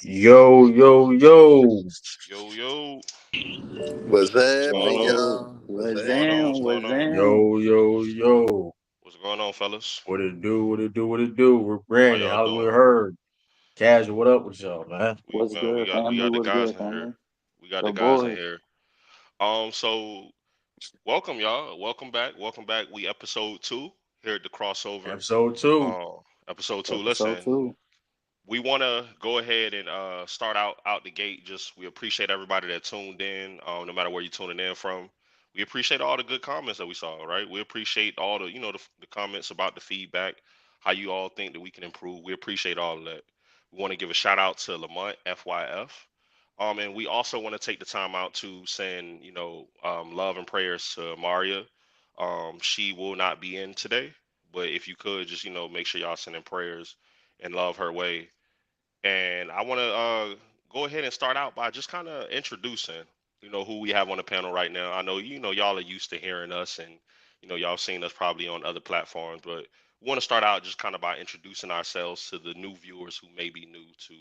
Yo, yo, yo. Yo, yo, What's what's going happening, on? Yo, y'all? What's what's What's going happening? on? in? What's going What's on? in? Yo, yo, yo. What's going on, fellas? What it do, what it do, what it do. We're How Brandon, y'all doing? Hollywood Heard. Casual, what up with y'all, man? We What's man, we good, got we family? got the What's guys good, in here. family? We got the The guys in boys. here. So welcome y'all. Welcome back. Welcome back. We episode 2 here at the crossover. Episode 2. Um, episode 2. Episode Listen, 2. we want to go ahead and start out the gate. Just we appreciate everybody that tuned in, no matter where you're tuning in from. We appreciate all the good comments that we saw. Right, we appreciate all the the comments about the feedback, how you all think that we can improve. We appreciate all of that. We want to give a shout out to Lamont FYF. And we also want to take the time out to send, love and prayers to Maria. She will not be in today, but if you could just, make sure y'all sending prayers and love her way. And I want to go ahead and start out by just kind of introducing, who we have on the panel right now. I know, y'all are used to hearing us and, y'all seen us probably on other platforms, but we want to start out just kind of by introducing ourselves to the new viewers who may be new to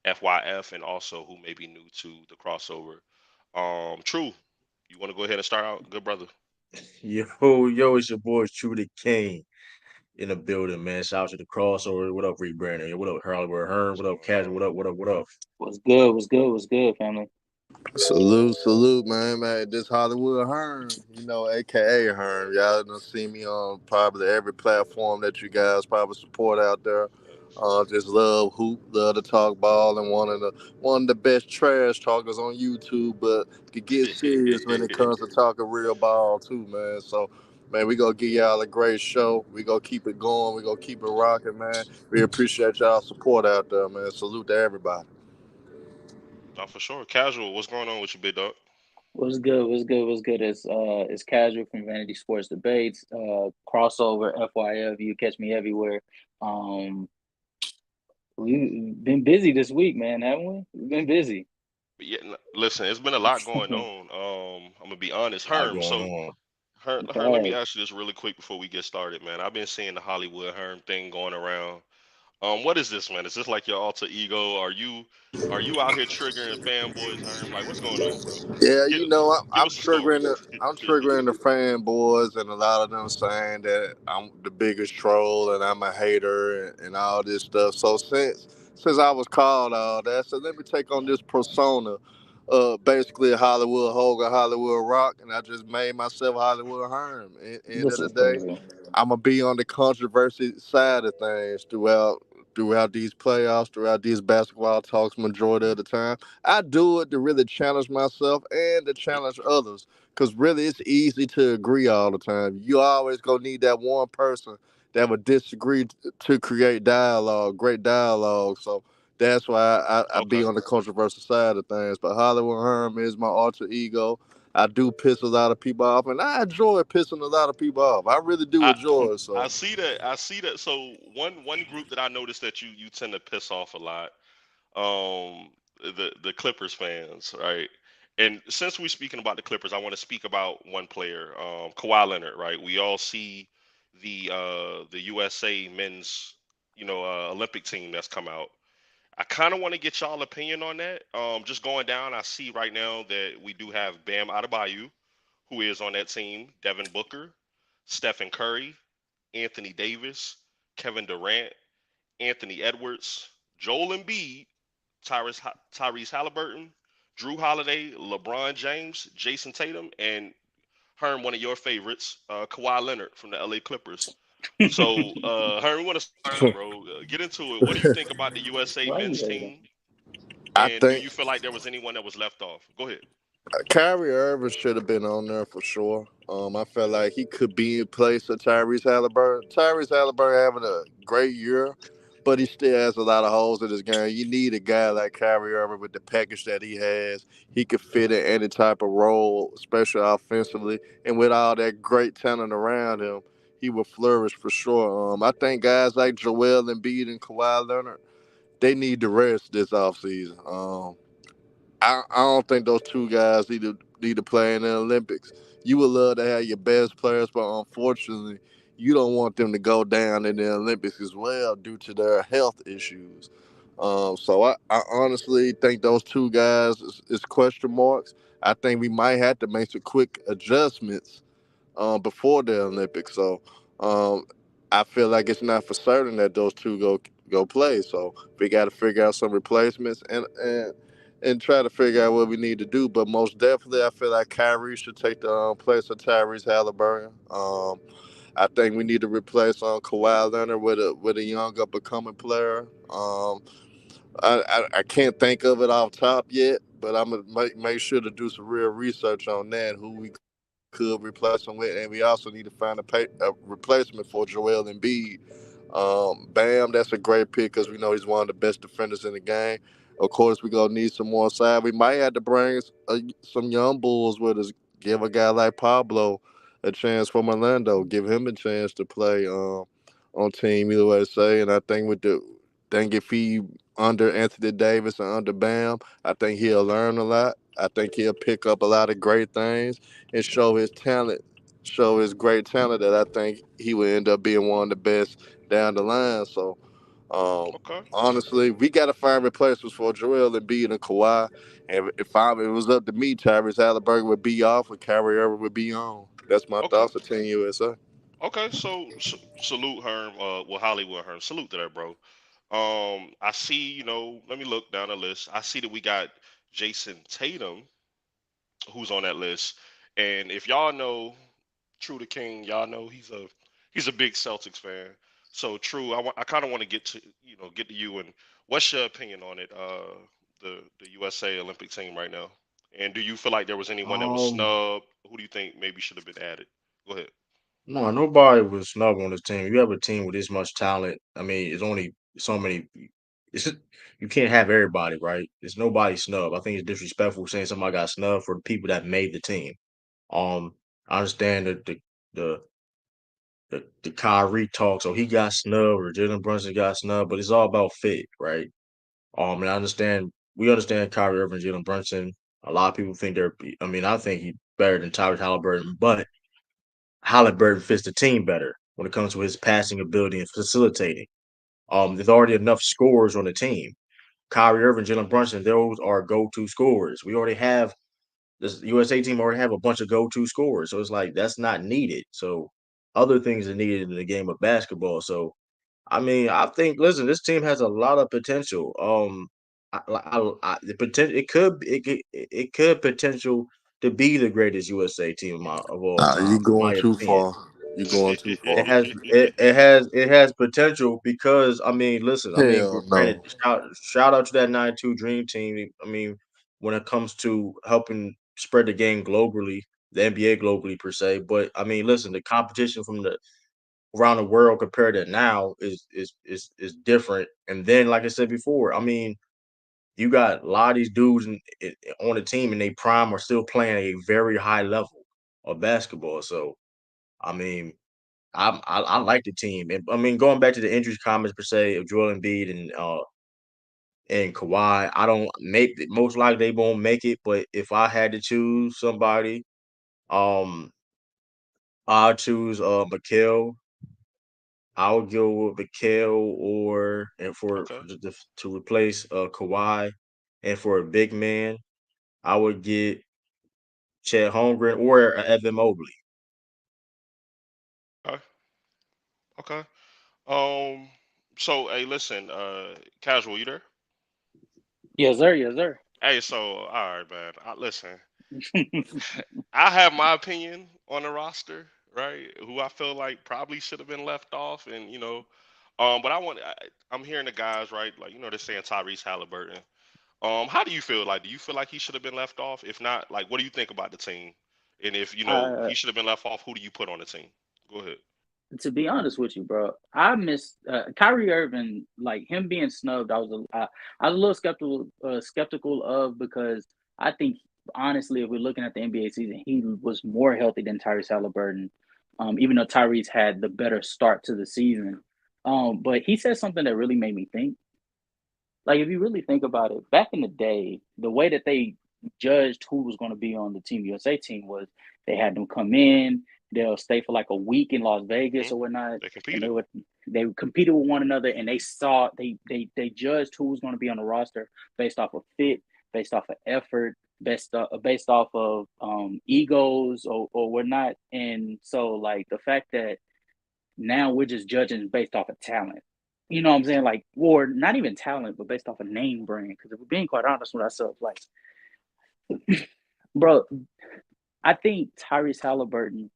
FYF and also who may be new to the crossover. True, you want to go ahead and start out, good brother? Yo, yo, it's your boys, True the King, in the building, man. Shout out to the crossover. What up, Reed Brandon? What up, Hollywood Heard? What's What up, going Casual? on? What up, what up, what up? What's good? What's good? What's good, family? Salute, man. This Hollywood Hearn, aka Hearn. Y'all done see me on probably every platform that you guys probably support out there. Yes. Just love hoop, love to talk ball, and one of the best trash talkers on YouTube. But could get serious when it comes to talking real ball too, man. So, man, we gonna give y'all a great show. We gonna keep it going. We gonna keep it rocking, man. We appreciate y'all support out there, man. Salute to everybody. Not for sure. Casual, what's going on with you, big dog? What's good? What's good? What's good? It's casual from Vanity Sports Debates. Crossover, FYF. You catch me everywhere. Um, we've been busy this week, man, haven't we? We've been busy. But yeah, listen, it's been a lot going on. I'm gonna be honest, A lot Herm. going So on. Herm, let me Facts. ask you this really quick before we get started, man. I've been seeing the Hollywood Herm thing going around. What is this, man? Is this like your alter ego? Are you out here triggering fanboys, Herm? Like, what's going on, bro? Yeah, Get give I'm us a story. triggering I'm triggering the fanboys and a lot of them saying that I'm the biggest troll and I'm a hater and all this stuff. So since I was called all that, so let me take on this persona, basically Hollywood Hogan, Hollywood Rock, and I just made myself Hollywood Herm. End of This the is day, crazy. I'm gonna be on the controversy side of things throughout these playoffs, throughout these basketball talks, majority of the time. I do it to really challenge myself and to challenge others. Cause really, it's easy to agree all the time. You always gonna need that one person that would disagree to create dialogue, great dialogue. So that's why I be Okay. on the controversial side of things. But Hollywood Herm is my alter ego. I do piss a lot of people off, and I enjoy pissing a lot of people off. I really do I enjoy it. I So see that. I see that. So one group that I noticed that you tend to piss off a lot, the Clippers fans, right? And since we're speaking about the Clippers, I want to speak about one player, Kawhi Leonard, right? We all see the USA men's, Olympic team that's come out. I kind of want to get y'all opinion on that. Just going down, I see right now that we do have Bam Adebayo, who is on that team, Devin Booker, Stephen Curry, Anthony Davis, Kevin Durant, Anthony Edwards, Joel Embiid, Tyrese Halliburton, Drew Holiday, LeBron James, Jason Tatum, and Herm, one of your favorites, Kawhi Leonard from the LA Clippers. So, Herm, we want to start, bro. Get into it. What do you think about the USA Why men's you hating? team? I And do think you feel like there was anyone that was left off? Go ahead. Kyrie Irving should have been on there for sure. I felt like he could be in place of Tyrese Halliburton. Tyrese Halliburton having a great year, but he still has a lot of holes in his game. You need a guy like Kyrie Irving with the package that he has. He could fit in any type of role, especially offensively, and with all that great talent around him, he will flourish for sure. I think guys like Joel Embiid and Kawhi Leonard, they need to rest this offseason. I don't think those two guys need to play in the Olympics. You would love to have your best players, but unfortunately, you don't want them to go down in the Olympics as well due to their health issues. So I honestly think those two guys is question marks. I think we might have to make some quick adjustments before the Olympics. So um, I feel like it's not for certain that those two go play. So we got to figure out some replacements and try to figure out what we need to do. But most definitely, I feel like Kyrie should take the place of Tyrese Halliburton. I think we need to replace Kawhi Leonard with a young up and coming player. I can't think of it off top yet, but I'm gonna make sure to do some real research on that. Who we could replace him with, and we also need to find a replacement for Joel Embiid. Bam, that's a great pick because we know he's one of the best defenders in the game. Of course, we gonna need some more side. We might have to bring some young bulls with us. Give a guy like Pablo a chance from Orlando. Give him a chance to play on Team USA. And I think if he under Anthony Davis and under Bam, I think he'll learn a lot. I think he'll pick up a lot of great things and show his great talent that I think he will end up being one of the best down the line. So Okay. honestly, we got to find replacements for Joel Embiid and Kawhi. And if it was up to me, Tyrese Halliburton would be off and Kyrie Irving would be on. That's my Okay. thoughts of Team USA. Okay. So salute Herm. Well, Hollywood Herm. Salute to that, bro. I see. Let me look down the list. I see that we got Jason Tatum, who's on that list. And if y'all know True the King, y'all know he's a big Celtics fan. So True, I kind of want to get to you and what's your opinion on it? The USA Olympic team right now. And do you feel like there was anyone that was Um, snubbed? Who do you think maybe should have been added? Go ahead. no, nobody was snub on this team. You have a team with this much talent. I mean, it's only so many. It's just, you can't have everybody, right? It's nobody snub. I think it's disrespectful saying somebody got snubbed for the people that made the team. Um, I understand that the Kyrie talk, so he got snubbed or Jalen Brunson got snubbed, but it's all about fit, right? And we understand Kyrie Irving, Jalen Brunson. A lot of people think they're. I mean, I think he's better than Tyrese Halliburton, but Halliburton fits the team better when it comes to his passing ability and facilitating. There's already enough scorers on the team. Kyrie Irving, Jalen Brunson, those are go-to scorers. We already have this USA team already have a bunch of go-to scorers, so it's like that's not needed. So other things are needed in the game of basketball. So I mean, I think listen, this team has a lot of potential. The potential it could potential to be the greatest USA team of all Nah, you time, in going my too opinion. far. You going too It far. has it has potential because I mean, listen, I mean, Hell granted, no. shout out to that '92 Dream Team. I mean, when it comes to helping spread the game globally, the NBA globally per se. But I mean, listen, the competition from the around the world compared to now is different. And then, like I said before, I mean, you got a lot of these dudes on the team and they prime are still playing a very high level of basketball. So I mean, I like the team. And I mean, going back to the injuries comments per se of Joel Embiid and Kawhi, I don't make most likely they won't make it. But if I had to choose somebody, um, I'll choose Mikal. I would go with Mikal or and Okay. to replace Kawhi, and for a big man, I would get Chet Holmgren or Evan Mobley. Okay. Okay. Um. So, hey, listen, casual, you there? Yes, sir. Yes, sir. Hey, so all right, man. Listen, I have my opinion on the roster, right? Who I feel like probably should have been left off, and but I'm hearing the guys, right? Like they're saying Tyrese Halliburton. How do you feel? Like, do you feel like he should have been left off? If not, like, what do you think about the team? And if uh, he should have been left off, who do you put on the team? Go ahead. to be honest with you, bro, I miss Kyrie Irving. Like him being snubbed, I was a little skeptical of because I think honestly, if we're looking at the NBA season, he was more healthy than Tyrese Halliburton. Even though Tyrese had the better start to the season, but he said something that really made me think. Like if you really think about it, back in the day, the way that they judged who was going to be on the Team USA team was they had them come in. they'll stay for like a week in Las Vegas Hmm. or whatnot, They and competed. they competed with one another, and they judged who was going to be on the roster based off of fit, based off of effort, based off of egos or whatnot. And so like the fact that now we're just judging based off of talent. You know what I'm saying? Like, or not even talent, but based off of name brand. Because if we're being quite honest with ourselves, like, bro, I think Tyrese Halliburton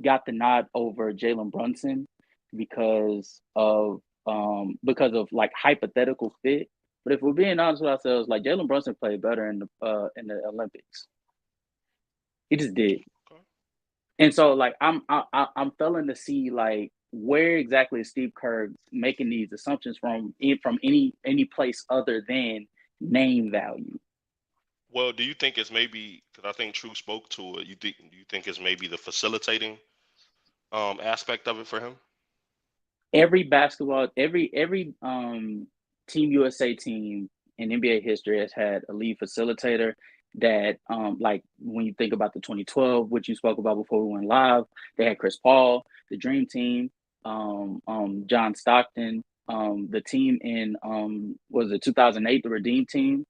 got the nod over Jalen Brunson because because of like hypothetical fit. But if we're being honest with ourselves, like Jalen Brunson played better in the Olympics. He just did. Okay. And so like I'm failing to see like where exactly is Steve Kerr making these assumptions from any place other than name value. Well, do you think it's maybe because I think True spoke to it? You think it's maybe the facilitating aspect of it for him? Every Team USA team in NBA history has had a lead facilitator that like when you think about the 2012, which you spoke about before we went live, they had Chris Paul, the Dream Team, John Stockton, the team in was it 2008, the Redeem Team.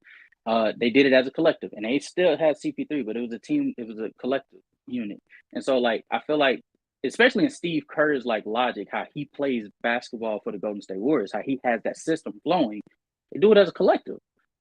They did it as a collective, and they still had CP3, but it was a team. It was a collective unit, and so like I feel like especially in Steve Kerr's like logic, how he plays basketball for the Golden State Warriors, how he has that system flowing. They do it as a collective.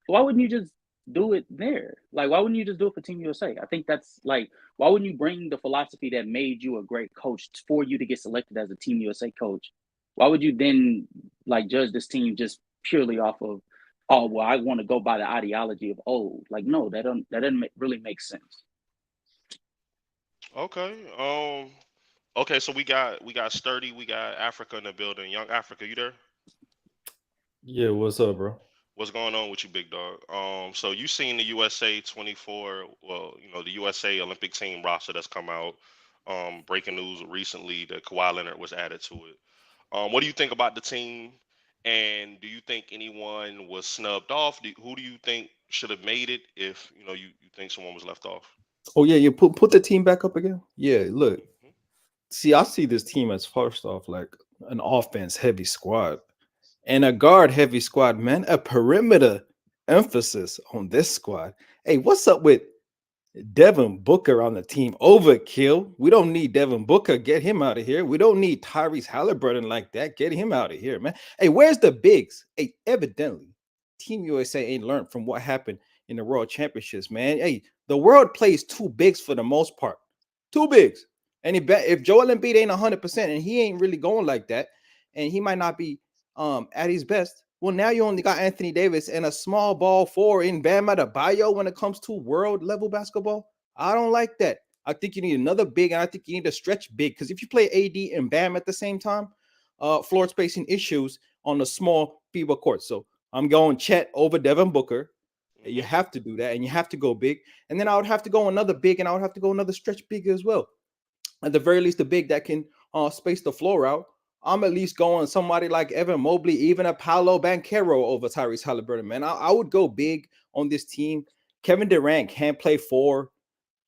Why wouldn't you just do it there? Like, why wouldn't you just do it for Team USA? I think that's like, why wouldn't you bring the philosophy that made you a great coach for you to get selected as a Team USA coach? Why would you then like judge this team just purely off of, oh well, I want to go by the ideology of old? Like, no, that doesn't really make sense. Okay. Okay. So we got Sturdy. We got Africa in the building. Young Africa, you there? Yeah, what's up, bro? What's going on with you, big dog? So you seen the USA 24? Well, the USA Olympic team roster that's come out. Breaking news recently that Kawhi Leonard was added to it. What do you think about the team? And do you think anyone was snubbed off? Who do you think should have made it if you think someone was left off? Oh yeah, you put the team back up again. Yeah, look, Mhm. see, I see this team as first off like an offense heavy squad and a guard heavy squad, man. A perimeter emphasis on this squad. Hey, what's up with Devin Booker on the team? Overkill. We don't need Devin Booker. Get him out of here. We don't need Tyrese Halliburton like that. Get him out of here, man. Hey, where's the bigs? Hey, evidently, Team USA ain't learned from what happened in the World Championships, man. Hey, the world plays two bigs for the most part. Two bigs. And if Joel Embiid ain't 100% and he ain't really going like that, and he might not be at his best, well, now you only got Anthony Davis and a small ball four in Bam Adebayo when it comes to world level basketball. I don't like that. I think you need another big, and I think you need a stretch big because if you play AD and Bam at the same time, floor spacing issues on the small FIBA court. So I'm going Chet over Devin Booker. You Mhm. have to do that, and you have to go big. And then I would have to go another big, and I would have to go another stretch big as well. At the very least, a big that can space the floor out. I'm at least going somebody like Evan Mobley, even a Paolo Banchero over Tyrese Halliburton, man. I would go big on this team. Kevin Durant can't play four.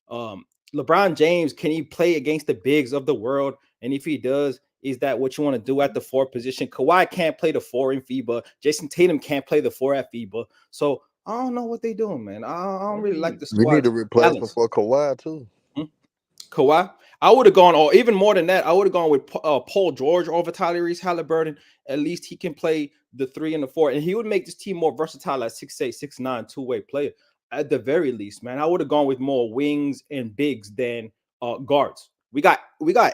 Um, LeBron James, can he play against the bigs of the world? And if he does, is that what you want to do at the four position? Kawhi can't play the four in FIBA. Jason Tatum can't play the four at FIBA. So I don't know what they're doing, man. I don't really like the We need a squad's replacement balance. for Kawhi too. Hmm? Kawhi. I would have gone, or even more than that, I would have gone with Paul George over Tyrese Halliburton. At least he can play the three and the four, and he would make this team more versatile at 6'8", 6'9", two-way player. At the very least, man, I would have gone with more wings and bigs than guards. We got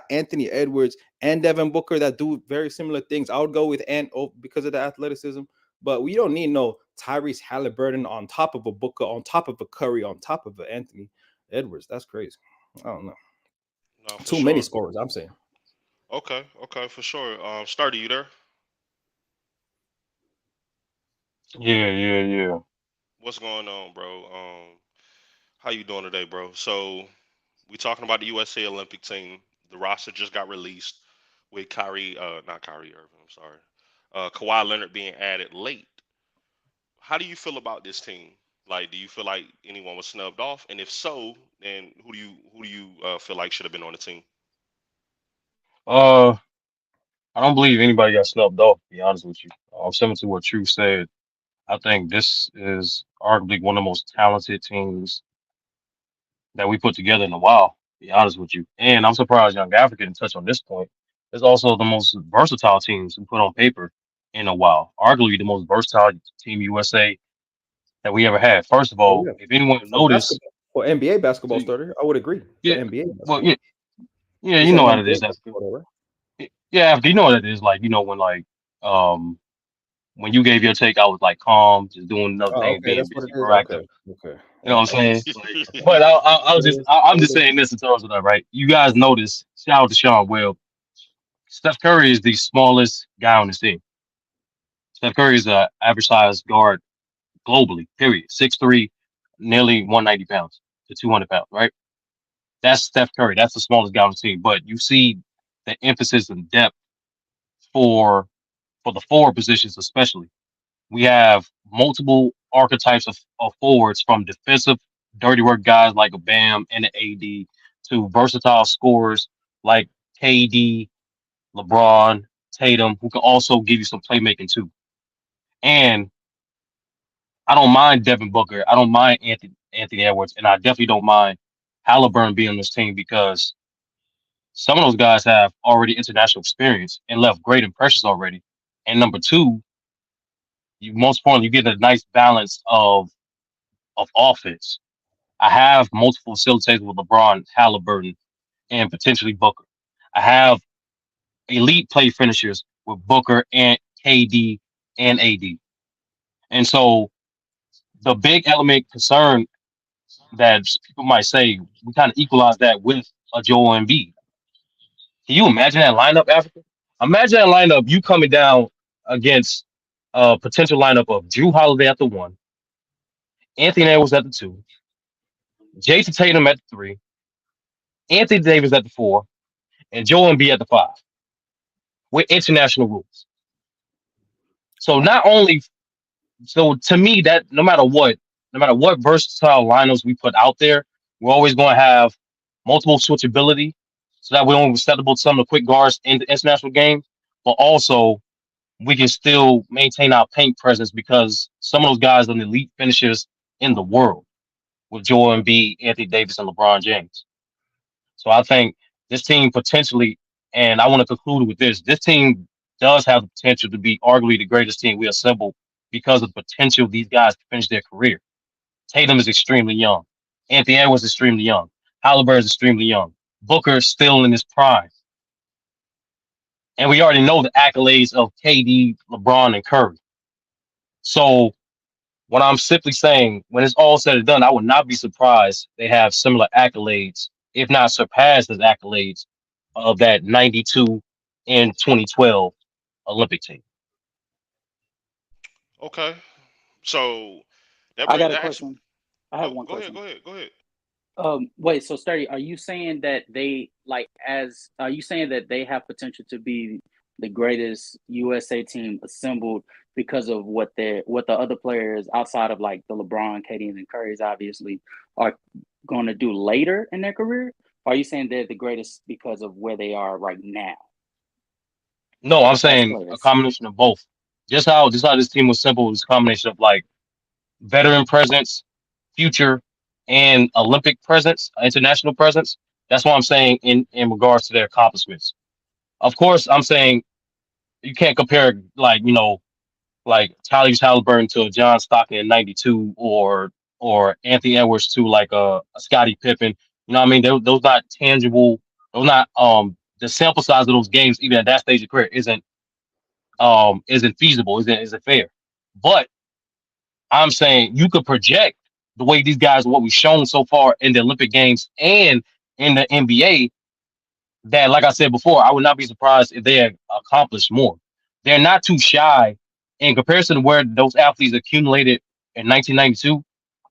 Anthony Edwards and Devin Booker that do very similar things. I would go with because of the athleticism, but we don't need no Tyrese Halliburton on top of a Booker, on top of a Curry, on top of a Anthony Edwards. That's crazy. I don't know. No, for Too many sure. scorers, I'm saying. Okay, okay, for sure. Sturdy, you there? Yeah, yeah, yeah. What's going on, bro? How you doing today, bro? So we talking about the USA Olympic team. The roster just got released with not Kyrie Irving. I'm sorry, Kawhi Leonard being added late. How do you feel about this team? Like, do you feel like anyone was snubbed off? And if so, then who do you feel like should have been on the team? Uh, I don't believe anybody got snubbed off. To be honest with you, similar to what True said, I think this is arguably one of the most talented teams that we put together in a while. To be honest with you, and I'm surprised Young Africa didn't touch on this point. It's also the most versatile teams we put on paper in a while. Arguably the most versatile team USA that we ever had. First of Oh all, yeah, if anyone for noticed, basketball, for NBA so basketball starter, I would agree. For yeah, NBA well, basketball, yeah, you're you know saying what it NBA is, Africa. basketball, right? Yeah, Africa, you know what it is. Like, when um when you gave your take, I was like calm, just doing another Oh, thing, okay, being that's what it busy, is. proactive. Okay, okay, You know what I'm okay, saying? okay. But I was It just, is I'm what just it is. saying this in terms of that, right? You guys notice, shout out to Sean. Well, Steph Curry is the smallest guy on the team. Steph Curry is a average size guard globally. Period. 6'3", nearly 190 pounds to 200 pounds. Right? That's Steph Curry. That's the smallest guy on the team. But you see the emphasis and depth for the forward positions, especially. We have multiple archetypes of forwards, from defensive dirty work guys like a Bam and an AD to versatile scorers like KD, LeBron, Tatum, who can also give you some playmaking too. And I don't mind Devin Booker. I don't mind Anthony Edwards, and I definitely don't mind Halliburton being on this team, because some of those guys have already international experience and left great impressions already. And number two, most importantly, you get a nice balance of offense. I have multiple facilitators with LeBron, Halliburton, and potentially Booker. I have elite play finishers with Booker and KD and AD. And so the big element concern that people might say, we kind of equalize that with a Joel Embiid. Can you imagine that lineup, Africa? Imagine that lineup, you coming down against a potential lineup of Drew Holiday at the one, Anthony Edwards at the two, Jason Tatum at the three, Anthony Davis at the four, and Joel Embiid at the five with international rules. So not only, so to me, that no matter what versatile lineups we put out there, we're always going to have multiple switchability, so that we're only susceptible to some of the quick guards in the international game, but also we can still maintain our paint presence, because some of those guys are the elite finishers in the world with Joel Embiid, Anthony Davis, and LeBron James. So I think this team potentially, and I want to conclude with this: this team does have the potential to be arguably the greatest team we assembled, because of the potential of these guys to finish their career. Tatum is extremely young. Anthony Edwards is extremely young. Halliburton is extremely young. Booker is still in his prime. And we already know the accolades of KD, LeBron, and Curry. So what I'm simply saying, when it's all said and done, I would not be surprised they have similar accolades, if not surpass his accolades of that 92 and 2012 Olympic team. Okay, so I got a that actually. question. I have Oh, one go ahead, question. go ahead, go ahead. Wait, so Sturdy, are you saying that they like as are you saying that they have potential to be the greatest USA team assembled because of what the other players outside of like the LeBron, KD, and the Currys obviously are going to do later in their career? Or are you saying they're the greatest because of where they are right now No, I'm as saying a players? combination of both. Just how this team was simple was a combination of like veteran presence, future, and Olympic presence, international presence. That's what I'm saying in regards to their accomplishments. Of course, I'm saying you can't compare, like, like Tyrese Halliburton to a John Stockton in '92, or Anthony Edwards to like a Scottie Pippen. You know what I mean? Those not tangible. Those not the sample size of those games, even at that stage of career, isn't feasible, isn't fair. But I'm saying you could project the way these guys, what we've shown so far in the Olympic Games and in the NBA, that, like I said before, I would not be surprised if they had accomplished more. They're not too shy in comparison to where those athletes accumulated in 1992.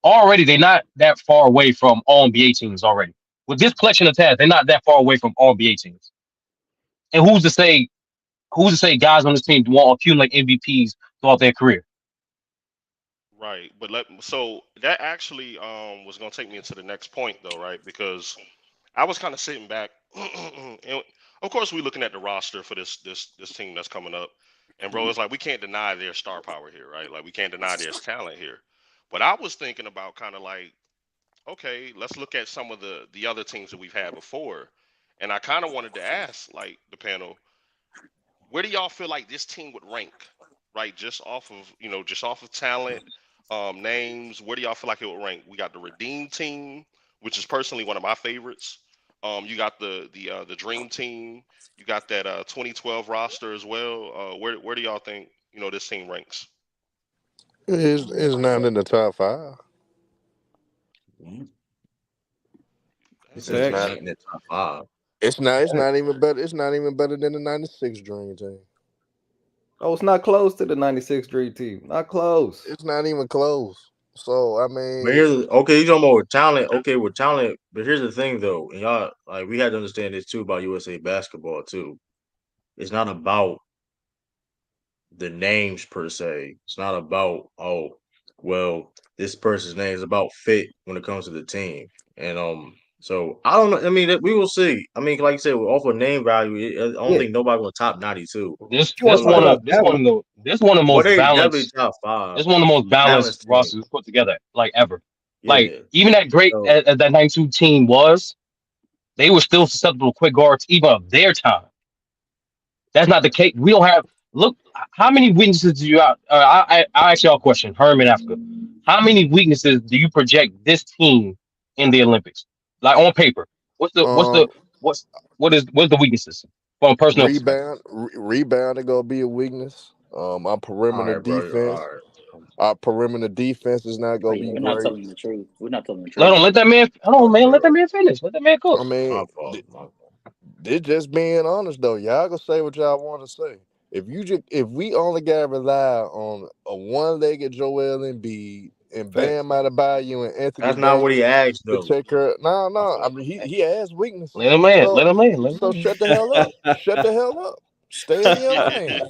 Already, they're not that far away from all NBA teams already. With this collection of talent, they're not that far away from all NBA teams. And who's to say guys on this team won't accumulate MVPs throughout their career? Right, but so that actually was gonna take me into the next point though, right? Because I was kind of sitting back, and of course we're looking at the roster for this team that's coming up, and bro, it's like we can't deny their star power here, right? Like we can't deny there's talent here. But I was thinking about kind of like, okay, let's look at some of the other teams that we've had before, and I kind of wanted to ask like the panel, where do y'all feel like this team would rank, right? Just off of just off of talent, names. Where do y'all feel like it would rank? We got the Redeem team, which is personally one of my favorites. You got the Dream team. You got that 2012 roster as well. Where do y'all think this team ranks? It's not in the top 5. This is Facts. not in the top 5. It's not. It's not even better. It's not even better than the '96 Dream Team. Oh, it's not close to the '96 Dream Team. Not close. It's not even close. So I But mean, here's okay, you talking about with talent. Okay, with talent, but here's the thing though, and y'all like we had to understand this too about USA basketball too. It's not about the names per se. It's not about well, this person's name is about fit when it comes to the team. And so I don't know. I mean, we will see. I mean, like you said, off of name value, I don't Yeah. think nobody will top 92. This If you want this to talk one Like, of about this one balance, of the this one of the but most they definitely balanced. top 5 This one of the most balanced balanced team. rosters put together like ever. Like Yeah. even that great So as that '92 team was, they were still susceptible to quick guards even of their time. That's not the case. We don't have. Look, how many weaknesses do you out? I ask y'all a question, Herman Africa. How many weaknesses do you project this team in the Olympics? Like on paper, what's the what's the um, what's what's the weaknesses from a personal perspective? rebound is gonna be a weakness. Our all perimeter right, bro. defense. All right. Our perimeter defense is not Oh gonna yeah, be we're not great. telling the truth. We're not telling the Let truth. on let that man. Hold on, man. Let that man finish. Let that man I cook. mean, My fault. My fault. this just being honest though. Y'all gonna say what y'all want to say. If we only gotta rely on a one-legged Joel Embiid and facts. Bam Adebayo and Anthony That's not what he Davis asked to though. take her, no, My no. I fault. mean, he has Let weaknesses. him man. So Let him man. Let him so man. shut the hell up. Shut the hell up. Stay in your lane.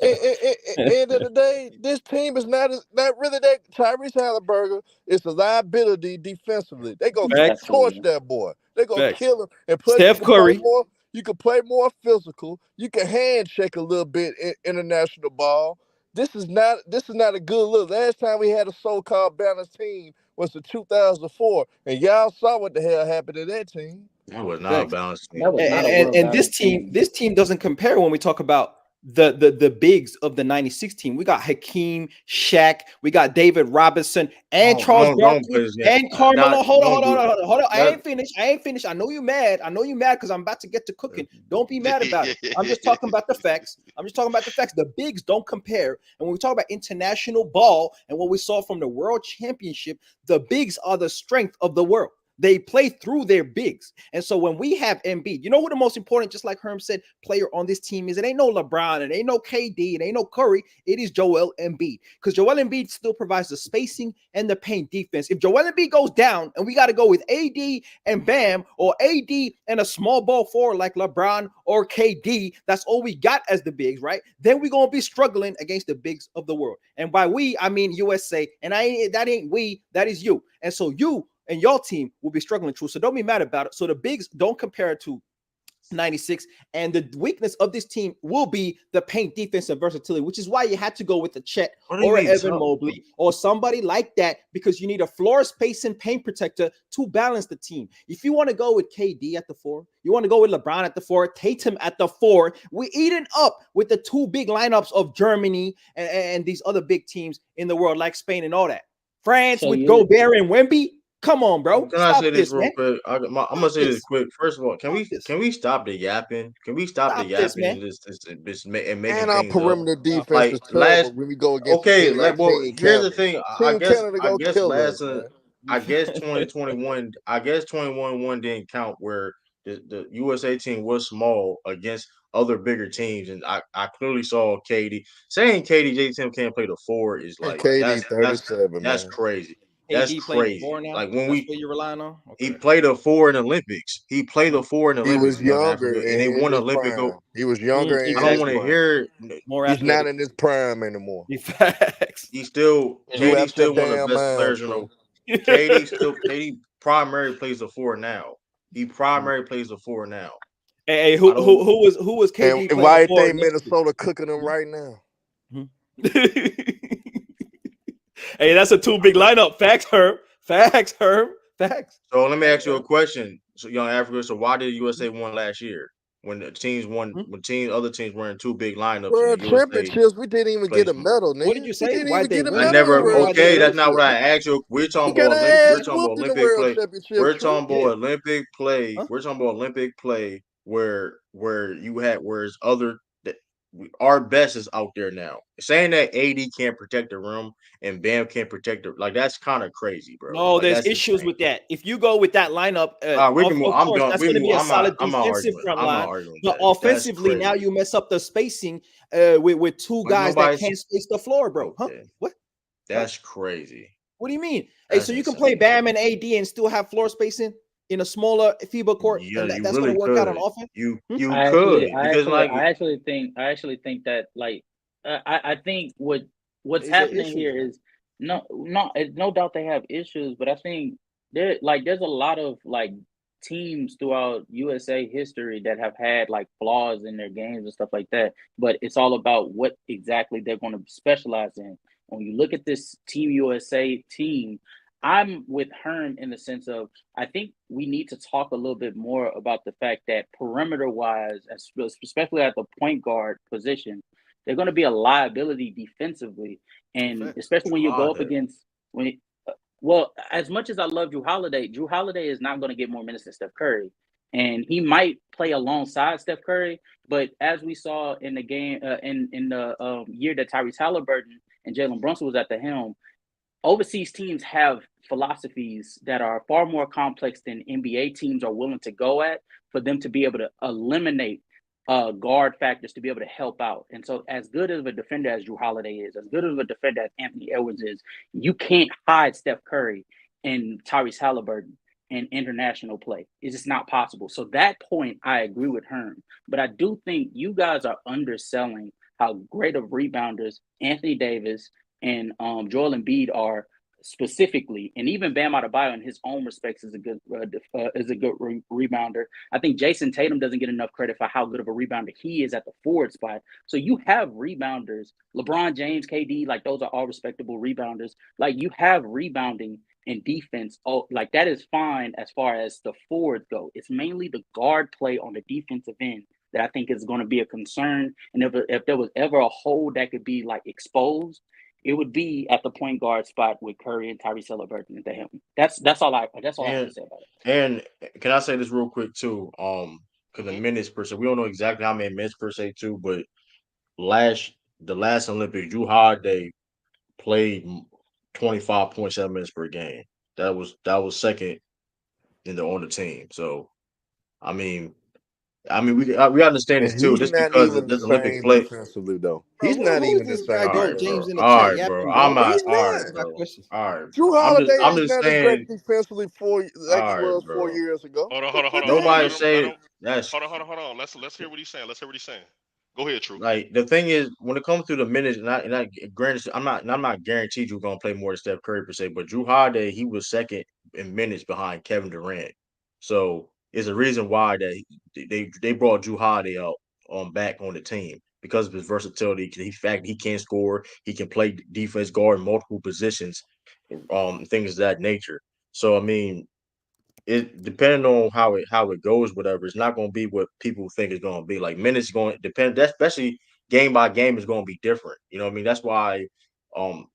End of the day, this team is not really that. Tyrese Halliburton is a liability defensively. They gonna Facts. torch Absolutely. that boy. They gonna Facts. kill him. And plus, you Steph can play Curry. more. You can play more physical. You can hand check a little bit in international ball. This is not. This is not a good look. Last time we had a so-called balanced team was in 2004, and y'all saw what the hell happened to that team. That was not a Facts. balanced That team. was not a And, well and this balanced team, team. this team doesn't compare when we talk about the bigs of the '96 team. We got Hakeem, Shaq, we got David Robinson, and Charles Don't Barkley, play this game. and Carmelo. Not Hold on, don't hold on, do hold on, hold on. I that. ain't finished. I ain't finished. I know you mad. I know you mad because I'm about to get to cooking. Don't be mad about it. I'm just talking about the facts. I'm just talking about the facts. The bigs don't compare. And when we talk about international ball and what we saw from the World Championship, the bigs are the strength of the world. They play through their bigs. And so when we have Embiid, you know who the most important, just like Herm said, player on this team is? It ain't no LeBron, it ain't no KD, it ain't no Curry. It is Joel Embiid. Because Joel Embiid still provides the spacing and the paint defense. If Joel Embiid goes down and we got to go with AD and Bam, or AD and a small ball forward like LeBron or KD, that's all we got as the bigs, right? Then we're going to be struggling against the bigs of the world. And by we, I mean USA. And that ain't we, that is you. And so you and your team will be struggling through. So don't be mad about it. So the bigs don't compare it to 96. And the weakness of this team will be the paint defense and versatility, which is why you had to go with a Chet What do you or a mean Evan tough? Mobley or somebody like that, because you need a floor spacing paint protector to balance the team. If you want to go with KD at the 4, you want to go with LeBron at the 4, Tatum at the 4, we're eating up with the two big lineups of Germany and these other big teams in the world, like Spain and all that. France So with you Gobert and Wemby. Come on, bro. Can I Stop say this this, real man. quick? I'm gonna Stop say this this. quick. First of all, Stop this. can we stop the yapping? Can we stop the Stop this, yapping man. and and making And our things up? perimeter Stop defense it. is Like terrible last, when we go against a okay, team like like well, Team here's the Canada. thing. Team Canada I go guess kill last us, man. I guess 2021 I guess 21 didn't count where the USA team was small against other bigger teams, and I clearly saw KD saying KD Tim can't play the 4 is And like KD 37, that's man. crazy. That's AD playing the crazy. 4 now. Like when That's we what you're relying on. he Okay. played a 4 in Olympics. He played a 4 in He Olympics, was young younger Africa, and they and in won his Olympic prime. He was younger I and in don't his want to Exactly. prime. hear. More He's not athletic. in his prime anymore. Facts. He still You KD out your still one of the damn best mind, players in True. the KD primary plays the 4 now. He primary plays the 4 now. Hey, I don't. who was KD And playing why the you floor think next to? Minnesota cooking them right now? Hey, that's a too big lineup. Facts, Herb. Facts, Herb. Facts. So let me Facts, ask you a Herb. question. So young Africa. So why did USA won last year when the teams won? Hmm? When other teams were in 2 big lineups and the World USA championships, we didn't even get plays a more. medal, What did nigga. you We say? didn't Why even they get a I win? medal in never. World Why they Okay, that's lose? not what championships. I asked you. We're We talking got about our Olympic. We're ass talking about whooped in the Olympic World play. championship, We're true. talking Yeah. about Olympic play. Huh? We're talking about Olympic play where you had whereas other that our best is out there now. Saying that AD can't protect the rim and Bam can't protect the like that's kind of crazy, bro. No, Like there's that's issues insane. with that. If you go with that lineup, We can move. of I'm course, done. that's We going to can be move. a solid I'm not defensive arguing. front I'm not line. arguing with But that. That's offensively, now crazy. you mess up the spacing with two But guys that nobody's can't space the floor, bro. Huh? okay. What? What? That's crazy. What do you mean? Hey, That's so you can play insane. Bam and AD and still have floor spacing in a smaller FIBA court, Yeah, and you that's going really to work out on could. offense? Hmm? You could because like I actually think that like I think what's Is there happening issues, here man? is no doubt they have issues, but I think there's a lot of like teams throughout USA history that have had like flaws in their games and stuff like that. But it's all about what exactly they're going to specialize in. When you look at this Team USA team, I'm with Herm in the sense of I think we need to talk a little bit more about the fact that perimeter wise, especially at the point guard position, they're going to be a liability defensively, and Facts. especially when you go up Holiday. against when. Well, as much as I love Drew Holiday is not going to get more minutes than Steph Curry, and he might play alongside Steph Curry. But as we saw in the game, in the year that Tyrese Halliburton and Jalen Brunson was at the helm, overseas teams have philosophies that are far more complex than NBA teams are willing to go at for them to be able to eliminate guard factors to be able to help out. And so, as good of a defender as Drew Holiday is, as good of a defender as Anthony Edwards is, you can't hide Steph Curry and Tyrese Halliburton in international play. It's just not possible. So, that point, I agree with Herm. But I do think you guys are underselling how great of rebounders Anthony Davis and Joel Embiid are specifically, and even Bam Adebayo in his own respects is a good rebounder. I think Jason Tatum doesn't get enough credit for how good of a rebounder he is at the forward spot. So you have rebounders, LeBron James, KD, like those are all respectable rebounders. Like you have rebounding and defense. Oh, like that is fine as far as the forwards go. It's mainly the guard play on the defensive end that I think is going to be a concern. And if there was ever a hole that could be like exposed, it would be at the point guard spot with Curry and Tyrese Halliburton at the helm. That's all I have to And say about it. and can I say this real quick too? Because the Mhm. minutes per se, we don't know exactly how many minutes per se too, but the last Olympics, Drew Holiday played 25.7 minutes per game. That was second on the team. So I mean, we understand this And too. he's Just not because even the there's Olympic same play. defensively, though. Bro, He's not who is even the this guy, same All Go right, James, bro. in defensively. the All chat right, bro. yapping, I'm bro? not. He's All not. right, I got bro. questions. All right, Drew bro. Holiday I'm is just not as saying. great defensively like he All right, was 4 bro. years ago. Hold on, What hold the on, hold fuck on, you hold on. Nobody Let mean? him, let say him. that's Hold on. Let's hear what he's saying. Let's hear what he's saying. Go ahead, True. like the thing is when it comes to the minutes, and I granted, I'm not guaranteed you're gonna play more than Steph Curry per se, but Drew Holiday he was second in minutes behind Kevin Durant, so it's a reason why that they brought Drew Holiday out back on the team because of his versatility. He can score, he can play defense, guard multiple positions, things of that nature. So I mean, it depending on how it goes, whatever, it's not going to be what people think it's going to be. Like minutes going to depend, that especially game by game is going to be different. You know what I mean? That's why um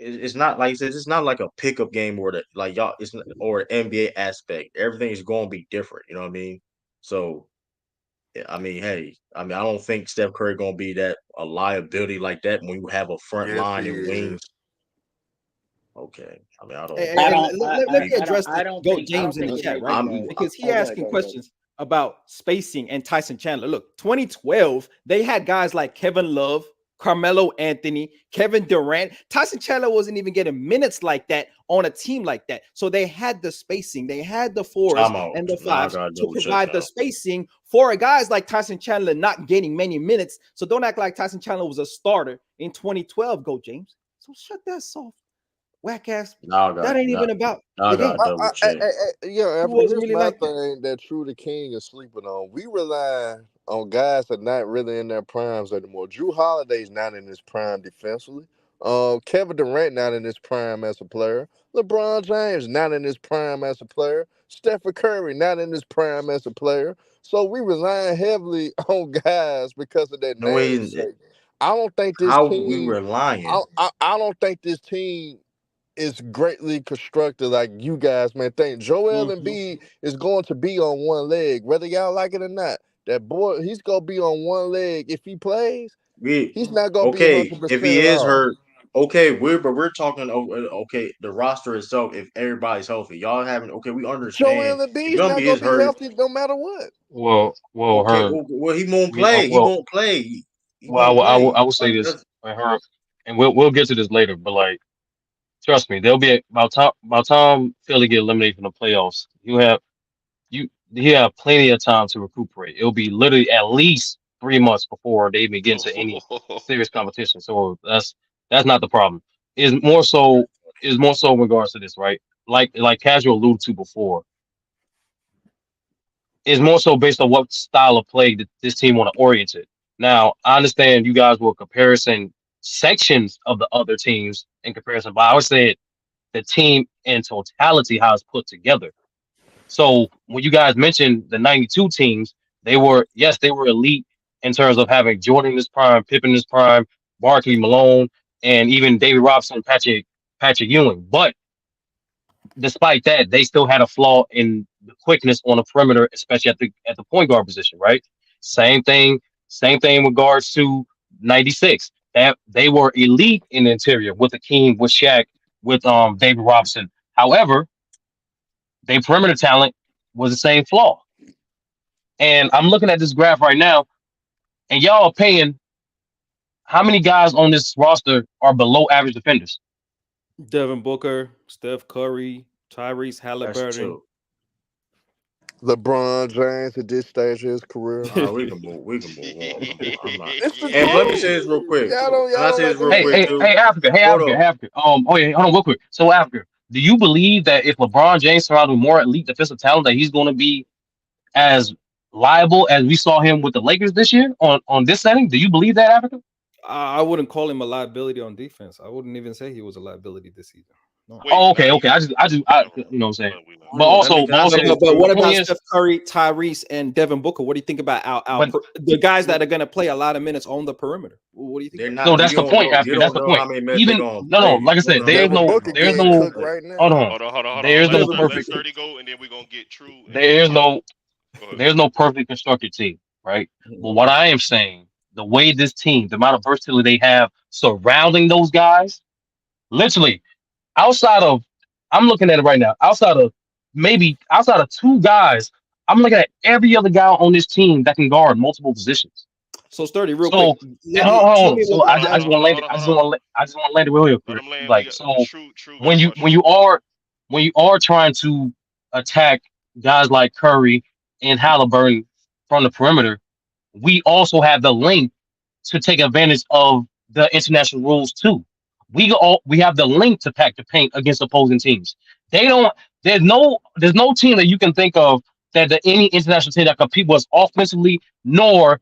it's not like I said, it's not like a pickup game or the like y'all it's not, or NBA aspect. Everything is going to be different. You know what I mean? So I mean, hey, I mean, I don't think Steph Curry going to be that a liability like that when you have a front Yes, line he and wings. is. Okay, I mean, I don't. And, I and don't let me We, address this Go I James don't in think the we're chat, gonna right? get I'm that. Because he Oh, go ahead, asking go ahead, go. questions about spacing and Tyson Chandler. Look, 2012, they had guys like Kevin Love, Carmelo Anthony, Kevin Durant. Tyson Chandler wasn't even getting minutes like that on a team like that. So they had the spacing, they had the fours time out. and the Now I fives got to to double check provide the now. spacing for guys like Tyson Chandler not getting many minutes. So don't act like Tyson Chandler was a starter in 2012, Go James. So shut that soft. whack ass. Y'all That got ain't even about the y'all got game. to double check. Yeah, It Africa, wasn't here's really my like that. thing that True the King is sleeping on. We rely on guys that not really in their primes anymore. Drew Holiday's not in his prime defensively. Kevin Durant not in his prime as a player. LeBron James not in his prime as a player. Stephen Curry not in his prime as a player. So we rely heavily on guys because of their No way. namesake. I don't think this How we team. were lying. I don't think this team is greatly constructed like you guys may think. Joel Embiid is going to be on one leg, whether y'all like it or not. That boy, he's gonna be on one leg. If he plays, We he's not gonna be okay. If 100% he at is all. hurt, okay. We're talking. Okay, the roster itself. If everybody's healthy, y'all having okay. We understand. Joel If Embiid's not Gumby gonna is be hurt, healthy no matter what. Well, okay. Herb, Well, he won't we play. He won't play. He well, won't play. I will say this, Herb, and we'll get to this later, but like, trust me, there'll be about time Philly get eliminated from the playoffs. You have plenty of time to recuperate. It'll be literally at least 3 months before they even get into any serious competition. So that's not the problem. Is more so in regards to this, right? Like Casual alluded to before, is more so based on what style of play that this team want to orient it. Now, I understand you guys will comparison sections of the other teams in comparison, but I would say the team in totality, how it's put together. So when you guys mentioned the 92 teams, they were elite in terms of having Jordan in his prime, Pippen in his prime, Barkley, Malone, and even David Robinson, Patrick Ewing. But despite that, they still had a flaw in the quickness on the perimeter, especially at the point guard position, right? Same thing in regards to 96. That they were elite in the interior with Akeem, with Shaq, with David Robinson. However, their perimeter talent was the same flaw. And I'm looking at this graph right now, and y'all are paying how many guys on this roster are below average defenders? Devin Booker, Steph Curry, Tyrese That's Halliburton. two. LeBron James at this stage of his career. We can move. We can move on. I'm not. It's the And let me truth. say this real quick. Y'all Can I don't say like this to real hear quick it. too? Africa. Hold on. Oh yeah, hold on, real quick. So Africa, do you believe that if LeBron James surrounded with more elite defensive talent, that he's going to be as liable as we saw him with the Lakers this year on this setting? Do you believe that, Africa? I wouldn't call him a liability on defense. I wouldn't even say he was a liability this season. No. Wait, Oh, nah, okay. You know what I'm saying. we know. But Hold on. Can I say this But too? what the point about is, Steph Curry, Tyrese, and Devin Booker? What do you think about but the guys that are going to play a lot of minutes on the perimeter? What do you think They're about no, not. that's You the don't point, know. You Africa. That's don't the know point. how many minutes they're Even gonna no, play. like I You don't said, know how many Devin minutes Booker they're getting gonna cooked play. right now. hold on. Hold There is on. no Let perfect. 30 go, and then we're gonna get True. And There is Mark. no. Go ahead. There's no perfectly constructed team, right? But it? what I am saying, the way this team, the amount of versatility they have surrounding those guys, literally outside of, I'm looking at it right now. Outside of two guys, I'm looking at every other guy on this team that can guard multiple positions. So, Sturdy, real quick, So, and hold tell on. me So what the I just average. want to land it. I just want to land it real Let quick. him land. We Like got so, True got a when you question. trying to attack guys like Curry and Halliburton from the perimeter, we also have the length to take advantage of the international rules too. We have the length to pack the paint against opposing teams. They don't. There's no team that you can think of any international team that compete with us offensively, nor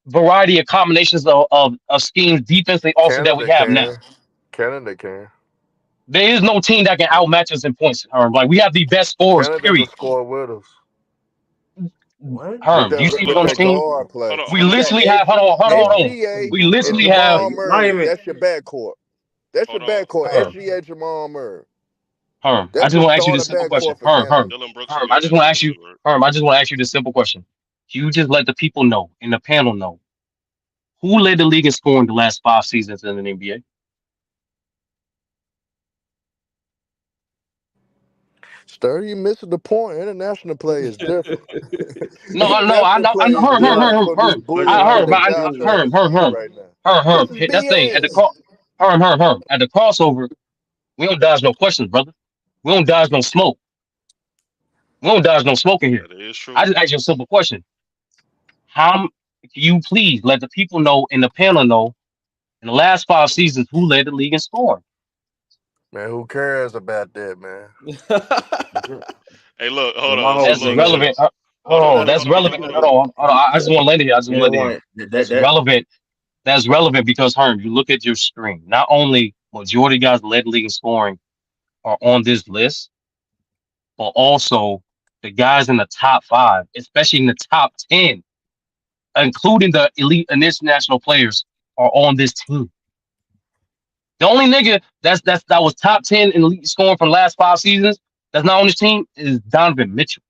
variety of combinations of schemes defensively also that we Canada have now. can. Canada can. There is no team that can outmatch us in points, Herm. Like we have the best scorers, Canada can period. score with us What? Herm, do you see with on the that team? guard play. We You got literally have hold on. SGA We and literally have Jamal Not Murray. even. That's your backcourt. That's your Hold on. backcourt. Herm. SGA, Jamal Murray. I That's just your want to ask you this starting simple question. backcourt for Canada. Dylan Brooks will Herm, be I in just there want to soon ask you, too, right? Herm, I just want to ask you this simple question. You just let the people know in the panel know who led the league in scoring the last 5 seasons in the NBA. Sturdy, you missing the point. International play is different. I International know, play is different from this bullshit Herm, that y'all trying to feed right now. This is Hit that thing at the BS. Herm. At the crossover, we don't dodge no questions, brother. We don't dodge no smoke. We don't dodge no smoke in here. That is true. I just ask you a simple question. How can you please let the people know in the panel know in the last 5 seasons who led the league in scoring? Man, who cares about that, man? Hey, look, hold Well, my on. So whole That's look, thing is, relevant. hold on, hold on, That's hold on, hold on, relevant. hold Hold on. on. Hold on. I just want to land here. you know what, That's relevant. That's relevant because Herm, you look at your screen. Not only majority guys led the league in scoring are on this list, but also the guys in the top 5, especially in the top 10, including the elite and international players, are on this team. The only nigga that was top 10 in elite scoring from the last 5 seasons that's not on this team is Donovan Mitchell.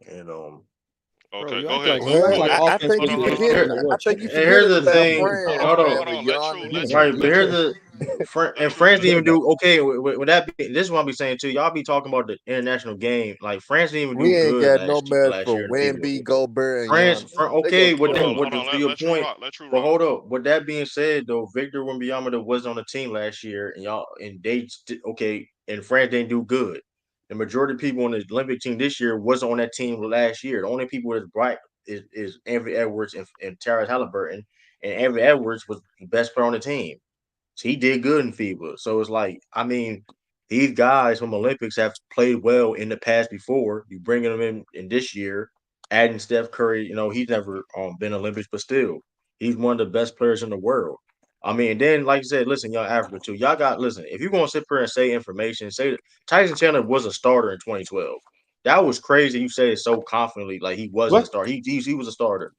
and Bro, Okay, you go act ahead, like go, you Well, act go like ahead. I offense think Hold was you on, the hold on, best hold thing on. in forgetting. the I world. think you and here's forgetting the about thing. France, Hold on. man, Hold with on, let True, Giannis. let Yeah, True, Right, but let yeah. here's True. the and Let True France didn't finish. even do okay with that. This is what I be saying too. Y'all be talking about the international game. Like France didn't even We do ain't good got no last match year for in FIBA. Wemby, Gobert, and France, Giannis. They gonna okay. With Hold kill that, on, us. hold with on. to your Let True point. rock. Let True But rock. hold up. With that being said, though, Victor Wembanyama wasn't on the team last year, and y'all and okay, and France didn't do good. The majority of people on the Olympic team this year wasn't on that team last year. The only people that's bright is Avery Edwards and Tyrese Halliburton, and Avery Edwards was the best player on the team. So he did good in FIBA. So it's like, I mean, these guys from Olympics have played well in the past before. You bringing them in this year, adding Steph Curry. He's never been Olympics, but still, he's one of the best players in the world. I mean, and then like you said, listen, y'all Africa too. Y'all got listen. If you're gonna sit here and say information, say that Tyson Chandler was a starter in 2012. That was crazy. You said it so confidently, like he wasn't a What? starter. He was a starter.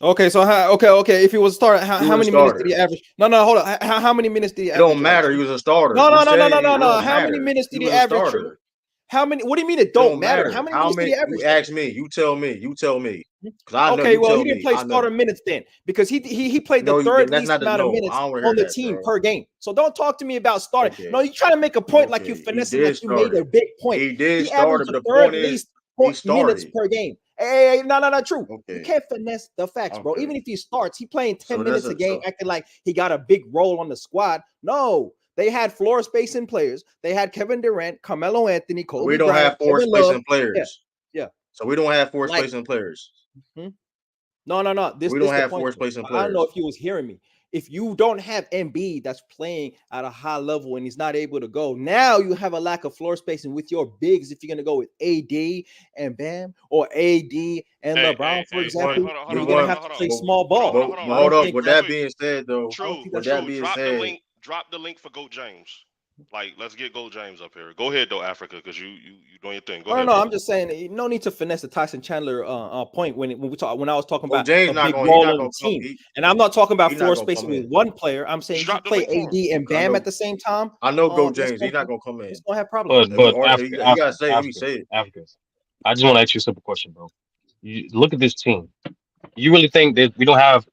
Okay, so okay. If he was starting, He how was a many minutes did starter. he average? No, hold on. How many minutes did he It don't average last matter. He year? was a starter. No, You no, no, no, said no, it. no, It no. don't How many matter. minutes He did he was a average, True? starter. How many? What do you mean it It don't don't matter? How matter. many How minutes did many? he You average then? ask me. You tell me. You tell me. Cause I know. Okay, You well, he tell didn't me. play I know. starter minutes then because he played the No, third that's least not the amount of no. minutes I don't want to on hear the that, team bro. per game. So don't talk to me about starting. No, Okay. you trying to make a point like you Okay. He finessing did like you made start a it. big point. He did He start averaged it, but the the third point is, least he minutes started. per game. Hey, no, not true. You Okay. can't finesse the facts, bro. Okay. Even if he starts, he playing 10 So that's minutes a a game, so acting like he got a big role on the squad. No, they had floor spacing players. They had Kevin Durant, Carmelo Anthony, we Kobe don't Bryant, have four Kevin Love. spacing Yeah, players. yeah. So we don't have four Like, spacing players. no. This We this don't the have point. four spacing I don't know players. if you was hearing me. If you don't have Embiid that's playing at a high level and he's not able to go, now you have a lack of floor spacing with your bigs. If you're gonna go with AD and Bam or AD and LeBron, for Hey, But example, hold we on, you're hold gonna on, want, hold have on, to hold on. play but, small ball. Hold but on, I hold don't up. think With real that's that quick. being said, though, I don't True, think with that's that true. being Drop the said, link. Drop the link for Goat James. Like, let's get Goat James up here. Go ahead though, Africa, because you doing your thing. Go no, ahead, no. bro. I'm just saying, no need to finesse the Tyson Chandler point when I was talking oh about James a not big going. He role not on the gonna come. team, and I'm not talking about He not floor gonna come spacing with in. one player. I'm Just saying if you drop the play link for him. AD and I Bam at know. the same time, I know. Go that's James. He's not gonna come in. gonna have problems. But Arthur, Africa, you gotta say. Let me Africa, say it. Africa. I just want to ask you a simple question, bro. You look at this team. You really think that we don't have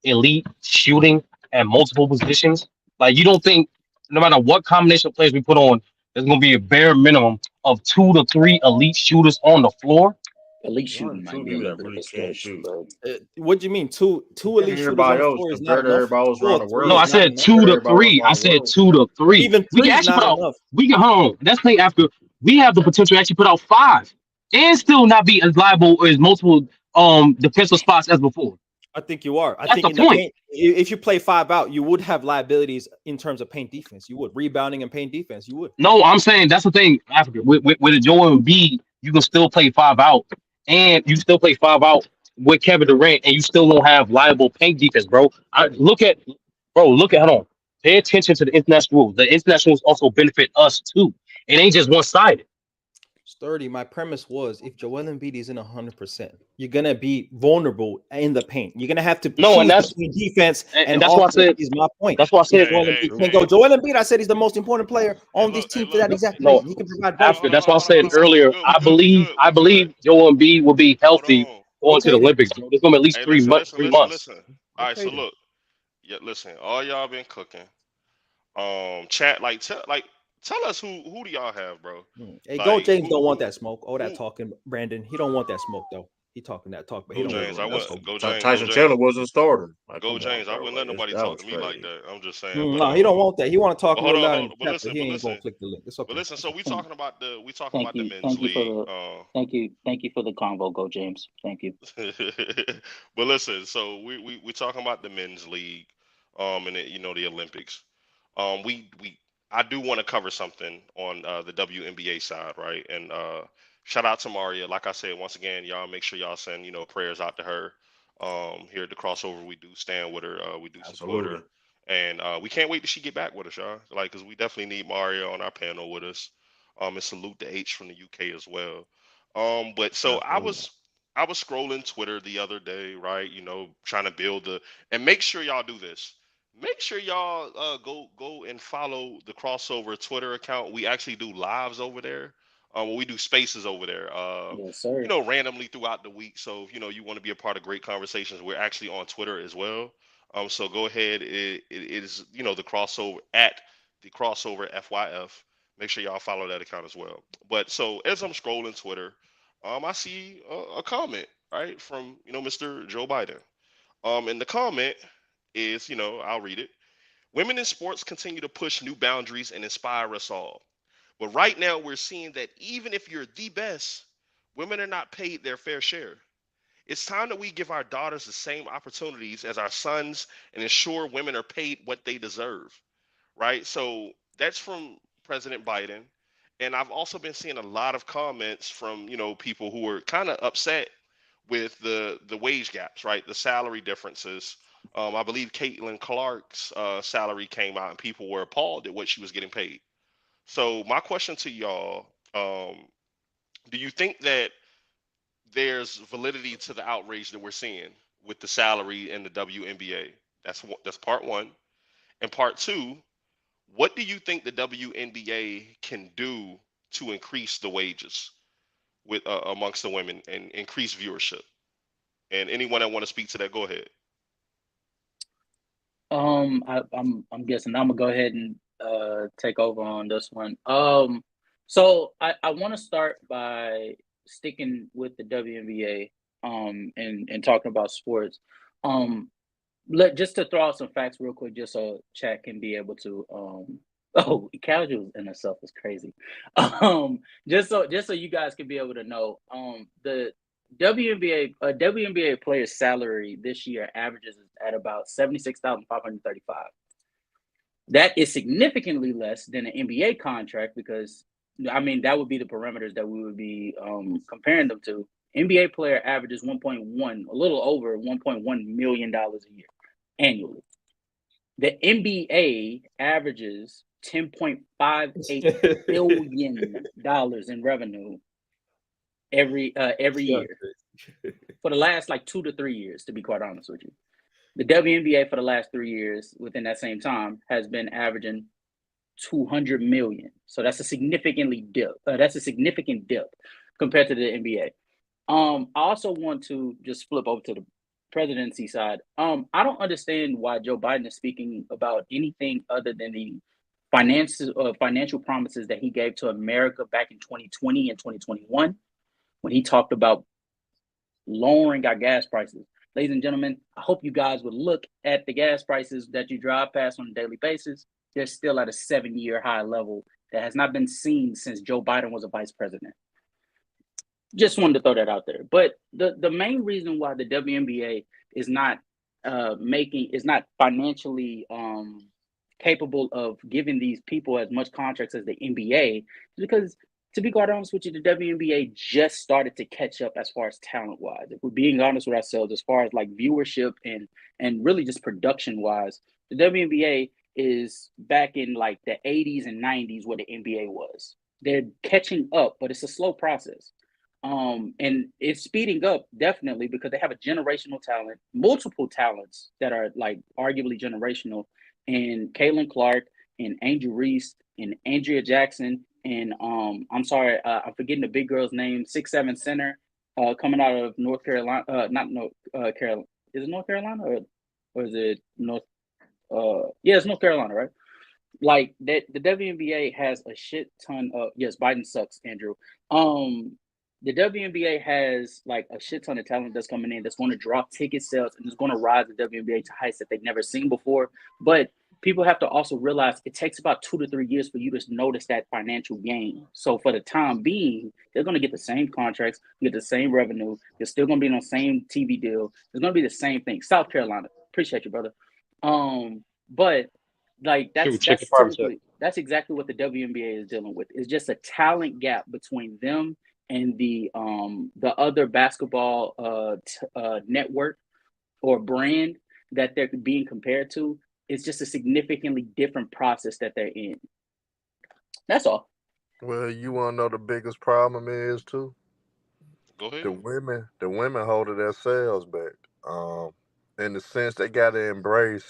elite shooting at multiple positions? Like you don't think no matter what combination of players we put on, there's gonna be a bare minimum of 2 to 3 elite shooters on the floor? Elite One shooting or two might be a people little that bit of really a can't stretch, shoot. but What do you mean? Two And elite shooters on everybody the else floor is not compared to enough. everybody else Two around or the three No, world. is I not said enough. two Compared to to everybody else three. I around the said world. 2 to 3. Even We three can is actually put not out. enough. We can hold on. That's thing after we have the potential to actually put out 5 and still not be as liable as multiple defensive spots as before. I think you are. I That's think the in the point. paint, if you play five out, you would have liabilities in terms of paint defense. You would rebounding and paint defense. You would. No, I'm saying that's the thing, Africa. With a Joel Embiid, you can still play 5 out, and you still play 5 out with Kevin Durant, and you still don't have liable paint defense, bro. Look at, hold on. Pay attention to the international rules. The international rules also benefit us too. It ain't just one sided. Sturdy. My premise was if Joel Embiid isn't 100%, you're gonna be vulnerable in the paint. You're gonna have to No, and choose that's between defense and and that's why I offense. said. Is my point. That's why I If said. Joel Embiid can't Hey, go, Joel Embiid, I said he's the most important player on this hey, team for look. that exact No, reason. He can provide both. Africa. Hold on, That's hold why on, I hold on, said hold on, hold on. earlier. We good, we good, I we good. believe Joel Embiid will be Hold healthy on. going to Okay the then. Olympics, bro. There's gonna be at least Hey, 3 months. 3 months. listen. All right, Okay so then. look. Yeah, listen. All y'all been cooking. Chat tell us who do y'all have, bro? Hey, Go Like James don't want that smoke. All that who talking, Brandon. He don't want that smoke though. He talking that talk, but he Go don't want James. to I hear that Nigga, wouldn't smoke. Go Tyson James. Chandler wasn't a starter. Like, Go come on, James. I bro. wouldn't let Like, nobody that talk was to me like crazy. that. I'm just saying, but No, he don't want that. He want to talk a little loud in hold the on. chat, but he ain't gonna click the link. It's But okay. listen. So we thank, talking about thank the you, men's league. thank you for the convo, Go James. Thank you. But listen. So we talking about the men's league, and the Olympics. I do want to cover something on the WNBA side, right? And shout out to Maria. Like I said, once again, y'all make sure y'all send prayers out to her. Here at the crossover, we do stand with her. We do support her, Absolutely. and we can't wait till she get back with us, y'all. Like, cause we definitely need Maria on our panel with us. And salute to H from the UK as well. But so Absolutely. I was scrolling Twitter the other day, right? Trying to build and make sure y'all do this. Make sure y'all go and follow the crossover Twitter account. We actually do lives over there. We do spaces over there. Yes, sir. Randomly throughout the week. So if you want to be a part of great conversations, we're actually on Twitter as well. So go ahead. It is the crossover at the crossover FYF. Make sure y'all follow that account as well. But so as I'm scrolling Twitter, I see a comment right from Mr. Joe Biden. And the comment is, I'll read it. Women in sports continue to push new boundaries and inspire us all. But right now, we're seeing that even if you're the best, women are not paid their fair share. It's time that we give our daughters the same opportunities as our sons and ensure women are paid what they deserve, right? So that's from President Biden. And I've also been seeing a lot of comments from, people who are kind of upset with the wage gaps, right? The salary differences. I believe Caitlin Clark's salary came out and people were appalled at what she was getting paid. So my question to y'all, do you think that there's validity to the outrage that we're seeing with the salary in the WNBA? That's part one. And part two, what do you think the WNBA can do to increase the wages with amongst the women and increase viewership? And anyone that want to speak to that, go ahead. I'm guessing I'm gonna go ahead and take over on this one. So I want to start by sticking with the WNBA and talking about sports. Just to throw out some facts real quick, just so chat can be able to oh, casual in itself is crazy. Just so you guys can be able to know, the WNBA player's salary this year averages at about 76,535. That is significantly less than an NBA contract because I mean that would be the parameters that we would be comparing them to. NBA player averages 1.1, a little over $1.1 million a year annually. The NBA averages $10.58 billion in revenue every year for the last like 2 to 3 years, to be quite honest with you. The WNBA for the last 3 years within that same time has been averaging 200 million. So that's a significant dip compared to the NBA. I also want to just flip over to the presidency side. I don't understand why Joe Biden is speaking about anything other than the financial promises that he gave to America back in 2020 and 2021 when he talked about lowering our gas prices. Ladies and gentlemen, I hope you guys would look at the gas prices that you drive past on a daily basis. They're still at a 7-year high level that has not been seen since Joe Biden was a vice president. Just wanted to throw that out there. But the main reason why the WNBA is not financially capable of giving these people as much contracts as the NBA is because, to be quite honest with you, the WNBA just started to catch up as far as talent-wise. If we're being honest with ourselves, as far as like viewership and really just production-wise, the WNBA is back in like the 80s and 90s where the NBA was. They're catching up, but it's a slow process. And it's speeding up definitely because they have a generational talent, multiple talents that are like arguably generational, and Caitlin Clark and Angel Reese and Andrea Jackson and I'm sorry, I'm forgetting the big girl's name, 6'7" center, coming out of North Carolina. Not North Carolina. Is it North Carolina or is it North? Yeah, it's North Carolina, right? Like that, the WNBA has a shit ton of. Yes, Biden sucks, Andrew. The WNBA has like a shit ton of talent that's coming in that's going to draw ticket sales and it's going to rise the WNBA to heights that they've never seen before. But people have to also realize it takes about 2 to 3 years for you to notice that financial gain. So for the time being, they're going to get the same contracts, get the same revenue. They're still going to be on the same TV deal. It's going to be the same thing. South Carolina, appreciate you, brother. But like True. Check the that's private chat. typically that's exactly what the WNBA is dealing with. It's just a talent gap between them and the other basketball network or brand that they're being compared to. It's just a significantly different process that they're in. That's all. Well, you want to know the biggest problem is too? Go The ahead. women, the women holding themselves back. Um, in the sense they got to embrace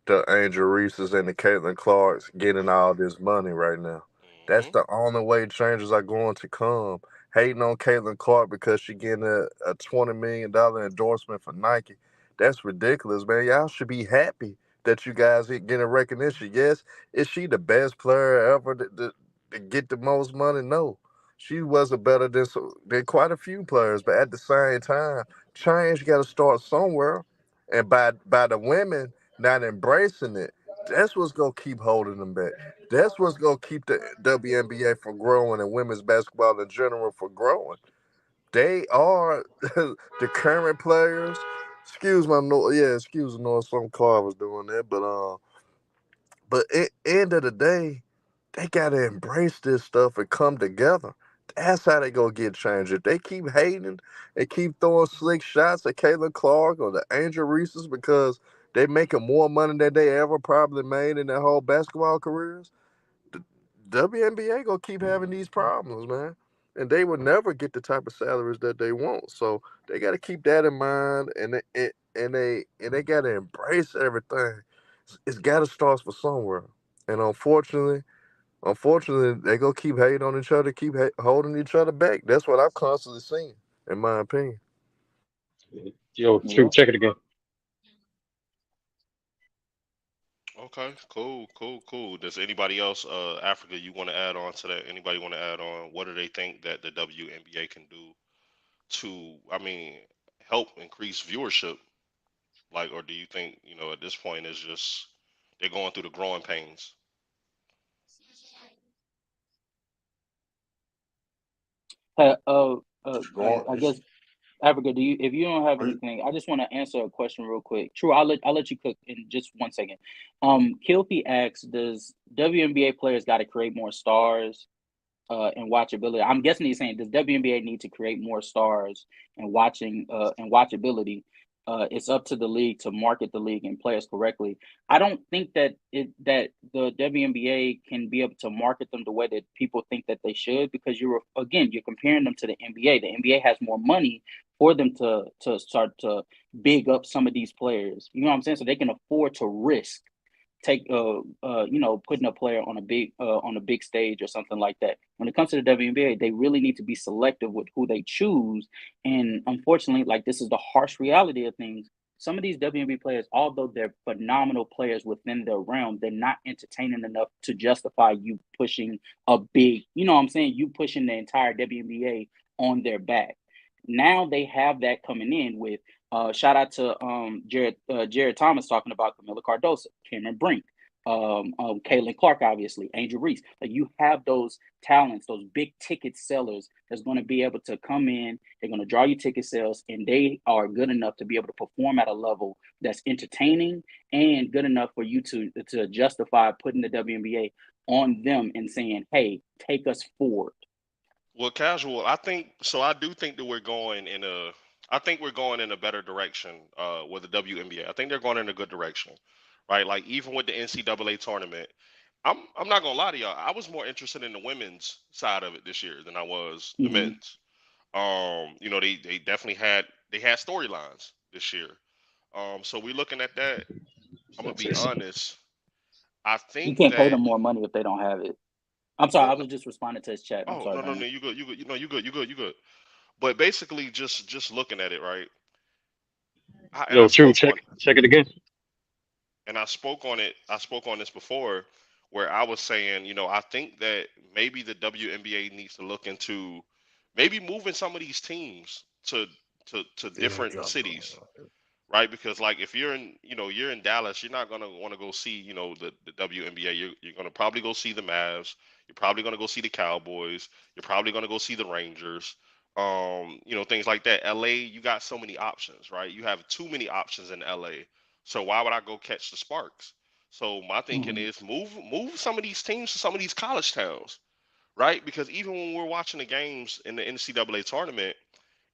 the Angel Reese's and the Caitlin Clarks getting all this money right now. That's Hmm. the only way changes are going to come. Hating on Caitlin Clark because she getting a $20 million endorsement for Nike. That's ridiculous, man. Y'all should be happy that you guys are getting recognition. Yes, is she the best player ever to get the most money? No. She wasn't better than quite a few players, but at the same time, change got to start somewhere. And by the women not embracing it, that's what's gonna keep holding them back. That's what's gonna keep the WNBA from growing and women's basketball in general from growing. They are the current players. Excuse my noise. Yeah, excuse the noise. Some car was doing that, but at end of the day, they gotta embrace this stuff and come together. That's how they gonna get changed. If they keep hating and keep throwing slick shots at Caitlin Clark or the Angel Reeses because they making more money than they ever probably made in their whole basketball careers, the WNBA gonna keep having these problems, man. And they will never get the type of salaries that they want. So they gotta keep that in mind, and they gotta embrace everything. It's gotta start for somewhere. And unfortunately, they gonna keep hating on each other, keep holding each other back. That's what I'm constantly seeing, in my opinion. Yo, true. Yeah. Check it again. Okay, cool, cool, cool. Does anybody else, Africa, you want to add on to that? Anybody want to add on? What do they think that the WNBA can do to, I mean, help increase viewership? Like, or do you think, at this point it's just they're going through the growing pains? Uh, Going, I guess Africa, do you if you don't have are you, anything, I just want to answer a question real quick. True, I'll let you cook in just 1 second. Kilty asks, does WNBA players got to create more stars and watchability? I'm guessing he's saying, does WNBA need to create more stars and watchability? It's up to the league to market the league and players correctly. I don't think that the WNBA can be able to market them the way that people think that they should, because you're comparing them to the NBA. The NBA has more money for them to start to big up some of these players. You know what I'm saying? So they can afford to risk putting a player on a big stage or something like that. When it comes to the WNBA, they really need to be selective with who they choose. And unfortunately, like, this is the harsh reality of things. Some of these WNBA players, although they're phenomenal players within their realm, they're not entertaining enough to justify you pushing a big, you know what I'm saying, you pushing the entire WNBA on their back. Now they have that coming in with shout out to Jared Thomas talking about Camila Cardoso, Cameron Brink, Caitlin Clark, obviously, Angel Reese. Like, you have those talents, those big ticket sellers that's going to be able to come in. They're going to draw you ticket sales, and they are good enough to be able to perform at a level that's entertaining and good enough for you to justify putting the WNBA on them and saying, "Hey, take us forward." Well, casual, I think so. I do think that I think we're going in a better direction with the WNBA. I think they're going in a good direction, right? Like, even with the NCAA tournament, I'm not gonna lie to y'all. I was more interested in the women's side of it this year than I was the Hmm. men's. They definitely had storylines this year. So we're looking at that. I'm gonna be honest. I You think can't pay that them more money if they don't have it. I'm sorry, well, I was just responding to his chat. I'm oh sorry, no, no, Brandon. no, you good, you good, you good. But basically, just looking at it, right? I Yo, true. spoke Check on check it again. and I spoke on it. I spoke on this before, where I was saying, I think that maybe the WNBA needs to look into maybe moving some of these teams to yeah, different drop it cities, right? Because, like, if you're in Dallas, you're not gonna want to go see the WNBA. You're gonna probably go see the Mavs. You're probably gonna go see the Cowboys. You're probably gonna go see the Rangers. Things like that. LA, you got so many options, right? You have too many options in LA. So why would I go catch the Sparks? So my thinking is move some of these teams to some of these college towns, right? Because even when we're watching the games in the NCAA tournament,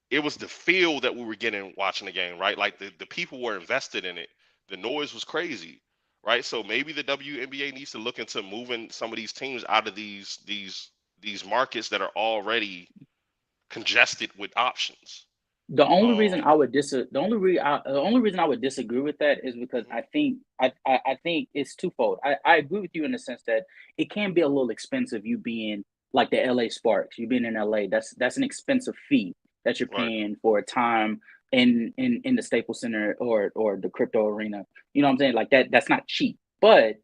it was the feel that we were getting watching the game, right? Like the people were invested in it. The noise was crazy, right? So maybe the WNBA needs to look into moving some of these teams out of these markets that are already congested with options. The only reason I would the only reason I would disagree with that is because I think I think it's twofold. I agree with you in the sense that it can be a little expensive you being like the LA Sparks, you being in LA. That's an expensive fee that you're Right. paying for a time in the Staples Center or the crypto arena. You know what I'm saying? Like that's not cheap. But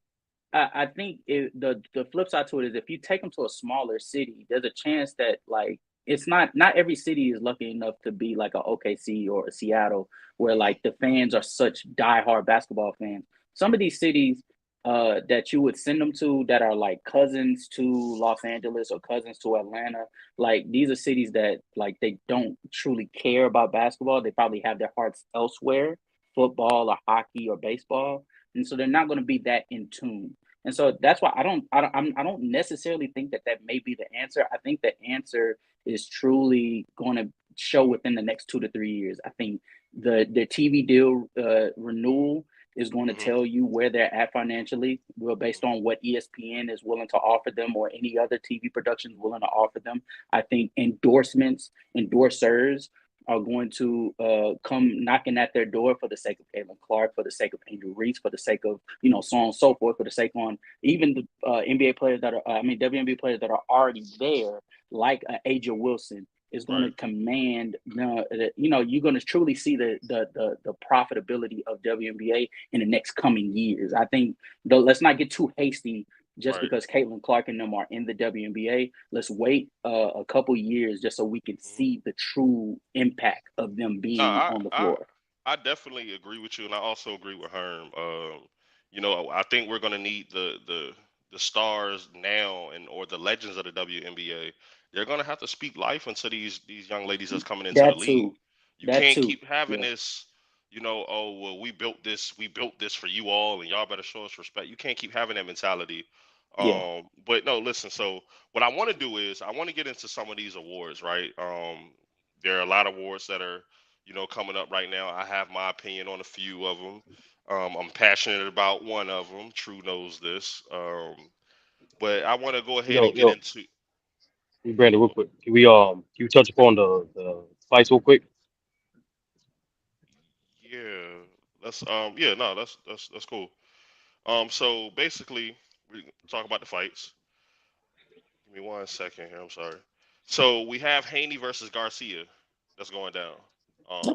I think the flip side to it is if you take them to a smaller city, there's a chance that like it's not every city is lucky enough to be like a OKC or a Seattle where like the fans are such diehard basketball fans. Some of these cities that you would send them to that are like cousins to Los Angeles or cousins to Atlanta, like these are cities that like they don't truly care about basketball. They probably have their hearts elsewhere, football or hockey or baseball, and so they're not going to be that in tune. And so that's why I don't necessarily think that may be the answer. I think the answer is truly going to show within the next 2 to 3 years. I think the TV deal renewal is going to tell you where they're at financially, well, based on what ESPN is willing to offer them or any other TV production is willing to offer them. I think endorsers are going to come knocking at their door for the sake of Caitlin Clark, for the sake of Angel Reese, for the sake of, so on and so forth, for the sake on even the NBA players WNBA players that are already there, like Aja Wilson, is going to command, you're going to truly see the profitability of WNBA in the next coming years. I think, though, let's not get too hasty just because Caitlin Clark and them are in the WNBA. Let's wait a couple years just so we can see the true impact of them being on the floor. I definitely agree with you, and I also agree with Herm. I think we're going to need the stars now or the legends of the WNBA. They're going to have to speak life into these young ladies that's coming into the league. You can't keep having this. Oh well, we built this for you all, and y'all better show us respect. You can't keep having that mentality. But no, listen. So what I want to do is I want to get into some of these awards, right? There are a lot of awards that are, coming up right now. I have my opinion on a few of them. I'm passionate about one of them. True knows this. But I want to go ahead and get into. Brandon, real quick, can you touch upon the fights real quick? Yeah, that's that's cool. So basically, we talk about the fights. Give me 1 second here. I'm sorry. So we have Haney versus Garcia. That's going down.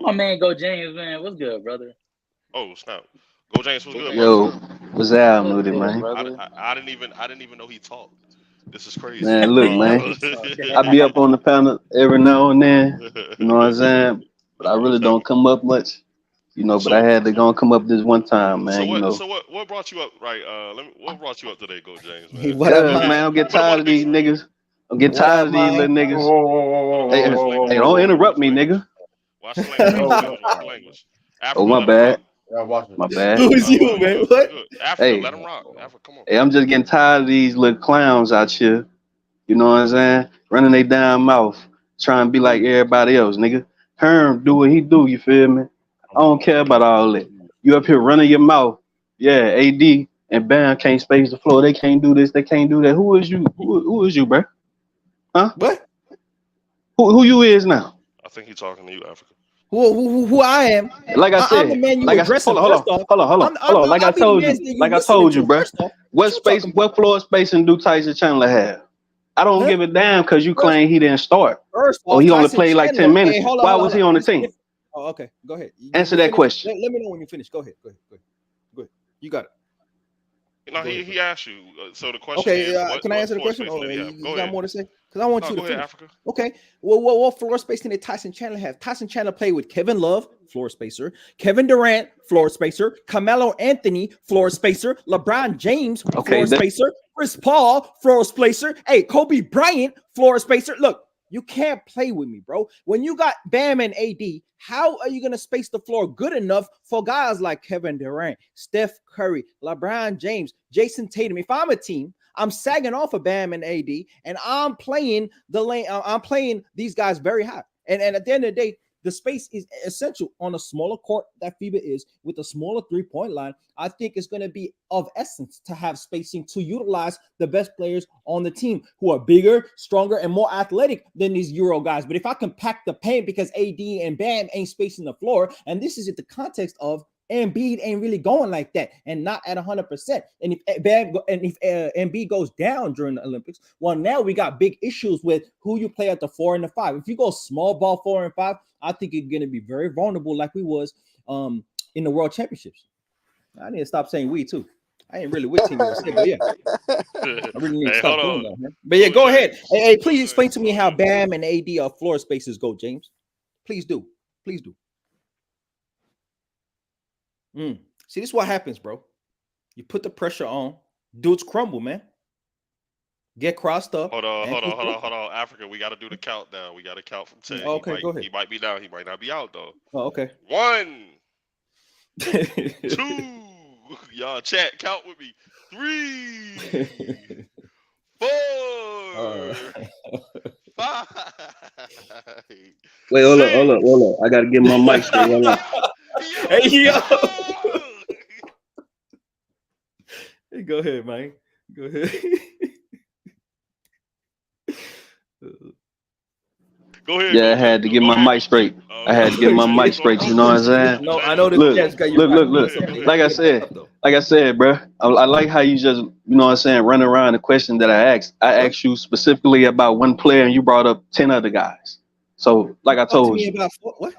My man, Go James, man, what's good, brother? Oh snap! Go James, what's good, Yo, brother? what's up with it, man? I didn't even know he talked. This is crazy. Man, look, man, I be up on the panel every now and then. You know what I'm saying? But I really don't come up much. But I had to go and come up this one time, man. So what brought you up? Right. What brought you up today, Go James, man? What up, man, I'm getting tired of these niggas. I'm getting tired of these little niggas. Hey, don't interrupt me, nigga. Watch the language. Watch the language. Oh, my bad. My bad. Who's you, man? What? Africa, Hey, let him rock. Africa, come on. Hey, I'm just getting tired of these little clowns out here. You know what I'm saying? Running their damn mouth, trying to be like everybody else, nigga. Herm do what he do, you feel me? I don't care about all that. You up here running your mouth. Yeah, AD and Bam can't space the floor. They can't do this. They can't do that. Who is you? Who is you, bro? Huh? What? Who you is now? I think he's talking to you, Africa. Who I am? Like I said, I'm the man you like aggressive. Hold on. Like I told you, bro. What floor spacing do Tyson Chandler have? I don't give a damn because you claim he didn't start. Or he only played like 10 minutes. Why was he on the team? Oh, okay. Go ahead. Answer that question. Let me know when you finish. Go ahead. You got it. No, he asked you. So the question is, can I answer the question? Go You got ahead. more to say? Because I want you to go ahead, finish. Africa. Okay. Well, what floor spacing did Tyson Chandler have? Tyson Chandler played with Kevin Love, floor spacer, Kevin Durant, floor spacer, Carmelo Anthony, floor spacer, LeBron James, floor spacer, Chris Paul, floor spacer, hey, Kobe Bryant, floor spacer. Look, You can't play with me, bro. When you got Bam and AD, how are you going to space the floor good enough for guys like Kevin Durant, Steph Curry, LeBron James, Jason Tatum? If I'm a team, I'm sagging off of Bam and AD, and I'm playing the lane. I'm playing these guys very high. And at the end of the day, the space is essential on a smaller court that FIBA is with a smaller three-point line. I think it's going to be of essence to have spacing to utilize the best players on the team who are bigger, stronger, and more athletic than these Euro guys. But if I can pack the paint because AD and Bam ain't spacing the floor, and this is in the context of Embiid ain't really going like that and not at 100%. And if Embiid goes down during the Olympics, well, now we got big issues with who you play at the 4 and the 5. If you go small ball 4 and 5, I think you're going to be very vulnerable like we was in the World Championships. I need to stop saying we too. I ain't really with Team USA, but yeah. I really need to stop doing that, man. But yeah, go ahead. Hey, please explain to me how Bam and AD are floor spaces go, James. Please do. Please do. See, this is what happens, bro. You put the pressure on, dudes crumble, man. Get crossed up. Hold on. Africa, we got to do the countdown. We got to count from 10. Oh, okay, go ahead. He might be down. He might not be out, though. Oh, okay. 1, 2. Y'all chat, count with me. 3, 4, 5. Wait, hold up. I got to get my mic straight. Hold on. Hey, yo. Hey, go ahead, man. Go ahead. Go ahead. Yeah, I had to get my mic straight. I had to get my mic straight. You know what I'm saying? No, I know the look. Like I said, bro. I like how you just, you know what I'm saying, run around the question that I asked. I asked you specifically about one player, and you brought up 10 other guys. So, like I told you. What?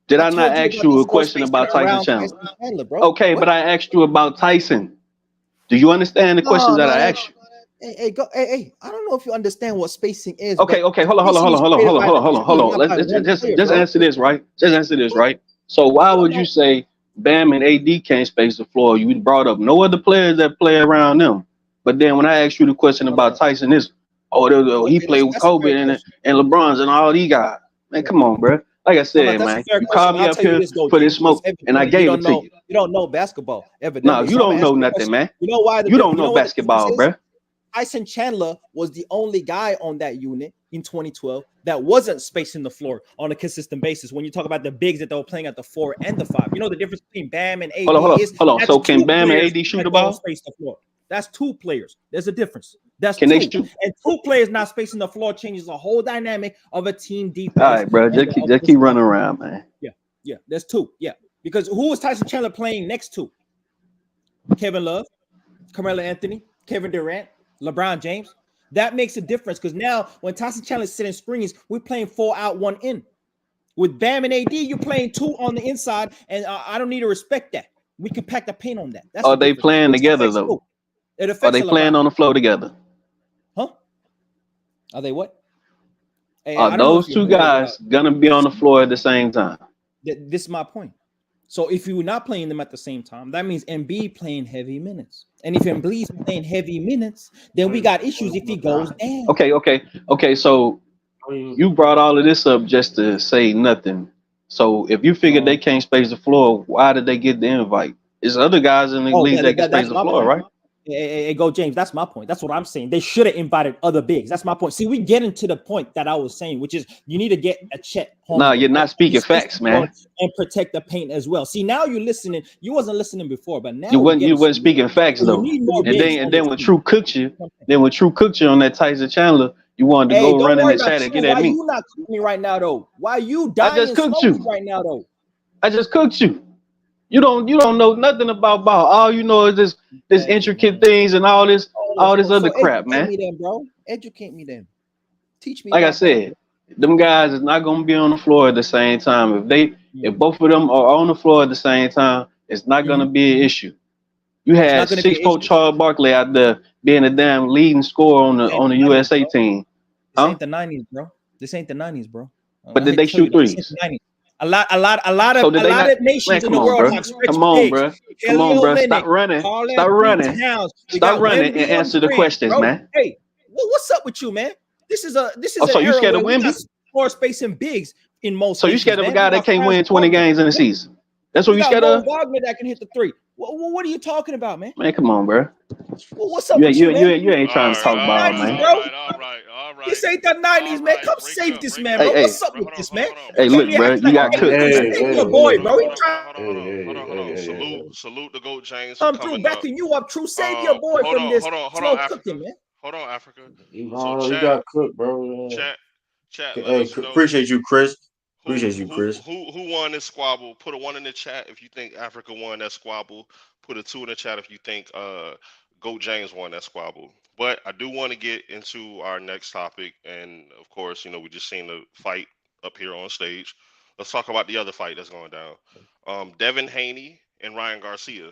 Did I not ask you a question about Tyson Chandler? Okay, but I asked you about Tyson. Do you understand the question that I asked you? Hey, I don't know if you understand what spacing is. Okay, hold on. Let's just answer this, right? Just answer this, right? So why would you say Bam and AD can't space the floor? You brought up no other players that play around them. But then when I asked you the question about Tyson, he played with Kobe and LeBron's and all these guys. Man, come on, bro. Like I said, man, you called me up here for this smoke, and I gave it to you. You don't know basketball, evidently. No, you don't know nothing, man. You know why? You don't know basketball, bro. Tyson Chandler was the only guy on that unit in 2012 that wasn't spacing the floor on a consistent basis. When you talk about the bigs that they were playing at the 4 and the 5, you know the difference between Bam and AD. Hold on. So can Bam and AD shoot the ball? Space the floor. That's 2 players. There's a difference. That's can 2. They shoot? And 2 players not spacing the floor changes the whole dynamic of a team defense. All right, bro. Just keep running around, man. Yeah. There's 2. Yeah. Because who was Tyson Chandler playing next to? Kevin Love, Carmelo Anthony, Kevin Durant, LeBron James. That makes a difference because now when Tyson Chandler is setting screens, we're playing 4 out, 1 in. With Bam and AD, you're playing 2 on the inside, and I don't need to respect that. We can pack the paint on that. That's Are they playing together though? Are they playing on the floor together? Huh? Are they what? Hey, are those 2 guys gonna be on the floor at the same time? This is my point. So if you're not playing them at the same time, that means Embiid playing heavy minutes. And if Embiid's playing heavy minutes, then we got issues if he goes down. Okay. So you brought all of this up just to say nothing. So if you figure they can't space the floor, why did they get the invite? There's other guys in the league that can space the floor, right? Hey, go James. That's my point. That's what I'm saying. They should have invited other bigs. That's my point. See, we get into the point that I was saying, which is you need to get a check. No, you're not speaking facts, man. And protect the paint as well. See, now you're listening. You wasn't listening before, but now you wasn't speaking facts though. And then when True cooked you, on that Tyson Chandler, you wanted to go run in the chat and get at me. Why you not cooking me right now though? Why you dying? I just cooked you right now though. I just cooked you. You don't know nothing about ball. All you know is this intricate things and all this other crap, man. Educate me then, bro. Educate me then. Teach me. Like I said, them guys is not gonna be on the floor at the same time. If both of them are on the floor at the same time, it's not gonna be an issue. You had 6'4" Charles Barkley out there being a damn leading scorer on the USA team. This ain't the 90s, bro. This ain't the 90s, bro. But did they shoot threes? A lot of nations in the world have stretched Come on, bro. Stop running and answer the questions, man. Hey, what's up with you, man? This is an so you era scared where of we got Wemby? floor spacing bigs in most So you cases, scared of a man. guy We that got can't Franz win 20 Wagner. games in a season? That's what We you got scared Mo of? Wagner that can hit the three. What are you talking about, man? Man, come on, bro. What's up with you, man? You ain't All trying to right, talk all ball, right, 90s, man. all bro. right, all right, all right. This ain't the 90s, man. Come Break it save up, this break man, it up. bro. Hey, What's up Bro, with hold on, this, hold on, man? hold on. hey, You can't look, be bro, acting you like got you cooked. can't Hey, save your hey, boy, hey, bro. You Hold on, trying hold on, hold on, hold on, hold on. Salute the GOAT James to for come through, coming up. backing you up, true. Save your boy Hold from on, this hold on, hold slow on, Africa. cooking, man. Hold on, Africa. you So know, he got cooked, bro. chat, let Hey, us know appreciate you, Chris. who Appreciate you, Chris. who won this squabble. Put a 1 in the chat if you think Africa won that squabble. Put a 2 in the chat if you think GOAT James won that squabble. But I do want to get into our next topic, and of course, we just seen the fight up here on stage. Let's talk about the other fight that's going down. Devin Haney and Ryan Garcia.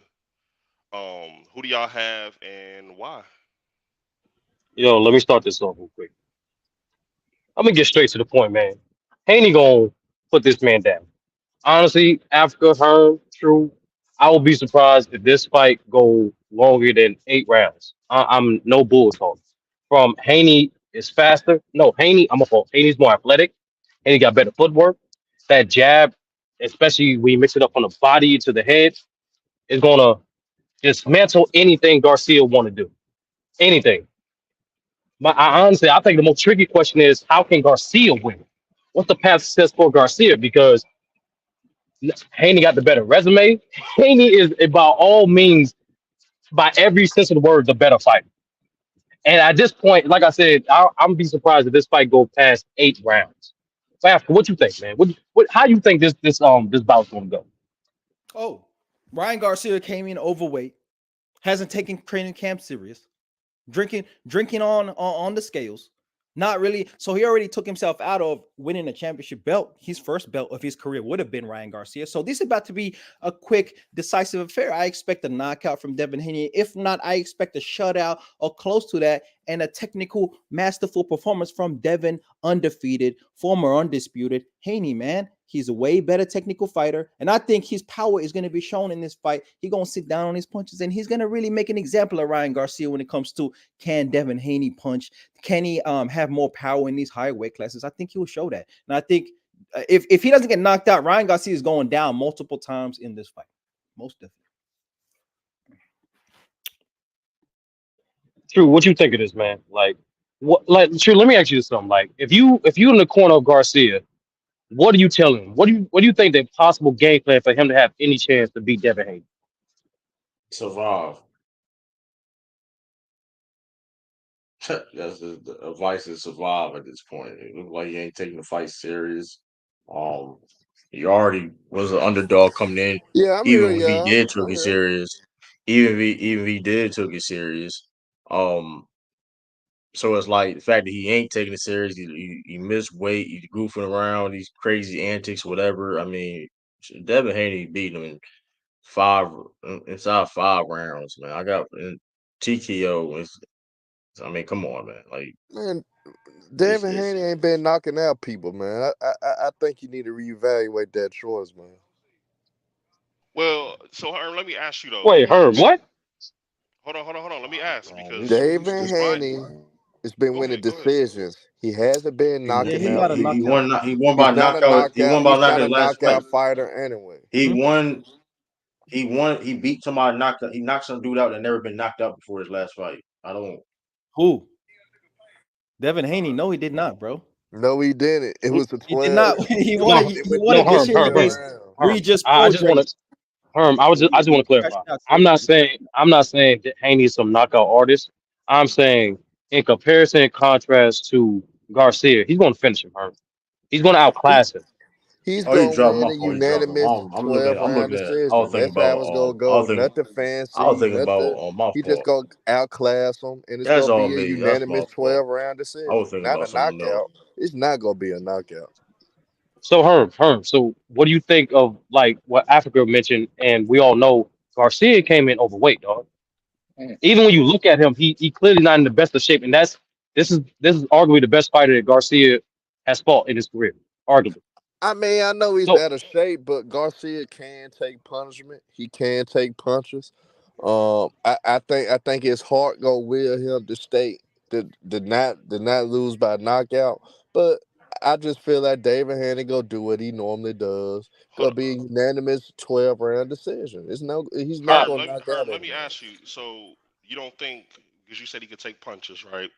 Who do y'all have and why? Let me start this off real quick. I'm gonna get straight to the point, man. Haney gonna put this man down. Honestly, Africa, her, true. I will be surprised if this fight go longer than 8 rounds. I'm no bull talk. From Haney is faster. No, Haney, I'm a fault. Haney's more athletic. Haney got better footwork. That jab, especially when you mix it up from the body to the head, is gonna dismantle anything Garcia want to do. Anything. I honestly, I think the most tricky question is how can Garcia win? What's the path to success for Garcia? Because Haney got the better resume. Haney is, by all means, by every sense of the word, the better fighter. And at this point, like I said, I'm be surprised if this fight go past 8 rounds. So, after what you think, man? How you think this bout's gonna go? Oh, Ryan Garcia came in overweight, hasn't taken training camp serious, drinking on the scales. Not really. So he already took himself out of winning a championship belt. His first belt of his career would have been Ryan Garcia. So this is about to be a quick, decisive affair. I expect a knockout from Devin Haney. If not, I expect a shutout or close to that, and a technical, masterful performance from Devin, undefeated, former undisputed Haney, man. He's a way better technical fighter, and I think his power is going to be shown in this fight. He's going to sit down on his punches, and he's going to really make an example of Ryan Garcia when it comes to can Devin Haney punch? Can he have more power in these higher weight classes? I think he will show that. And I think if he doesn't get knocked out, Ryan Garcia is going down multiple times in this fight. Most definitely. True, what you think of this, man? Like, what? Like, true. Let me ask you something. Like, if you in the corner of Garcia, what are you telling him? What do you think the possible game plan for him to have any chance to beat Devin Haney? Survive. That's the advice is survive at this point. It looks like he ain't taking the fight serious. Um, he already was an underdog coming in. Yeah, I'm here, Even if he y'all. did took I'm it here. serious, even if he did took it serious, um, so it's like the fact that he ain't taking it serious. He missed weight. He's goofing around. These crazy antics, whatever. I mean, Devin Haney beat him in inside 5 rounds, man. I got TKO. I mean, come on, man. Like Man, it's Devin Haney ain't been knocking out people, man. I think you need to reevaluate that choice, man. Well, so Herm, let me ask you though. Wait, Herb, what? Hold on. Let me ask because David Ryan. Haney has been Go winning ahead, go ahead. decisions. He hasn't been Yeah, knocking he's out not a he people. knockout. won. He won by He's not a knockout. He knockout. won by He's not knockout a his last fight. knockout fighter anyway. He won. He won. He beat somebody knockout. He knocked some dude out that never been knocked out before his last fight. I don't. Who? Devin Haney? No, he did not, bro. No, he didn't. It was a He did 12. not. He won. No, It He went won no, it went Herm, against to Herm, him 12 Herm, against rounds. Herm. Regis I just want Prograis. to, Herm. I just want to Trash clarify. out I'm too. not saying that Haney's some knockout artist. I'm saying in comparison and contrast to Garcia, he's going to finish him, Herm. He's going to He outclass him. he's Oh, he gonna dropped win my a phone. He dropped him. unanimous I'm looking. 12 I'm round looking at. I was decision. thinking That's how about. it's gonna I was go. thinking. Nothing I was fancy, thinking about nothing. my He just fault. gonna outclass him, and it's That's gonna all be a me. That's my unanimous fault. 12 round I was decision. thinking Not about a something else. knockout. It's not gonna be a knockout. So Herm. So what do you think of like what Africa mentioned? And we all know Garcia came in overweight, dog. Mm. Even when you look at him, he clearly not in the best of shape, and this is arguably the best fighter that Garcia has fought in his career, arguably. I mean, I know he's So out of shape, but Garcia can take punishment. He can take punches. I think his heart gonna will him to stay did not lose by knockout, but I just feel like David Haney go do what he normally does. Hold Go up. be unanimous 12 round decision. He's not Herm, gonna knock out Let me anyone. ask you. So you don't think, because you said he could take punches, right?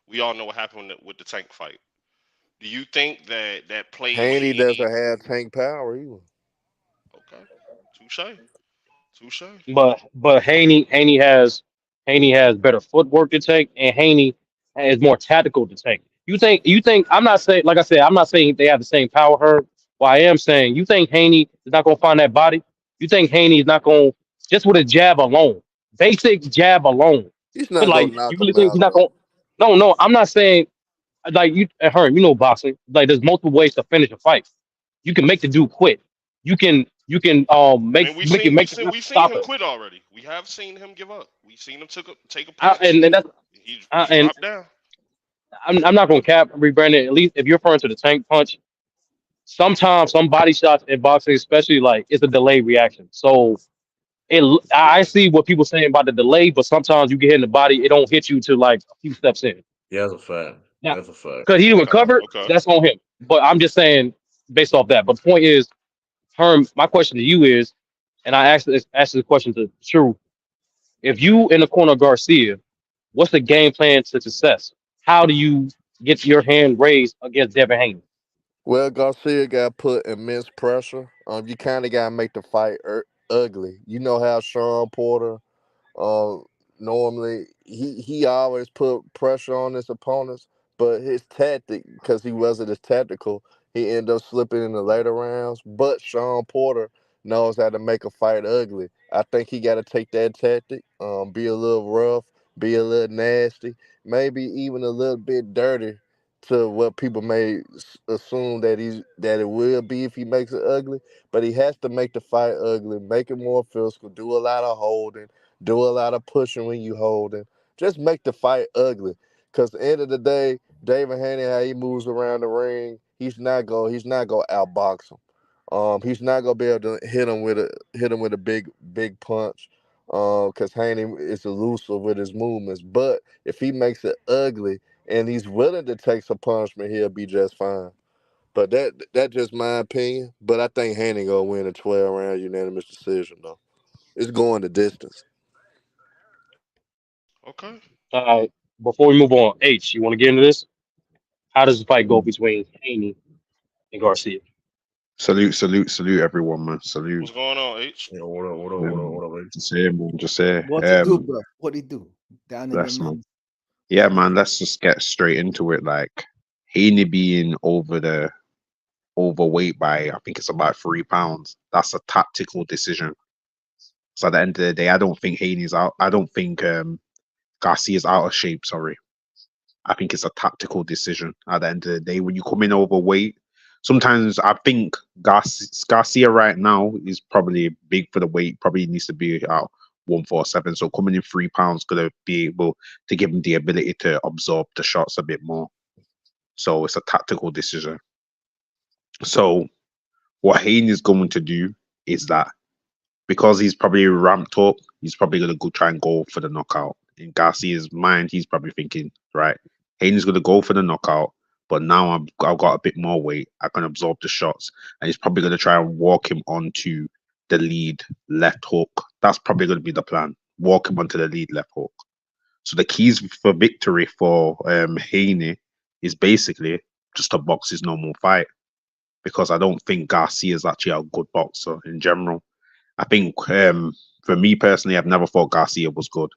We all know what happened with the Tank fight. Do you think that played Haney doesn't Haney? have tank power either. Okay, touche, touche. But Haney has better footwork to take, and Haney is more tactical to take. You think I'm not saying, like I said, I'm not saying they have the same power, Herb. Well, I am saying you think Haney is not gonna find that body. You think Haney is not gonna, just with a jab alone, basic jab alone. He's not Like, gonna knock you really him think he's out not though. gonna? No, I'm not saying, like, you, Herb. You know boxing. Like, there's multiple ways to finish a fight. You can make the dude quit. You can I mean, make the person we've seen stop him it. quit already. We have seen him give up. We've seen him take a punch. And that's He and dropped down. I'm not gonna cap rebranded. At least if you're referring to the tank punch, sometimes some body shots in boxing, especially, like, it's a delayed reaction. So I see what people saying about the delay, but sometimes you get hit in the body, it don't hit you to like a few steps in. Yeah, that's a fact. Now, That's a fact. because he Okay, recovered, okay. that's on him. But I'm just saying, based off that. But the point is, Herm, my question to you is, and I asked this question to True. If you in the corner of Garcia, what's the game plan to success? How do you get your hand raised against Devin Haney? Well, Garcia got put immense pressure. You kind of gotta make the fight ugly. You know how Sean Porter Uh, normally he always put pressure on his opponents, but his tactic, because he wasn't as tactical, he ended up slipping in the later rounds. But Sean Porter knows how to make a fight ugly. I think he got to take that tactic, be a little rough, be a little nasty, maybe even a little bit dirty to what people may assume that it will be if he makes it ugly. But he has to make the fight ugly, make it more physical, do a lot of holding, do a lot of pushing when you holding. Just make the fight ugly. Cause at the end of the day, David Haney, how he moves around the ring, he's not gonna outbox him. He's not gonna be able to hit him with a big punch. Cause Haney is elusive with his movements. But if he makes it ugly and he's willing to take some punishment, he'll be just fine. But that's just my opinion. But I think Haney gonna win a 12 round unanimous decision though. It's going the distance. Okay. Uh, Before we move on, H, you want to get into this? How does the fight go between Haney and Garcia? Salute, salute, salute, everyone, man. Salute. What's going on, H? You know, what up, what up, what up, what up, man? Just say, man. Just say, What he do, bro? What he do? Down in the bless, mouth. man. Yeah, man. Let's just get straight into it. Like Haney being overweight by, I think it's about 3 pounds. That's a tactical decision. So at the end of the day, I don't think Haney's out. I don't think Garcia's out of shape. Sorry. I think it's a tactical decision at the end of the day. When you come in overweight, sometimes I think Garcia right now is probably big for the weight, probably needs to be out 147. So coming in 3 pounds gonna be able to give him the ability to absorb the shots a bit more. So it's a tactical decision. So what Hayne is going to do is that because he's probably ramped up, he's probably going to go try and go for the knockout. In Garcia's mind, he's probably thinking, right, Hayden's going to go for the knockout, but now I've got a bit more weight. I can absorb the shots. And he's probably going to try and walk him onto the lead left hook. That's probably going to be the plan. Walk him onto the lead left hook. So the keys for victory for Haney is basically just to box his normal fight. Because I don't think Garcia is actually a good boxer in general. I think for me personally, I've never thought Garcia was good.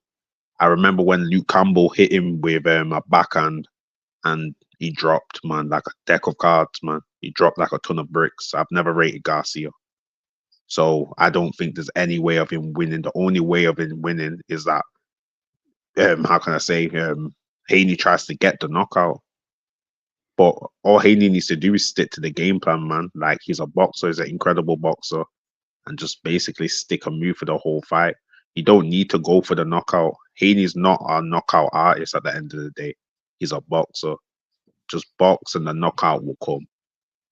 I remember when Luke Campbell hit him with a backhand and he dropped, man, like a deck of cards, man. He dropped like a ton of bricks. I've never rated Garcia. So I don't think there's any way of him winning. The only way of him winning is that, how can I say, Haney tries to get the knockout. But all Haney needs to do is stick to the game plan, man. Like, he's a boxer, he's an incredible boxer, and just basically stick and move for the whole fight. You don't need to go for the knockout. Haney's not a knockout artist at the end of the day. He's a boxer. Just box and the knockout will come.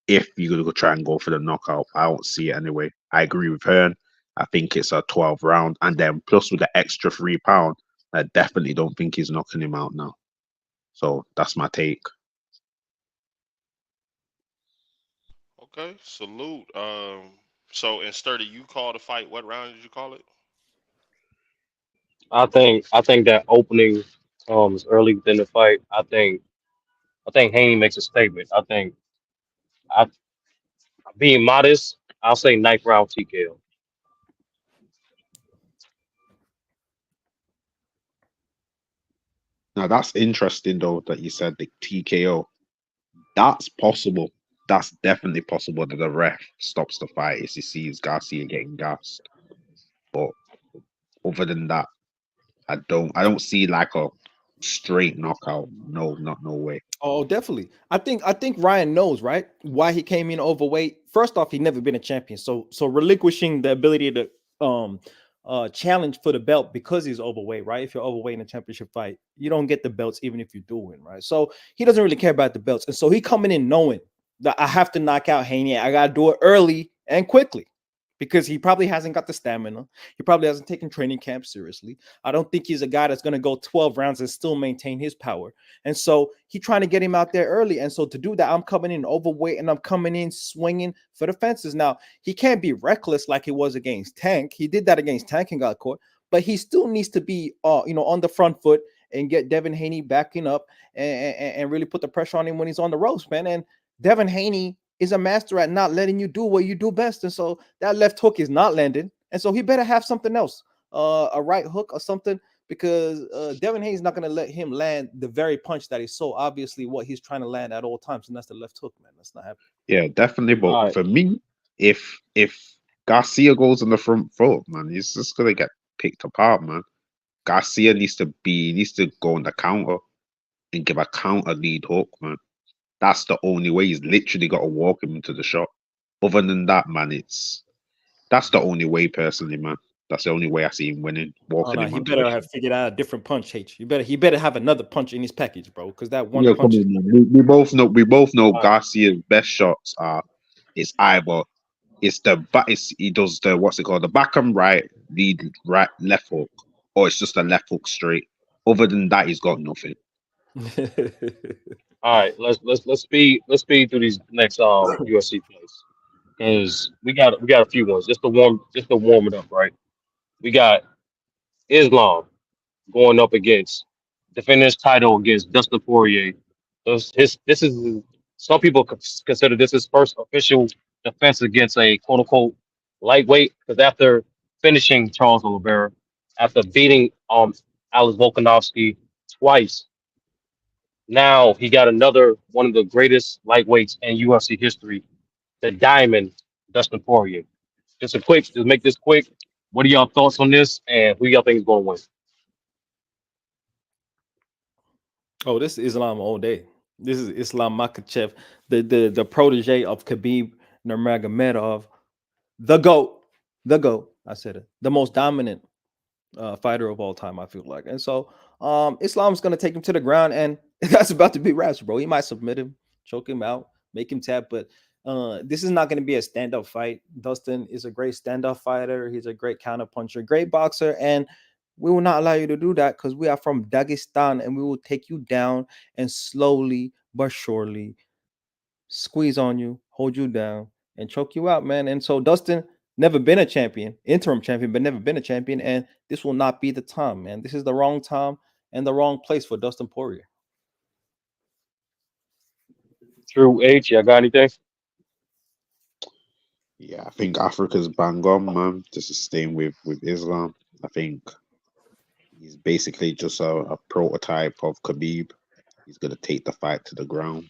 If you're going to try and go for the knockout, I don't see it anyway. I agree with Hearn. I think it's a 12 round. And then plus with the extra 3 pound, I definitely don't think he's knocking him out now. So that's my take. Okay, salute. So in Sturdy, you called the fight. What round did you call it? I think that opening is early within the fight. I think Haney makes a statement. I being modest, I'll say ninth round TKO. Now that's interesting though that you said the TKO. That's possible. That's definitely possible that the ref stops the fight if he sees Garcia getting gassed. But other than that, I don't see like a straight knockout. No, not no way. Oh, definitely. I think Ryan knows, right? Why he came in overweight. First off, he never been a champion. So relinquishing the ability to challenge for the belt because he's overweight, right? If you're overweight in a championship fight, you don't get the belts even if you do win, right? So he doesn't really care about the belts. And so he coming in knowing that I have to knock out Haney. I gotta do it early and quickly because he probably hasn't got the stamina. He probably hasn't taken training camp seriously. I don't think he's a guy that's going to go 12 rounds and still maintain his power. And so he trying to get him out there early. And so to do that, I'm coming in overweight and I'm coming in swinging for the fences. Now, he can't be reckless like he was against Tank. He did that against Tank and got caught, but he still needs to be, on the front foot and get Devin Haney backing up and really put the pressure on him when he's on the ropes, man. And Devin Haney is a master at not letting you do what you do best. And so that left hook is not landing. And so he better have something else, a right hook or something, because Devin Haney's not going to let him land the very punch that is so obviously what he's trying to land at all times. And that's the left hook, man. That's not happening. Yeah, definitely. But All right. for me, if Garcia goes on the front foot, man, he's just gonna get picked apart, man. Garcia needs to go on the counter and give a counter lead hook, man. That's the only way. He's literally got to walk him into the shot. Other than that, man, that's the only way, personally, man. That's the only way I see him winning, Oh walking no, him he onto the better shot. have figured out a different punch, H. He better have another punch in his package, bro. Because that one Yeah, come punch is on, man. We both know All right. Garcia's best shots are it's either he does the what's it called, the back and right lead right left hook, or it's just a left hook straight. Other than that, he's got nothing. All right. Let's speed through these next UFC plays because we got a few ones just to warm it up, right? We got Islam going up against defending his title against Dustin Poirier. This is some people consider this his first official defense against a quote unquote lightweight because after finishing Charles Oliveira, after beating Alex Volkanovski twice, now he got another one of the greatest lightweights in UFC history, the Diamond Dustin Poirier. Just make this quick. What are y'all thoughts on this, and who y'all think is going to win? Oh, this is Islam all day. This is Islam Makachev, the protege of Khabib Nurmagomedov, the GOAT, the GOAT. I said it, the most dominant fighter of all time. I feel like, and so Islam's gonna take him to the ground, and that's about to be raps, bro. He might submit him, choke him out, make him tap, but this is not going to be a stand-up fight. Dustin is a great stand-up fighter. He's a great counter puncher, great boxer, and we will not allow you to do that because we are from Dagestan, and we will take you down and slowly but surely squeeze on you, hold you down, and choke you out, man. And so Dustin never been a champion, interim champion, but never been a champion. And this will not be the time, man. This is the wrong time and the wrong place for Dustin Poirier. True H, y'all got anything? Yeah, I think Africa's bang on, man. Just staying with Islam. I think he's basically just a prototype of Khabib. He's gonna take the fight to the ground.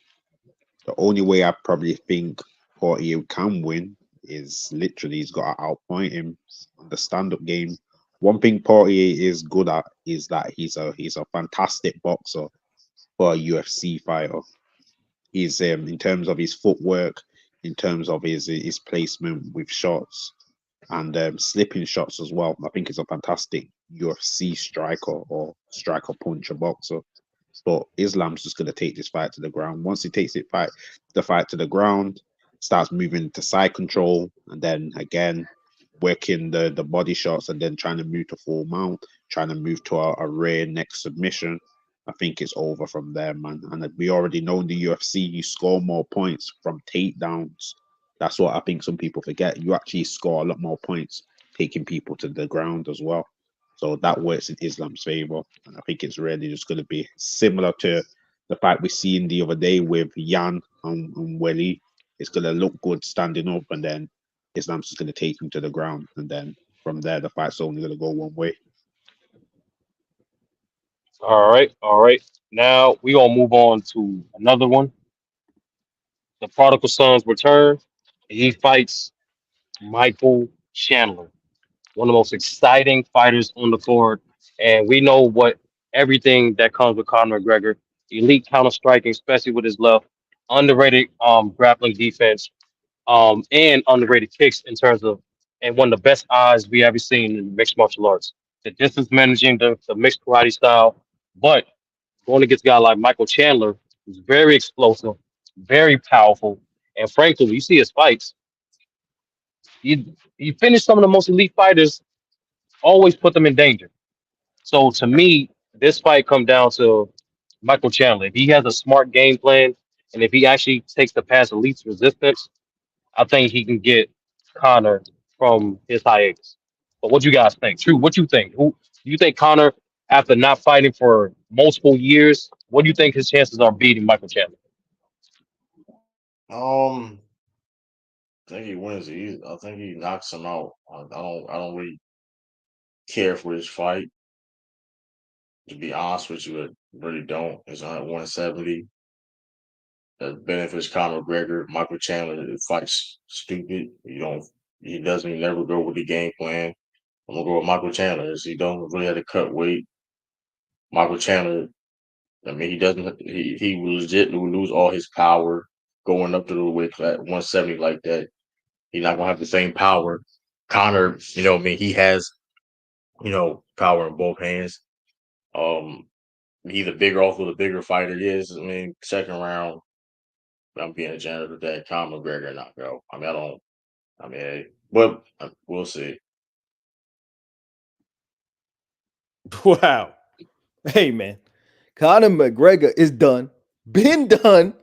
The only way I probably think Portier can win is literally he's got to outpoint him on the stand-up game. One thing Portier is good at is that he's a fantastic boxer for a UFC fighter. He's in terms of his footwork, in terms of his placement with shots and slipping shots as well. I think he's a fantastic UFC striker or striker puncher boxer. But Islam's just gonna take this fight to the ground. Once he takes the fight to the ground, starts moving to side control, and then again working the body shots, and then trying to move to full mount, trying to move to a rear neck submission. I think it's over from there, man. And we already know in the UFC, you score more points from takedowns. That's what I think some people forget. You actually score a lot more points taking people to the ground as well. So that works in Islam's favor. And I think it's really just going to be similar to the fight we seen the other day with Yan and Welly. It's going to look good standing up, and then Islam's just going to take him to the ground. And then from there, the fight's only going to go one way. All right, all right. Now we gonna move on to another one. The prodigal son's return. He fights Michael Chandler, one of the most exciting fighters on the board. And we know what everything that comes with Conor McGregor. Elite counter striking, especially with his left, underrated grappling defense, and underrated kicks in terms of, and one of the best eyes we ever seen in mixed martial arts. The distance managing, the mixed karate style, but going against a guy like Michael Chandler, who's very explosive, very powerful, and frankly, you see his fights. He finished some of the most elite fighters, always put them in danger. So to me, this fight come down to Michael Chandler. If he has a smart game plan, and if he actually takes the path of least resistance, I think he can get Connor from his hiatus. But what you guys think? True, what you think? Who do you think Connor, after not fighting for multiple years, what do you think his chances are beating Michael Chandler? I think he wins. I think he knocks him out. I don't really care for this fight. To be honest with you, I really don't. It's on at 170. That benefits Conor McGregor. Michael Chandler fights stupid. He doesn't never go with the game plan. I'm gonna go with Michael Chandler. He don't really have to cut weight. Michael Chandler, I mean, he doesn't. He legit will lose all his power going up to the weight class 170 like that. He's not gonna have the same power. Connor, I mean, he has, power in both hands. He's also the bigger fighter he is. I mean, second round, I'm being a generous with that. Conor McGregor knockout. I mean, I don't. I mean, but we'll see. Wow. Hey, man. Conor McGregor is done. Been done.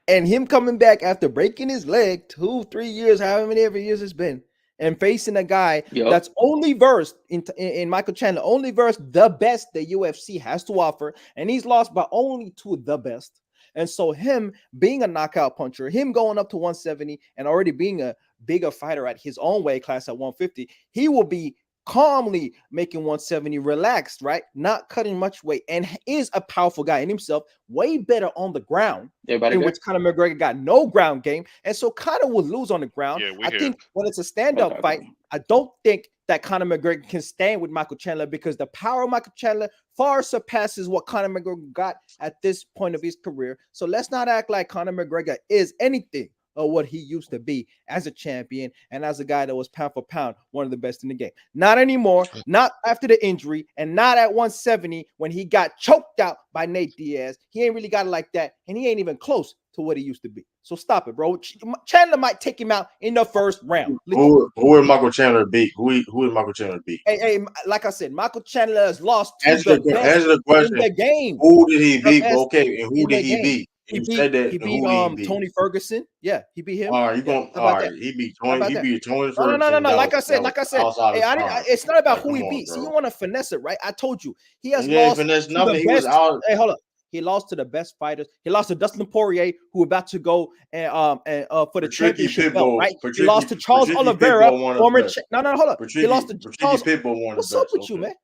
And him coming back after breaking his leg 2-3 years, however many ever years it's been, and facing a guy that's only versed in Michael Chandler, only versed the best the UFC has to offer, and he's lost by only to the best. And so him being a knockout puncher, him going up to 170 and already being a bigger fighter at his own weight class at 150, he will be calmly making 170 relaxed, right? Not cutting much weight, and is a powerful guy in himself, way better on the ground, in which Conor McGregor got no ground game. And so Conor will lose on the ground. I think when it's a stand-up fight, I don't think that Conor McGregor can stand with Michael Chandler, because the power of Michael Chandler far surpasses what Conor McGregor got at this point of his career. So let's not act like Conor McGregor is anything of what he used to be as a champion and as a guy that was pound for pound one of the best in the game. Not anymore, not after the injury, and not at 170 when he got choked out by Nate Diaz. He ain't really got it like that, and he ain't even close to what he used to be. So stop it, bro. Chandler might take him out in the first round. Who would Michael Chandler beat? Who would Michael Chandler beat? Hey, like I said, Michael Chandler has lost to the best answer the question. in the game. Who did he beat? Okay, and who did he beat? He beat Tony Ferguson. Yeah, he beat him. All right, he beat Tony. He beat Tony Ferguson. No. Like I said, hey, it's not about who he beat. See, you want to finesse it, right? I told you he has lost. Finesse nothing. He was out. Hey, hold up. He lost to the best fighters. He lost to Dustin Poirier, who about to go and for the championship belt, right? He lost to Charles Oliveira, former. No, hold up. He lost to Charles. What's up with you, man?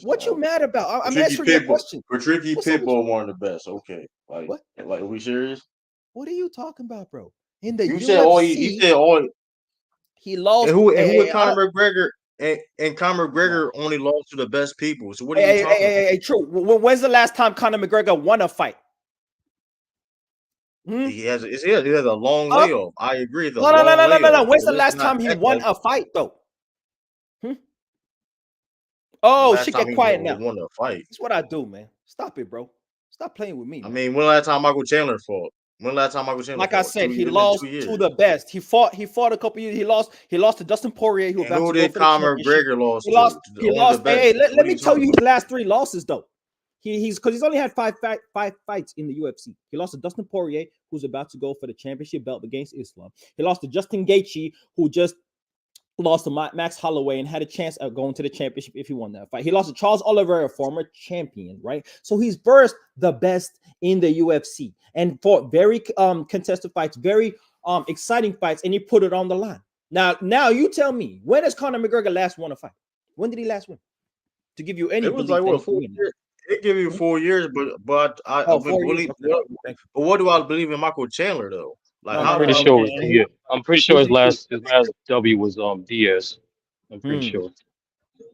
What you mad about? I'm answering your question. Patricky Pitbull one of the best. Okay, like are we serious? What are you talking about, bro? In the you UFC, said all. You said all. He lost. And who with Conor McGregor? And Conor McGregor only lost to the best people. So what are you talking about? Hey, true. When's the last time Conor McGregor won a fight? He has a long layoff. I agree. No. When's the last time he won a fight, though? Oh, she get quiet now. Won a fight. That's what I do, man. Stop it, bro. Stop playing with me. I mean, when last time Michael Chandler fought? Like I said, he lost to the best. He fought a couple years. He lost to Dustin Poirier. Who did Conor McGregor lose? He lost. Hey, let me tell you the last 3 losses though. He's because he's only had five fights in the UFC. He lost to Dustin Poirier, who's about to go for the championship belt against Islam. He lost to Justin Gaethje, who just lost to Max Holloway and had a chance at going to the championship if he won that fight. He lost to Charles Oliveira, a former champion, right? So he's versed the best in the UFC and fought very contested fights, very exciting fights, and he put it on the line. Now you tell me, when has Conor McGregor last won a fight? When did he last win? To give you any It was belief like that what he can 4 win. years. It give you 4 years, but I Oh, been 4 years. believe. Okay. Thank you. But what do I believe in Michael Chandler though? Like No, I'm no, how no. do pretty I sure it believe was in? Diaz. I'm pretty sure Who's he? his last W was Diaz. I'm pretty Hmm. sure.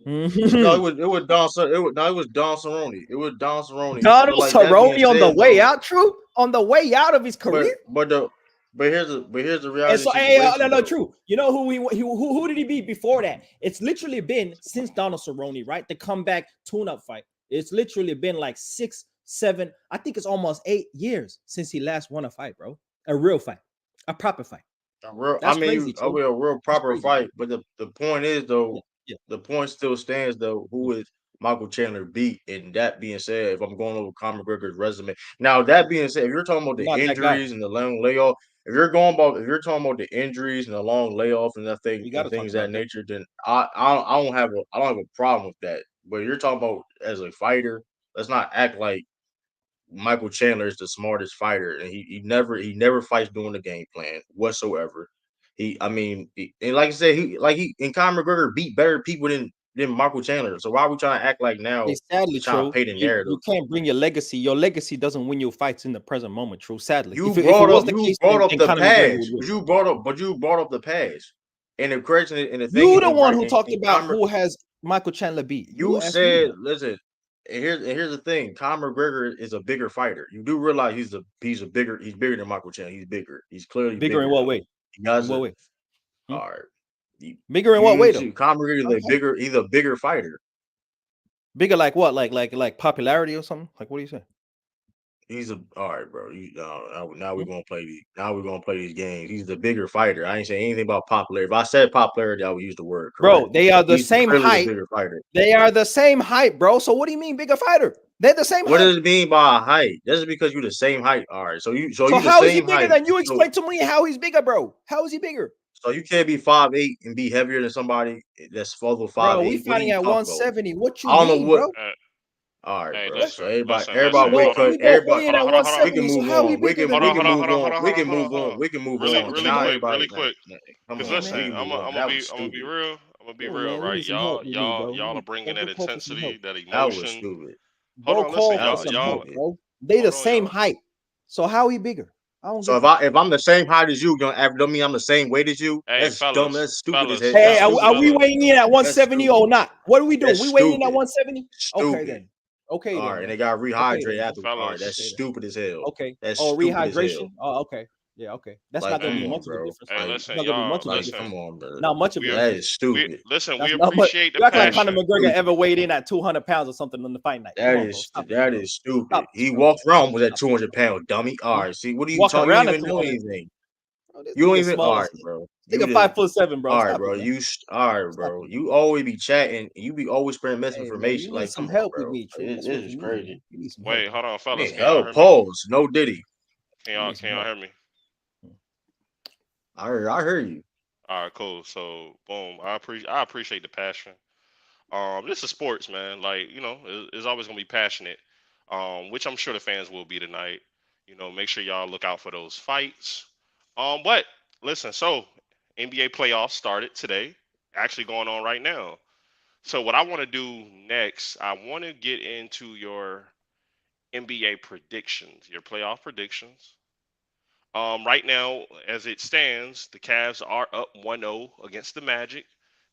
No, it was Don. It was Don Cerrone. It was Don Cerrone. Donald But like that being Cerrone on the said, way though, out, true? On the way out of his career? but here's the And reality so, hey, situation no, though. true. You know who did he beat before that? It's literally been since Donald Cerrone, right? The comeback tune-up fight. It's literally been like 6, 7. I think it's almost 8 years since he last won a fight, bro. A real fight, a proper fight. I That's mean, crazy, true. a real That's proper crazy. fight. But the point is Yeah, though, yeah. the point still stands though. Who is Michael Chandler beat? And that being said, if I'm going over Conor McGregor's resume, now that being said, if you're talking about the Not that guy. injuries and the long layoff, if you're talking about the injuries and the long layoff and that thing We got and to talk things of that about that. nature, then I don't have a problem with that. But you're talking about as a fighter, let's not act like Michael Chandler is the smartest fighter, and he never fights doing the game plan whatsoever. And like I said, he and Conor McGregor beat better people than Michael Chandler. So why are we trying to act like now It's sadly trying to true. pay the narrative? You can't bring your legacy. Your legacy doesn't win you fights in the present moment. True, sadly. You If it brought was up the you case, brought up then the Conor McGregor past, would win. but you brought up the past, and the correction and the thing You the and one right who talked and about Conor. who has Michael Chandler beat. You You asked me said, that. listen, and here's the thing. Conor McGregor is a bigger fighter. You do realize he's bigger than Michael Chandler. He's bigger. He's clearly Bigger in bigger what though. way? He In has what a way? Hmm? all right. Bigger in what You way though? see, Conor McGregor is he's a bigger fighter. Bigger like what? Like popularity or something? Like what do you say? He's a all right, bro. Now Hmm? we're gonna play these games. He's the bigger fighter. I ain't saying anything about popularity. If I said popularity, I would use the word correct. Bro, they are the He's same clearly the height. bigger fighter. They are the same height, bro. So what do you mean bigger fighter? They're the same What height. does it mean by height? That's because you're the same height. All right. So So you the how is he same bigger height. than you? Explain to me how he's bigger, bro. How is he bigger? So you can't be 5'8" and be heavier than somebody that's over Bro, we 5'8". What are fighting you at talking about? 170. What you I don't know mean, what. bro? All right, Hey, bro. What? So We everybody both wait, we cut. both Everybody, weighing at we can 170. So move how he on. bigger than We me? can move on. We can move on. on. We can move Really, on. What really you Now mean? quick, everybody, really quick. come Cause Hey on, listen, we man. can I'm move gonna on. I'm gonna That was be I'm gonna be stupid. real. I'm gonna be Hey real, man, we right? need some help with me, bro. Y'all are bringing that Go call for some help. intensity, that That was emotion. stupid. Hold Bro, on, listen, call That for was some y'all. help, stupid. bro. They the Hold on, same y'all. height. So how he bigger? I don't So get that. if I'm the same height as you, don't mean I'm the same weight as you. Hey, That's dumb. fellas, That's stupid as fellas, hell. Hey, That's fellas, stupid are as we hell. fellas. weighing in at That's 170 stupid. or not? What are we doing? That's We weighing in at stupid. 170? Okay Stupid. then. Okay All then, right, and man. they got Okay rehydrated then. after. All right, that's Okay Fellas, then. stupid as hell. Okay. That's Oh, stupid as hell. rehydration. Oh, okay. Yeah, okay. That's Like, not gonna come be on, much of a bro. difference. hey, Like, It's listen, not gonna be y'all, much of a like, difference. come on, bro. Not much of a we That difference. is stupid. That's we not much. appreciate the You act like Conor passion. McGregor Stupid. ever weighed in at 200 pounds or something on the fight night. Come on, bro. Stop this, That bro. is stupid. Stop this, He bro. walked around with that Stop this, 200-pound dummy. All bro. right, see, what are you Walking talking? You don't around at even know 200. anything. Bro, this You don't nigga even. All small. right, bro. This You nigga just. 5'7", bro. All right, Stop bro. it, man. All right, Stop bro. it. You always be chatting. And you be always spreading Hey man, you misinformation. need Like, some come on, help with bro. me, true. This That's what is you need, crazy. man. You need some help, Wait, bro. hold on, fellas. Man, Can y'all hell, hear me? pause. No Diddy. You need some Can y'all help. hear me? I heard you. All right, cool. So, boom. I appreciate the passion. This is sports, man. Like, it's always gonna be passionate. Which I'm sure the fans will be tonight. Make sure y'all look out for those fights. But listen, so NBA playoffs started today, actually going on right now. So what I want to do next, I want to get into your NBA predictions, your playoff predictions. Right now, as it stands, the Cavs are up 1-0 against the Magic.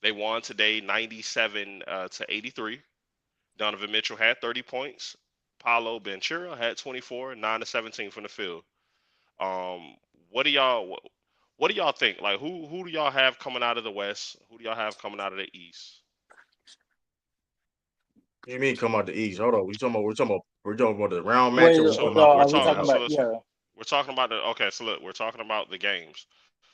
They won today 97 to 83. Donovan Mitchell had 30 points. Paolo Banchero had 24, 9 to 17 from the field. Um, what do y'all what do y'all think? Like who do y'all have coming out of the West? Who do y'all have coming out of the East? What you mean come out the East? Hold on. We're talking about the round Wait, matchup. We So talking about are we're we in the talking talking house. about? so let's Yeah. we're talking about the okay, so look, we're talking about the games.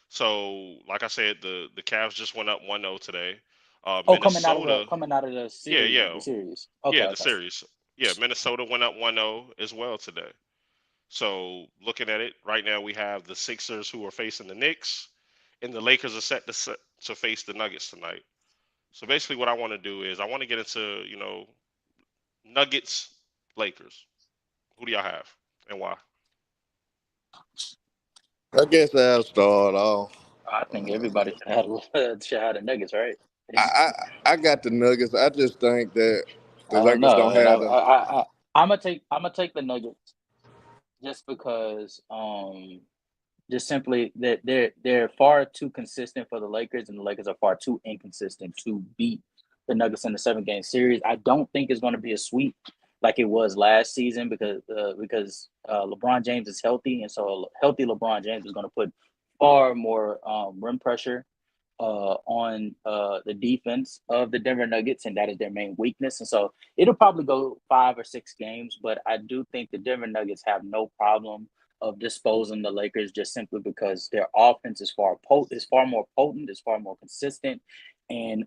So like I said, the Cavs just went up 1-0 today. Oh, Minnesota, coming out of the yeah, series, yeah. the series. Okay, Yeah, the okay. series. Yeah, Minnesota went up 1-0 as well today. So looking at it right now, we have the Sixers who are facing the Knicks, and the Lakers are set to face the Nuggets tonight. So basically, what I want to do is I want to get into Nuggets, Lakers. Who do y'all have and why? I guess I'll start off. I think everybody should have the Nuggets, right? I got the Nuggets. I just think that the I don't Lakers know, don't and have the. I'm gonna take the Nuggets just because just simply that they're far too consistent for the Lakers, and the Lakers are far too inconsistent to beat the Nuggets in the 7-game series. I don't think it's going to be a sweep like it was last season because LeBron James is healthy, and so a healthy LeBron James is going to put far more rim pressure on the defense of the Denver Nuggets, and that is their main weakness. And so it'll probably go 5 or 6 games, but I do think the Denver Nuggets have no problem of disposing the Lakers just simply because their offense is far more potent, is far more consistent, and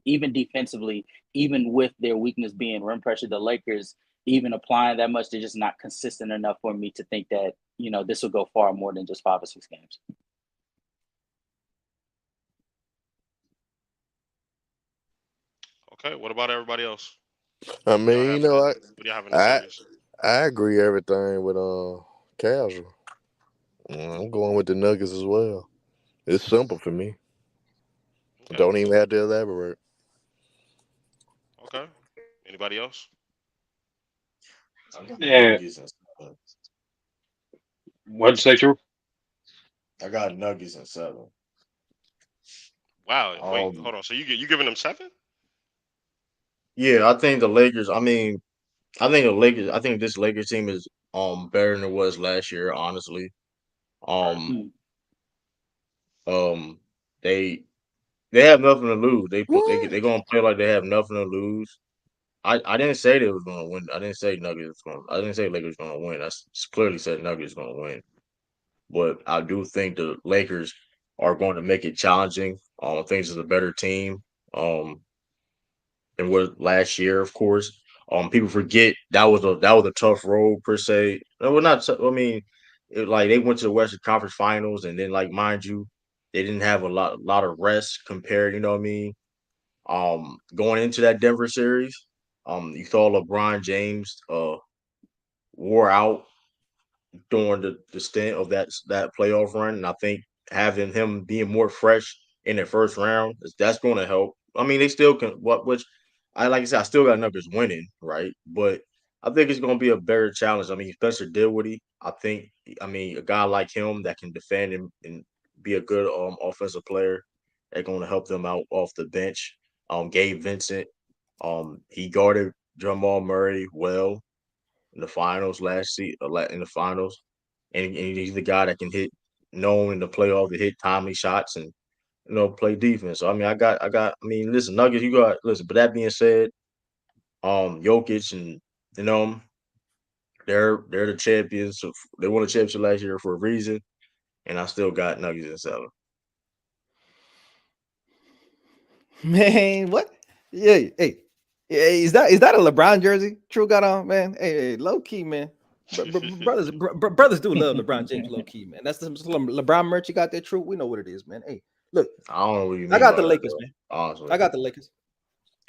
even defensively, even with their weakness being rim pressure, the Lakers even applying that much, they're just not consistent enough for me to think that this will go far more than just 5 or 6 games. Okay, what about everybody else? I Who do y'all mean, have in the Who do y'all have in the I series? I agree everything with casual. I'm going with the Nuggets as well. It's simple for me. Okay, Don't even have to elaborate. okay. Anybody else? I got Yeah. Nuggets and 7. What'd you say, True? I got Nuggets and 7. Wow. Wait, Um, hold on. So you giving them 7? yeah, I think the Lakers. I mean, I think the Lakers. I think this Lakers team is better than it was last year. Honestly, Okay. um um they they have nothing to lose. They What? gonna play like they have nothing to lose. I didn't say they was gonna win. I didn't say Nuggets gonna. I didn't say Lakers gonna win. Clearly said Nuggets gonna win. But I do think the Lakers are going to make it challenging. I think it's a better team. Um, than what last year, of course. People forget that was a tough road per se. No, well, not. I mean, like they went to the Western Conference Finals, and then like mind you, they didn't have a lot of rest compared. You know what I mean? Going into that Denver series, you saw LeBron James wore out during the stint of that playoff run, and I think having him being more fresh in the first round that's going to help. I mean, they still can. Which I like I said, I still got Nuggets winning, right? But I think it's going to be a better challenge. I mean, Spencer Dinwiddie. I think. I mean, a guy like him that can defend and be a good offensive player, they're going to help them out off the bench. Gabe Vincent. He guarded Jamal Murray well in the finals last season, in the finals, and he's the guy that can hit, known in the playoff to hit timely shots and play defense. So I mean, I mean, listen, Nuggets, you got listen. But that being said, Jokic and you know they're the champions. So they won the championship last year for a reason, and I still got Nuggets in 7. Man, what? Yeah, hey, is that a LeBron jersey? True got on, man. Hey, low key, man. Brothers do love LeBron James, low key, man. That's some LeBron merch you got there. True, we know what it is, man. Hey, look, I don't know what you I mean got by the that, Lakers, though. man. Honestly, I got the Lakers.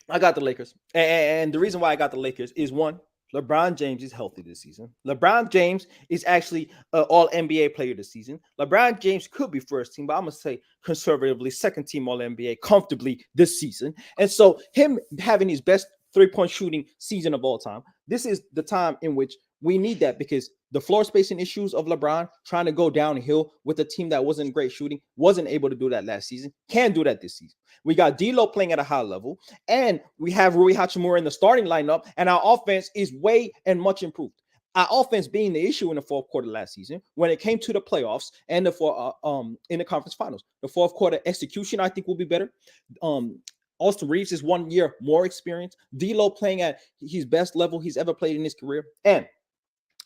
I got the Lakers. And the reason why I got the Lakers is one, LeBron James is healthy this season. LeBron James is actually an all NBA player this season. LeBron James could be first team, but I'm going to say conservatively second team all NBA comfortably this season. And so him having his best 3-point shooting season of all time, this is the time in which we need that because the floor spacing issues of LeBron trying to go downhill with a team that wasn't great shooting, wasn't able to do that last season, can do that this season. We got D'Lo playing at a high level, and we have Rui Hachimura in the starting lineup, and our offense is way and much improved. Our offense being the issue in the fourth quarter last season when it came to the playoffs and in the conference finals. The fourth quarter execution, I think, will be better. Austin Reeves is 1 year more experience. D'Lo playing at his best level he's ever played in his career, and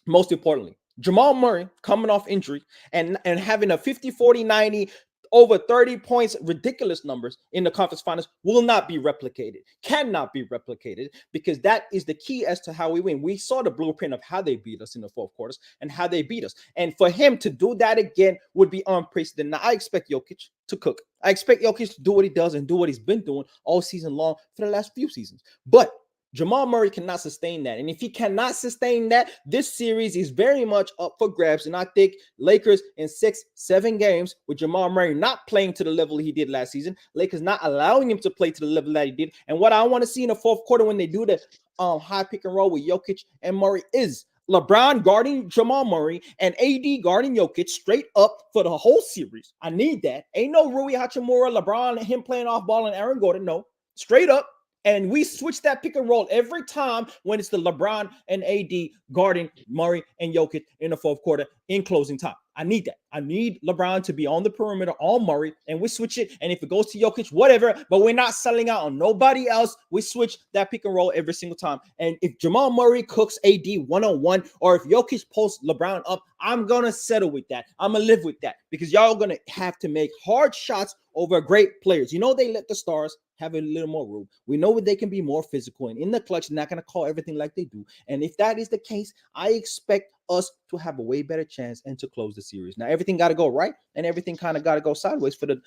most importantly, Jamal Murray coming off injury and having a 50, 40, 90 over 30 points, ridiculous numbers in the conference finals will not be replicated, cannot be replicated, because that is the key as to how we win. We saw the blueprint of how they beat us in the fourth quarters and how they beat us. And for him to do that again would be unprecedented. Now, I expect Jokic to cook. I expect Jokic to do what he does and do what he's been doing all season long for the last few seasons. But Jamal Murray cannot sustain that. And if he cannot sustain that, this series is very much up for grabs. And I think Lakers in 6-7 games with Jamal Murray not playing to the level he did last season, Lakers not allowing him to play to the level that he did. And what I want to see in the fourth quarter when they do the high pick and roll with Jokic and Murray is LeBron guarding Jamal Murray and AD guarding Jokic straight up for the whole series. I need that. Ain't no Rui Hachimura, LeBron, him playing off ball and Aaron Gordon. No, straight up. And we switch that pick and roll every time when it's the LeBron and AD guarding Murray and Jokic in the fourth quarter in closing time. I need that. I need LeBron to be on the perimeter on Murray, and we switch it. And if it goes to Jokic, whatever, but we're not selling out on nobody else. We switch that pick and roll every single time. And if Jamal Murray cooks AD one-on-one, or if Jokic posts LeBron up, I'm going to settle with that. I'm going to live with that, because y'all going to have to make hard shots over great players. You know, they let the stars have a little more room. We know that they can be more physical, and in the clutch, they're not going to call everything like they do. And if that is the case, I expect us to have a way better chance and to close the series. Now, everything got to go right, and everything kind of got to go sideways for the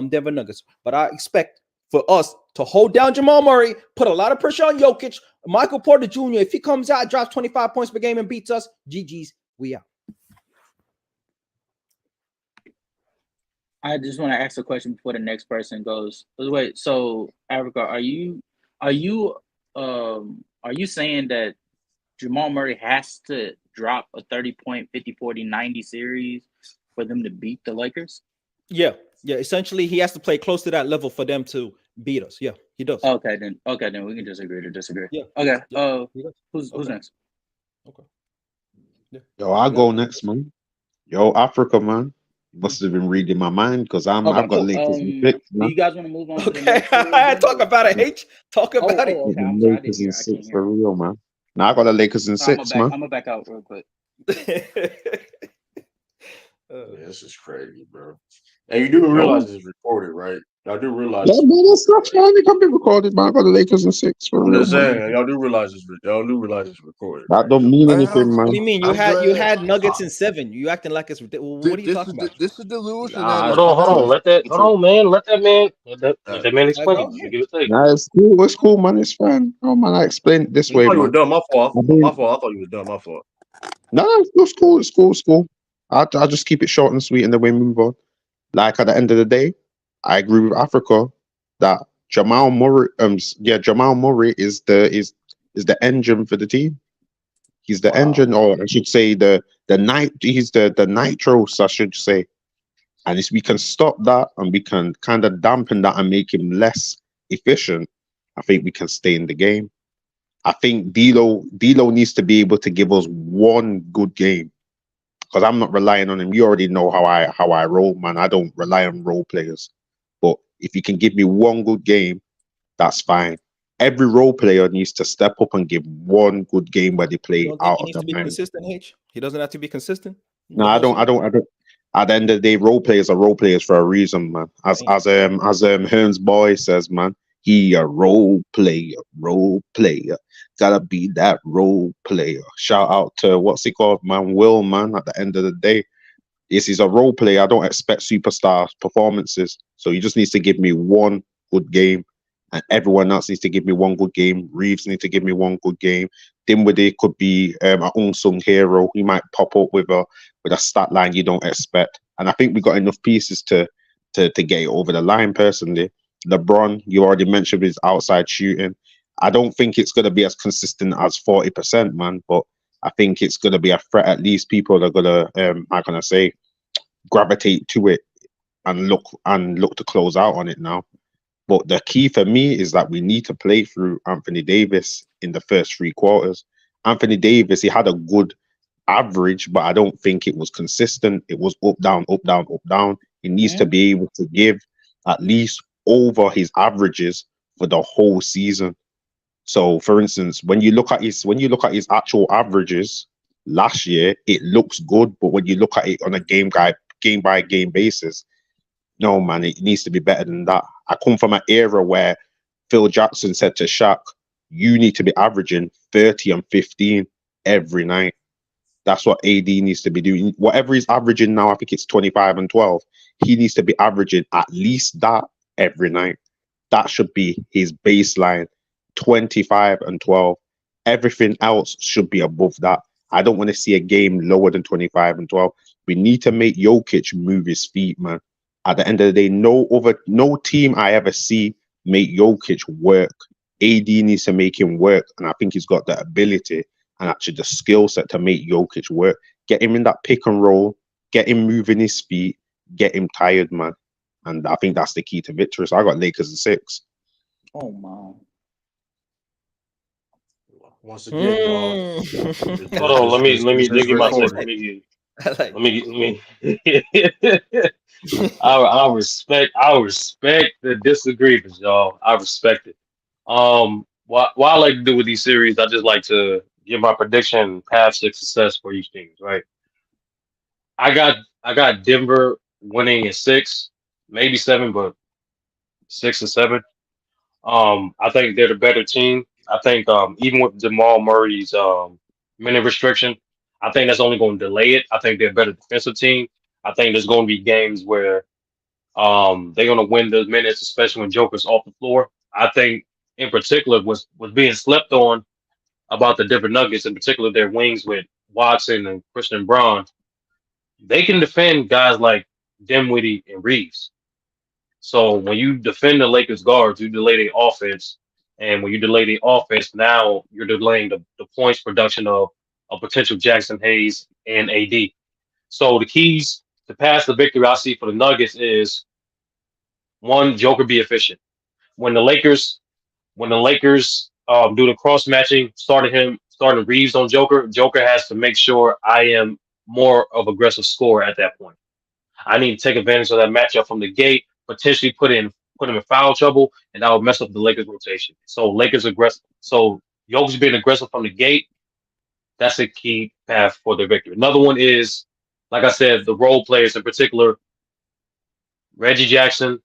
Denver Nuggets. But I expect for us to hold down Jamal Murray, put a lot of pressure on Jokic, Michael Porter Jr. If he comes out, drops 25 points per game and beats us, GG's, we out. I just want to ask a question before the next person goes. Wait, so Africa, are you saying that Jamal Murray has to drop a 30-point, 50, 40, 90 series for them to beat the Lakers? Yeah. Essentially, he has to play close to that level for them to beat us. Yeah, he does. Okay, then we can disagree to disagree. Yeah. Okay. Yeah. Who's next? Okay. Yeah. Yo, I'll go next, man. Yo, Africa, man. Must have been reading my mind because I've got cool. Lakers in 6, do man. you guys want to move on to the Okay. next series? Talk about it, H. Talk about it. Okay. The I'm sorry, Lakers I in can't 6 hear. for real, man. Now I got the Lakers in 6, man. I'm gonna back out real quick. This is crazy, bro. And you do realize it's recorded, right? Y'all do realize. Yeah, man, that's not fine. It can be recorded, man. I got the Lakers in 6 for I'm real, just man. saying, y'all do realize it's recorded. That Right? don't mean Man, anything, What man. do you mean? You I'm had glad. Nuggets in 7. You acting like it's ridiculous. What are you talking about? This is delusion Nah, at I its Hold on. finest. Hold on, man. Let that man Go explain. Let me ahead. give it to you. Nah, it's cool, man. It's fine. Oh, man, I explained it this I way, thought you were man. done. My fault. I mean, My fault. I thought you was done. My fault. no, it's cool. It's cool. It's cool. I'll just keep it short and sweet and then we move on. Like, at the end of the day, I agree with Africa that Jamal Murray, Jamal Murray is the engine for the team. He's the engine, or I should say he's the nitros, I should say. And if we can stop that and we can kind of dampen that and make him less efficient, I think we can stay in the game. I think D'Lo needs to be able to give us one good game, because I'm not relying on him. You already know how I roll, man. I don't rely on role players. But if you can give me one good game, that's fine. Every role player needs to step up and give one good game where they You play don't think out he of needs the to be mind. consistent, H? He doesn't have to be consistent? No, I don't. At the end of the day, role players are role players for a reason, man. As Hearns boy says, man, he a role player. Gotta be that role player. Shout out to what's he called, man? Will, man. At the end of the day, he's a role player. I don't expect superstar performances. So he just needs to give me one good game, and everyone else needs to give me one good game. Reeves needs to give me one good game. Dinwiddie could be an unsung hero. He might pop up with a stat line you don't expect. And I think we got enough pieces to get it over the line. Personally, LeBron, you already mentioned his outside shooting. I don't think it's going to be as consistent as 40%, man. But I think it's going to be a threat. At least people are going to, how can I say, gravitate to it and look to close out on it now. But the key for me is that we need to play through Anthony Davis in the first 3 quarters. Anthony Davis, he had a good average, but I don't think it was consistent. It was up, down, up, down, up, down. He needs to be able to give at least over his averages for the whole season. So, for instance, when you look at his actual averages last year, it looks good. But when you look at it on a game by game basis, No, man, it needs to be better than that. I come from an era where Phil Jackson said to Shaq, "You need to be averaging 30 and 15 every night." That's what AD needs to be doing. Whatever he's averaging now, I think it's 25 and 12. He needs to be averaging at least that every night. That should be his baseline, 25 and 12. Everything else should be above that. I don't want to see a game lower than 25 and 12. We need to make Jokic move his feet, man. At the end of the day, no team I ever see make Jokic work. AD needs to make him work, and I think he's got the ability and actually the skill set to make Jokic work. Get him in that pick and roll, get him moving his feet, get him tired, man. And I think that's the key to victory. So I got Lakers at 6. Oh my. Once again, y'all. Hold on, let me This get my take. recorded. Let me. I respect the disagreements, y'all. I respect it. What I like to do with these series, I just like to give my prediction path to success for each team. Right. I got Denver winning in 6, maybe 7, but 6 or 7. I think they're the better team. I think even with Jamal Murray's minute restriction, I think that's only going to delay it. I think they're a better defensive team. I think there's going to be games where they're going to win those minutes, especially when Joker's off the floor. I think in particular was being slept on about the Denver Nuggets, in particular their wings with Watson and Christian Braun. They can defend guys like Dinwiddie and Reeves. So when you defend the Lakers guards, you delay the offense. And when you delay the offense, now you're delaying the points production of a potential Jackson Hayes and AD. So the keys to pass the victory I see for the Nuggets is, one, Joker be efficient. When the Lakers do the cross matching, starting Reeves on Joker, Joker has to make sure I am more of aggressive scorer at that point. I need to take advantage of that matchup from the gate, potentially put him in foul trouble, and that would mess up the Lakers rotation. So Lakers aggressive. So Jokic being aggressive from the gate, that's a key path for the victory. Another one is, like I said, the role players, in particular, Reggie Jackson,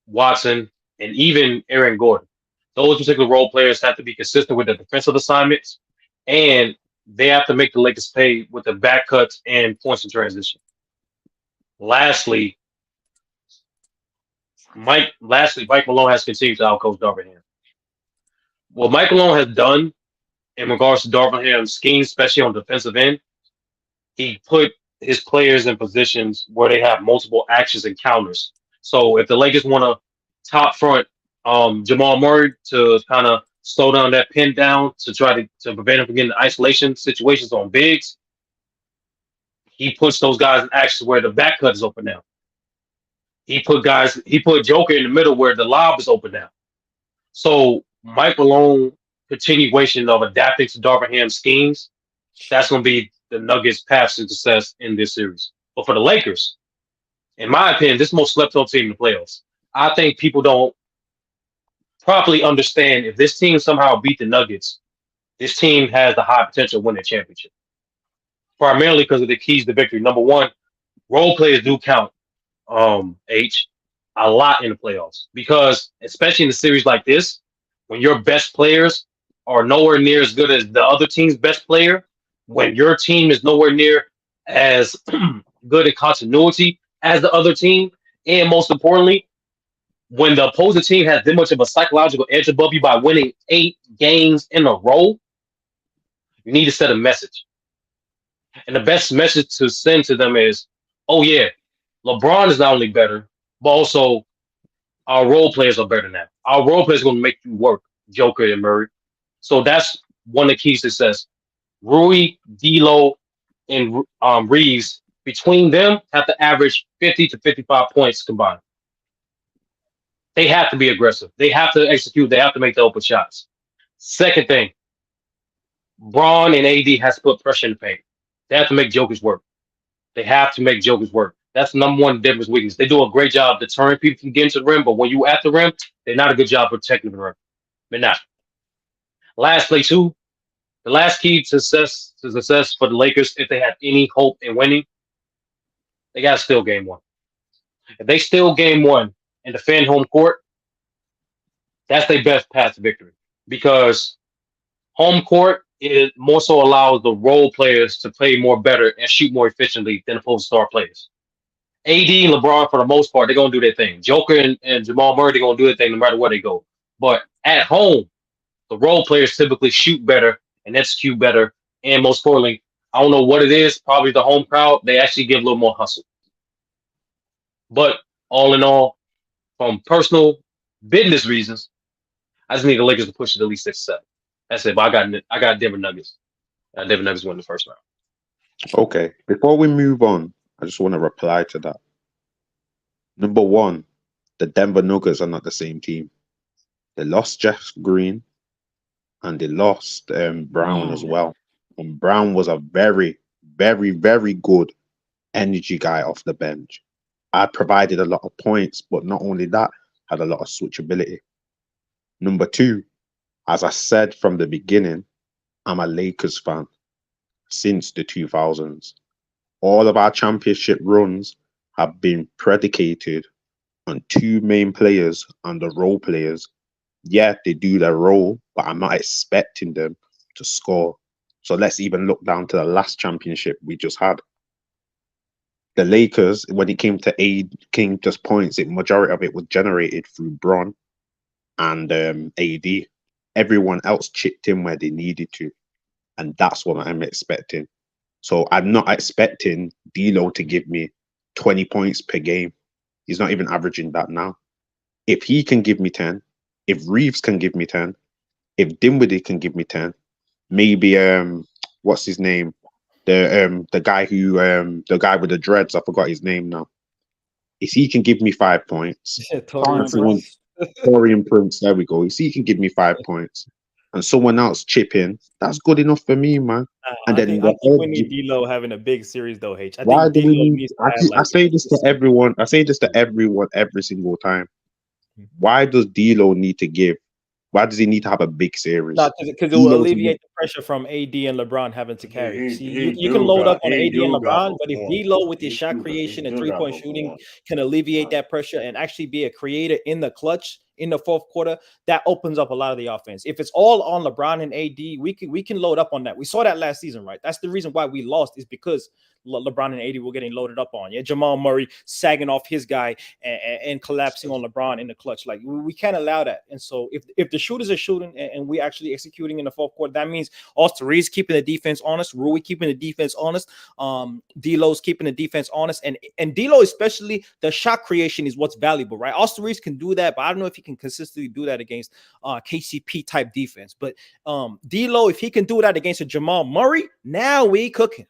Watson, and even Aaron Gordon. Those particular role players have to be consistent with their defensive assignments, and they have to make the Lakers pay with the back cuts and points in transition. Lastly, Mike Malone has continued to outcoach Darvin Ham. What Mike Malone has done in regards to Darvin Ham's scheme, especially on the defensive end, he put his players in positions where they have multiple actions and counters. So if the Lakers want to top front Jamal Murray to kind of slow down that pin down to try to prevent him from getting isolation situations on bigs, he puts those guys in actions where the back cut is open now. He put Joker in the middle where the lob is open now. So Mike Malone continuation of adapting to Darvin Ham's schemes, that's going to be the Nuggets' path to success in this series. But for the Lakers, in my opinion, this is the most slept on team in the playoffs. I think people don't properly understand if this team somehow beat the Nuggets, this team has the high potential to win the championship. Primarily because of the keys to victory. Number one, role players do count, a lot in the playoffs. Because especially in a series like this, when your best players are nowhere near as good as the other team's best player, when your team is nowhere near as good in continuity as the other team, and most importantly, when the opposing team has this much of a psychological edge above you by winning 8 games in a row, you need to set a message. And the best message to send to them is, oh yeah, LeBron is not only better, but also our role players are better now. Our role players are going to make you work, Joker and Murray. So that's one of the keys to success. Rui, D'Lo, and Reeves, between them, have to average 50 to 55 points combined. They have to be aggressive. They have to execute. They have to make the open shots. Second thing, Braun and AD has to put pressure in the paint. They have to make Jokers work. They have to make Jokers work. That's the number one Denver's weakness. They do a great job deterring people from getting to the rim, but when you at the rim, they're not a good job protecting the rim. They're not. Lastly, too, the last key to success for the Lakers, if they have any hope in winning, they got to steal game one. If they steal game one and defend home court, that's their best path to victory because home court it more so allows the role players to play more better and shoot more efficiently than opposed to star players. AD and LeBron, for the most part, they're gonna do their thing. Joker and Jamal Murray, they're gonna do their thing no matter where they go. But at home, the role players typically shoot better and execute better. And most importantly, I don't know what it is, probably the home crowd, they actually give a little more hustle. But all in all, from personal business reasons, I just need the Lakers to push it at least 6-7. That's it. But I got Denver Nuggets. Denver Nuggets win the first round. Okay, before we move on, I just want to reply to that. Number one, the Denver Nuggets are not the same team. They lost Jeff Green and they lost Brown as well. And Brown was a very, very, very good energy guy off the bench. I provided a lot of points, but not only that, had a lot of switchability. Number two, as I said from the beginning, I'm a Lakers fan since the 2000s. All of our championship runs have been predicated on two main players and the role players. Yeah, they do their role, but I'm not expecting them to score. So let's even look down to the last championship we just had. The Lakers, when it came to points, majority of it was generated through Bron and AD. Everyone else chipped in where they needed to. And that's what I'm expecting. So I'm not expecting D'Lo to give me 20 points per game. He's not even averaging that now. If he can give me 10, if Reeves can give me 10, if Dinwiddie can give me 10, maybe what's his name? The guy with the dreads, I forgot his name now. If he can give me 5 points, Torian Prince, there we go. If he can give me 5 points and someone else chip in, that's good enough for me, man. And I think we need D'Lo having a big series though, H. Why do we need? I say this to everyone. I say this to everyone every single time. Why does D'Lo need to give? Why does he need to have a big series? Because it will alleviate the pressure from AD and LeBron having to carry. You can load up on AD and LeBron, but if D'Lo with his shot creation and 3-point shooting can alleviate that pressure and actually be a creator in the clutch in the fourth quarter, that opens up a lot of the offense. If it's all on LeBron and AD, we can load up on that. We saw that last season, right? That's the reason why we lost, is because LeBron and AD were getting loaded up on. Yeah, Jamal Murray sagging off his guy and collapsing on LeBron in the clutch. Like, we can't allow that. And so if the shooters are shooting and we actually executing in the fourth quarter, that means Austin Reeves keeping the defense honest, Rui keeping the defense honest, D'Lo's keeping the defense honest, and D'Lo especially, the shot creation is what's valuable, right? Austin Reeves can do that, but I don't know if he can consistently do that against KCP type defense. But D'Lo, if he can do that against a Jamal Murray, now we cooking.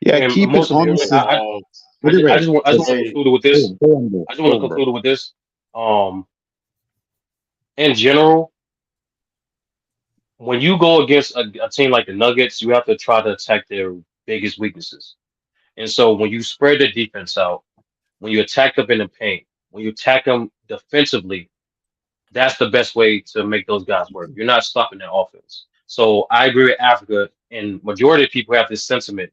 Yeah, and keep it honest. I just want to conclude with this. I just want to conclude with this. In general, when you go against a team like the Nuggets, you have to try to attack their biggest weaknesses. And so when you spread the defense out, when you attack them in the paint, when you attack them defensively, that's the best way to make those guys work. You're not stopping their offense. So I agree with Africa, and majority of people have this sentiment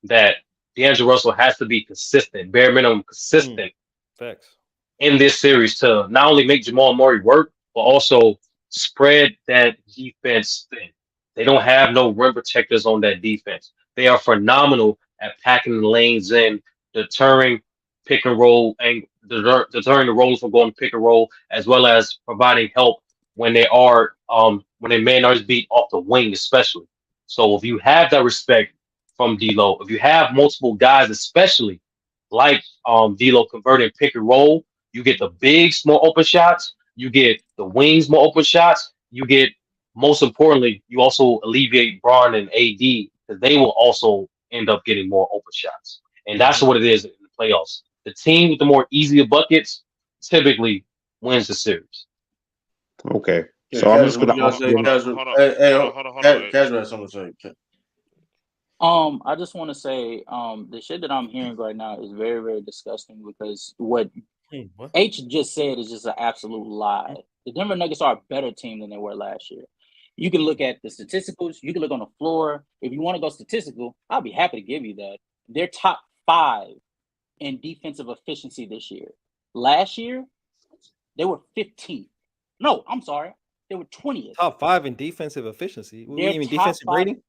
that D'Angelo Russell has to be consistent, bare minimum consistent in this series to not only make Jamal Murray work, but also spread that defense thin. They don't have no rim protectors on that defense. They are phenomenal at packing the lanes in, deterring pick and roll, and deterring the rollers from going pick and roll, as well as providing help when they are when their man is beat off the wing, especially. So if you have that respect from D'Lo, if you have multiple guys, especially like D'Lo converting pick and roll, you get the bigs more open shots, you get the wings more open shots, you get, most importantly, you also alleviate Bron and AD because they will also end up getting more open shots. And that's what it is in the playoffs. The team with the more easier buckets typically wins the series. Okay. So I'm just gonna ask you. Casual has something to say. I just want to say, the shit that I'm hearing right now is very, very disgusting because what H just said is just an absolute lie. The Denver Nuggets are a better team than they were last year. You can look at the statisticals. You can look on the floor. If you want to go statistical, I'll be happy to give you that. They're top 5 in defensive efficiency this year. Last year, they were 15th. No, I'm sorry. They were 20th. Top 5 in defensive efficiency. We Their mean top defensive 5. rating?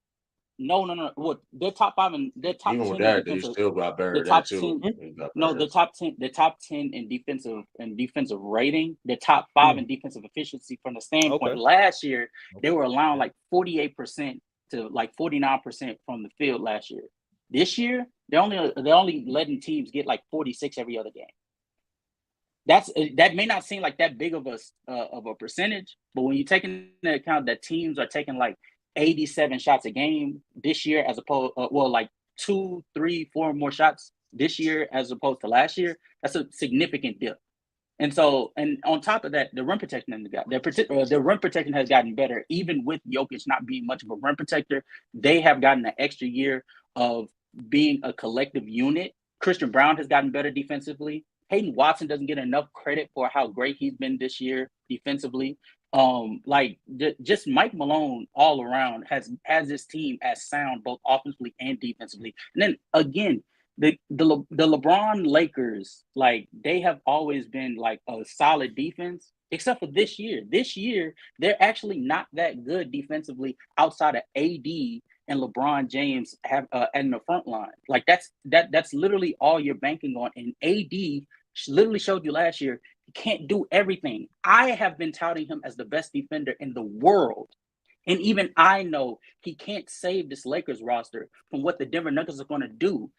No. What they're top 5 and they're top Even 10 with in that, they defensive. still got better The than top that too. 10. They got No, better. the top 10. The top 10 in defensive rating. The top 5 in defensive efficiency from the standpoint. Okay. Last year, they were allowing like 48% to like 49% from the field last year. This year, they're only letting teams get like 46 every other game. That may not seem like that big of a percentage, but when you take into account that teams are taking like 87 shots a game this year, as opposed like 2, 3, 4 more shots this year as opposed to last year, that's a significant dip. And so, and on top of that, the rim protection the rim protection has gotten better, even with Jokic not being much of a rim protector. They have gotten an extra year of being a collective unit. Christian Brown has gotten better defensively. Hayden Watson doesn't get enough credit for how great he's been this year defensively. Just Mike Malone all around has this team as sound both offensively and defensively. And then again, the LeBron Lakers, like they have always been like a solid defense, except for this year. This year, they're actually not that good defensively outside of AD and LeBron James have in the front line. Like that's literally all you're banking on. And AD literally showed you last year he can't do everything. I have been touting him as the best defender in the world. And even I know he can't save this Lakers roster from what the Denver Nuggets are going to do.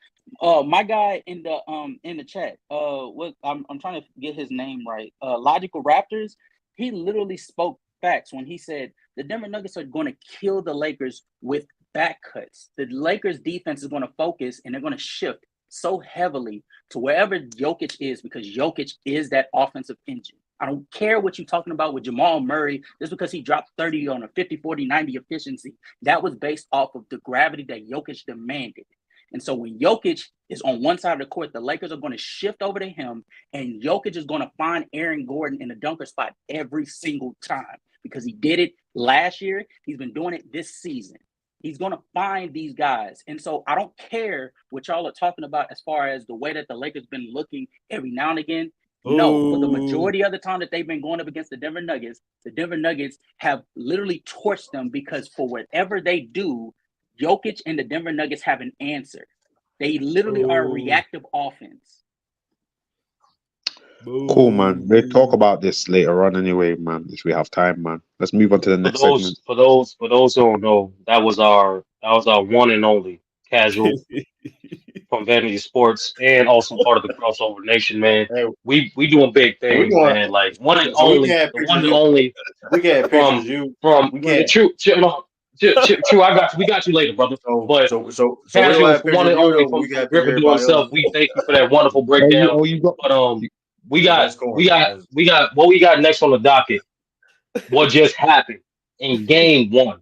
My guy in the chat, I'm trying to get his name right. Logical Raptors, he literally spoke facts when he said the Denver Nuggets are going to kill the Lakers with back cuts. The Lakers defense is going to focus and they're going to shift so heavily to wherever Jokic is, because Jokic is that offensive engine. I don't care what you're talking about with Jamal Murray. Just because he dropped 30 on a 50, 40, 90 efficiency, that was based off of the gravity that Jokic demanded. And so when Jokic is on one side of the court, the Lakers are going to shift over to him, and Jokic is going to find Aaron Gordon in the dunker spot every single time because he did it last year. He's been doing it this season. He's going to find these guys. And so I don't care what y'all are talking about as far as the way that the Lakers been looking every now and again. No, for the majority of the time that they've been going up against the Denver Nuggets have literally torched them because for whatever they do, Jokic and the Denver Nuggets have an answer. They literally are a reactive offense. Cool, man. We'll talk about this later on anyway, man, if we have time, man. Let's move on to the next segment. For those who don't know, that was our one and only casual from Vanity Sports and also part of the Crossover Nation, man. Hey, We doing big things, man. Like one and only, the one and only we got from True. I got you. We got you later, brother. But casual for one and only from Griffin himself. We thank you for that wonderful breakdown. But we got what we got next on the docket. What just happened in game 1?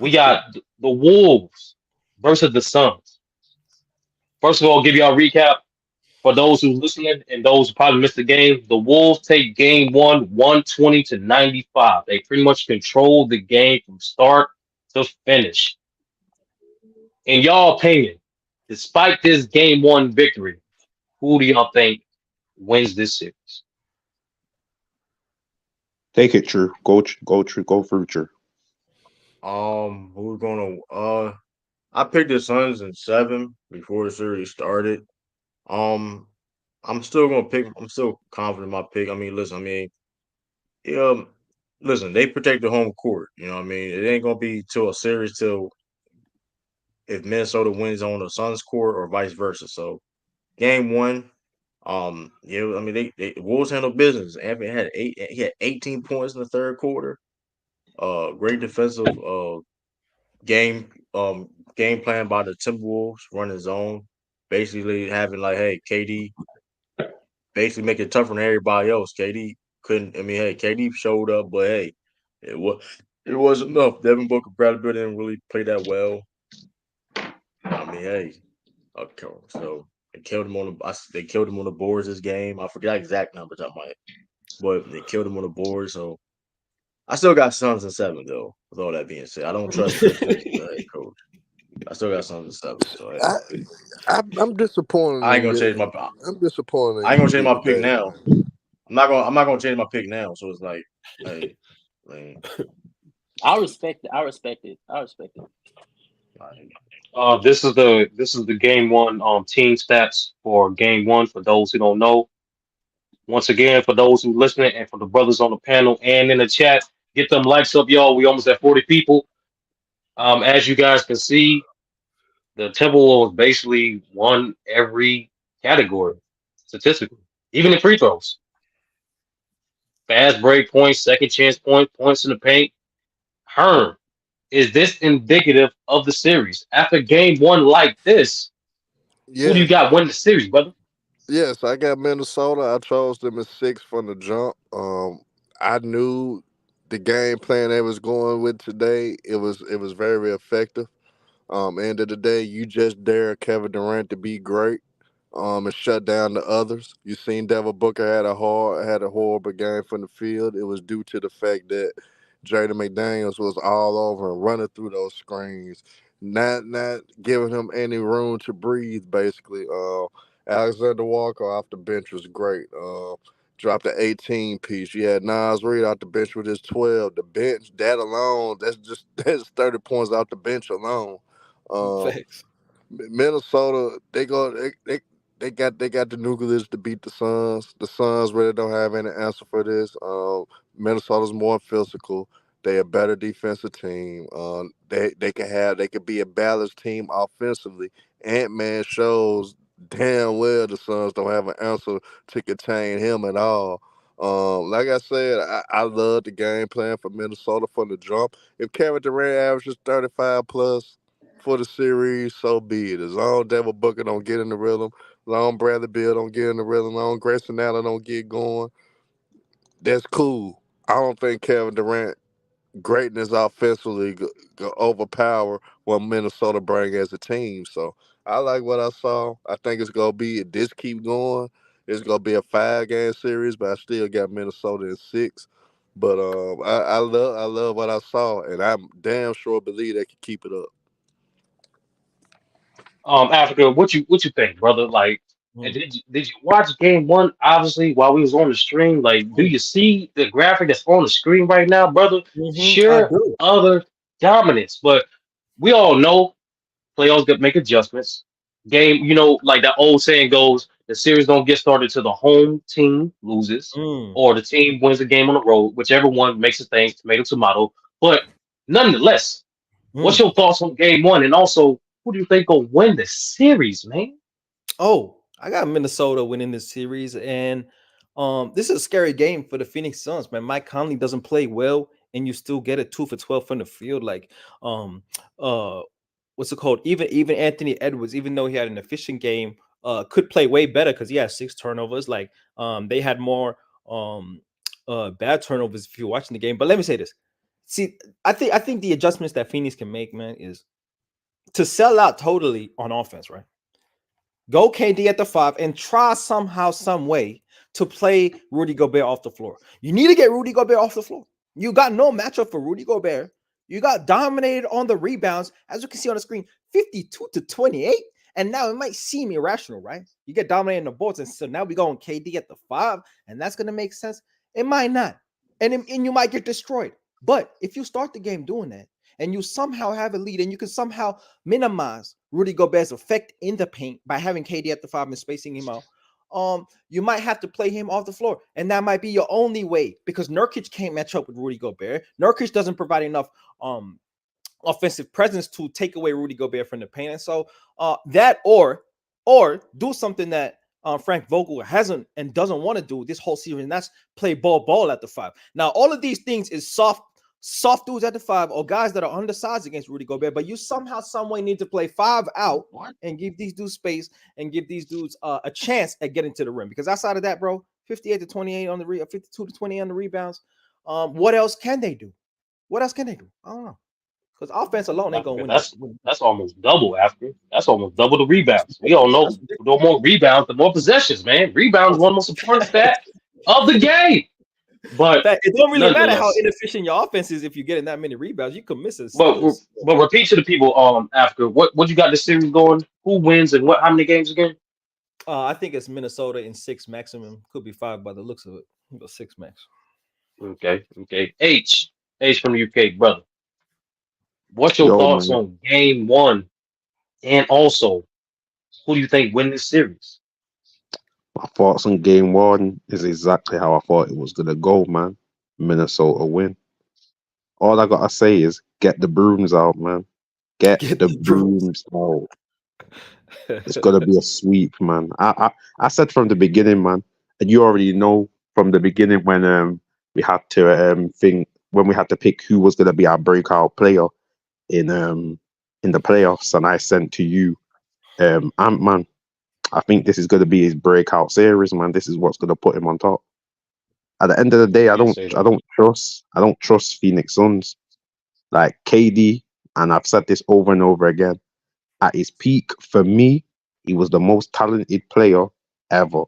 We got the Wolves versus the Suns. First of all, give y'all a recap for those who's listening and those who probably missed the game. The Wolves take game 1, 120-95. They pretty much controlled the game from start to finish. In y'all opinion, despite this game 1 victory, who do y'all think wins this series? Take it, True. Go through, True. We're gonna I picked the Suns in 7 before the series started. I'm still confident in my pick. I mean, listen, they protect the home court. You know what I mean? It ain't gonna be till a series till if Minnesota wins on the Suns court or vice versa. So game 1, the Wolves handled business. Anthony had 18 points in the third quarter. Great defensive game plan by the Timberwolves, running zone, basically having like, hey, KD, basically make it tougher than everybody else. KD KD showed up, but hey, it wasn't enough. Devin Booker, Bradley Beal didn't really play that well. Okay, so they killed him on the boards this game. I forgot exact numbers I might, but they killed him on the board. So I still got Suns in 7 though. With all that being said, I don't trust Chris Finch as a head coach. I still got something to Celtics. So hey, I'm disappointed I ain't in gonna change you. my. I'm disappointed I in ain't gonna you change here my pick today, now. man. I'm not gonna change my pick now. So it's like, hey, man, I respect it. I respect it. I respect it. like, This is the game one team stats for game one for those who don't know. Once again, for those who listening and for the brothers on the panel and in the chat, get them likes up, y'all. We almost at 40 people. As you guys can see, the Timberwolves basically won every category statistically, even in free throws, fast break points, second chance points, points in the paint. Herm, is this indicative of the series? After game one like this, who do you Yes, got winning the series, brother? yes, I got Minnesota. I chose them as 6 from the jump. I knew the game plan they was going with today. It was very effective. End of the day, you just dare Kevin Durant to be great. And shut down the others. You seen Devin Booker had a horrible game from the field. It was due to the fact that Jaden McDaniels was all over and running through those screens, not giving him any room to breathe. Basically, Alexander Walker off the bench was great. Dropped the 18 piece. You had Nas Reed off the bench with his 12. The bench, that alone, that's 30 points off the bench alone. Um, Facts. Minnesota, they got the nucleus to beat the Suns. The Suns really don't have any answer for this. Minnesota's more physical. They a better defensive team. They could be a balanced team offensively. Ant-Man shows damn well the Suns don't have an answer to contain him at all. Like I said, I love the game plan for Minnesota from the jump. If Kevin Durant averages 35 plus for the series, so be it. As long as Devin Booker don't get in the rhythm, long Bradley Beal don't get in the rhythm, long Grayson Allen don't get going, that's cool. I don't think Kevin Durant greatness offensively go overpower what Minnesota bring as a team. So I like what I saw. I think it's gonna be if this keep going, it's gonna be a 5 game series, but I still got Minnesota in 6. But I love what I saw, and I'm damn sure believe they can keep it up. Africa, what you think, brother? Like, and Mm. did you watch game one? Obviously, while we was on the stream, like, do you see the graphic that's on the screen right now, brother? I Sheer do. other dominance, but we all know playoffs get make adjustments. Game, like that old saying goes, the series don't get started till the home team loses Mm, or the team wins the game on the road, whichever one makes a thing, tomato tomato. But nonetheless, what's mm. your thoughts on game one? And also, who do you think will win the series, man? Oh, I got Minnesota winning this series, and this is a scary game for the Phoenix Suns, man. Mike Conley doesn't play well, and you still get a 2 for 12 from the field. Like, um, uh, what's it called? Even Anthony Edwards, even though he had an efficient game, could play way better because he had 6 turnovers. Like, they had more bad turnovers if you're watching the game. But let me say this: see, I think the adjustments that Phoenix can make, man, is to sell out totally on offense, right? Go KD at the 5 and try somehow, some way to play Rudy Gobert off the floor. You need to get Rudy Gobert off the floor. You got no matchup for Rudy Gobert. You got dominated on the rebounds, as you can see on the screen, 52-28. And now it might seem irrational, right? You get dominated in the boards, and so now we go on KD at the 5, and that's going to make sense. It might not, and you might get destroyed. But if you start the game doing that, and you somehow have a lead, and you can somehow minimize Rudy Gobert's effect in the paint by having KD at the 5 and spacing him out, you might have to play him off the floor, and that might be your only way because Nurkic can't match up with Rudy Gobert. Nurkic doesn't provide enough offensive presence to take away Rudy Gobert from the paint, and so that or do something that Frank Vogel hasn't and doesn't want to do this whole season, and that's play ball at the 5. Now, all of these things is soft dudes at the 5 or guys that are undersized against Rudy Gobert, but you somehow, some way need to play 5 out and give these dudes space and give these dudes a chance at getting to the rim. Because outside of that, bro, 58-28 on the 52-20 on the rebounds. What else can they do? What else can they do? I don't know. Because offense alone ain't gonna Africa, win this. that's almost double, Africa. That's almost double the rebounds. We all That's know ridiculous. the more rebounds, the more possessions, man. Rebounds is one of the most important stat of the game. But Fact, it don't really matter how nonetheless, inefficient your offense is if you get in that many rebounds. You could miss it. but repeat to the people, Africa, what you got the series going? Who wins and what? How many games again? I think it's Minnesota in 6 maximum. Could be 5 by the looks of it. But 6 max. Okay. H from the UK, brother. What's your Yo, thoughts man. on game 1? And also, who do you think win this series? My thoughts on game 1 is exactly how I thought it was gonna go, man. Minnesota win. All I gotta say is get the brooms out, man. Get the brooms out. It's gonna be a sweep, man. I said from the beginning, man, and you already know from the beginning when we had to think when we had to pick who was gonna be our breakout player in the playoffs, and I sent to you Ant-Man. I think this is gonna be his breakout series, man. This is what's gonna put him on top. At the end of the day, I don't trust Phoenix Suns. Like KD, and I've said this over and over again. At his peak, for me, he was the most talented player ever.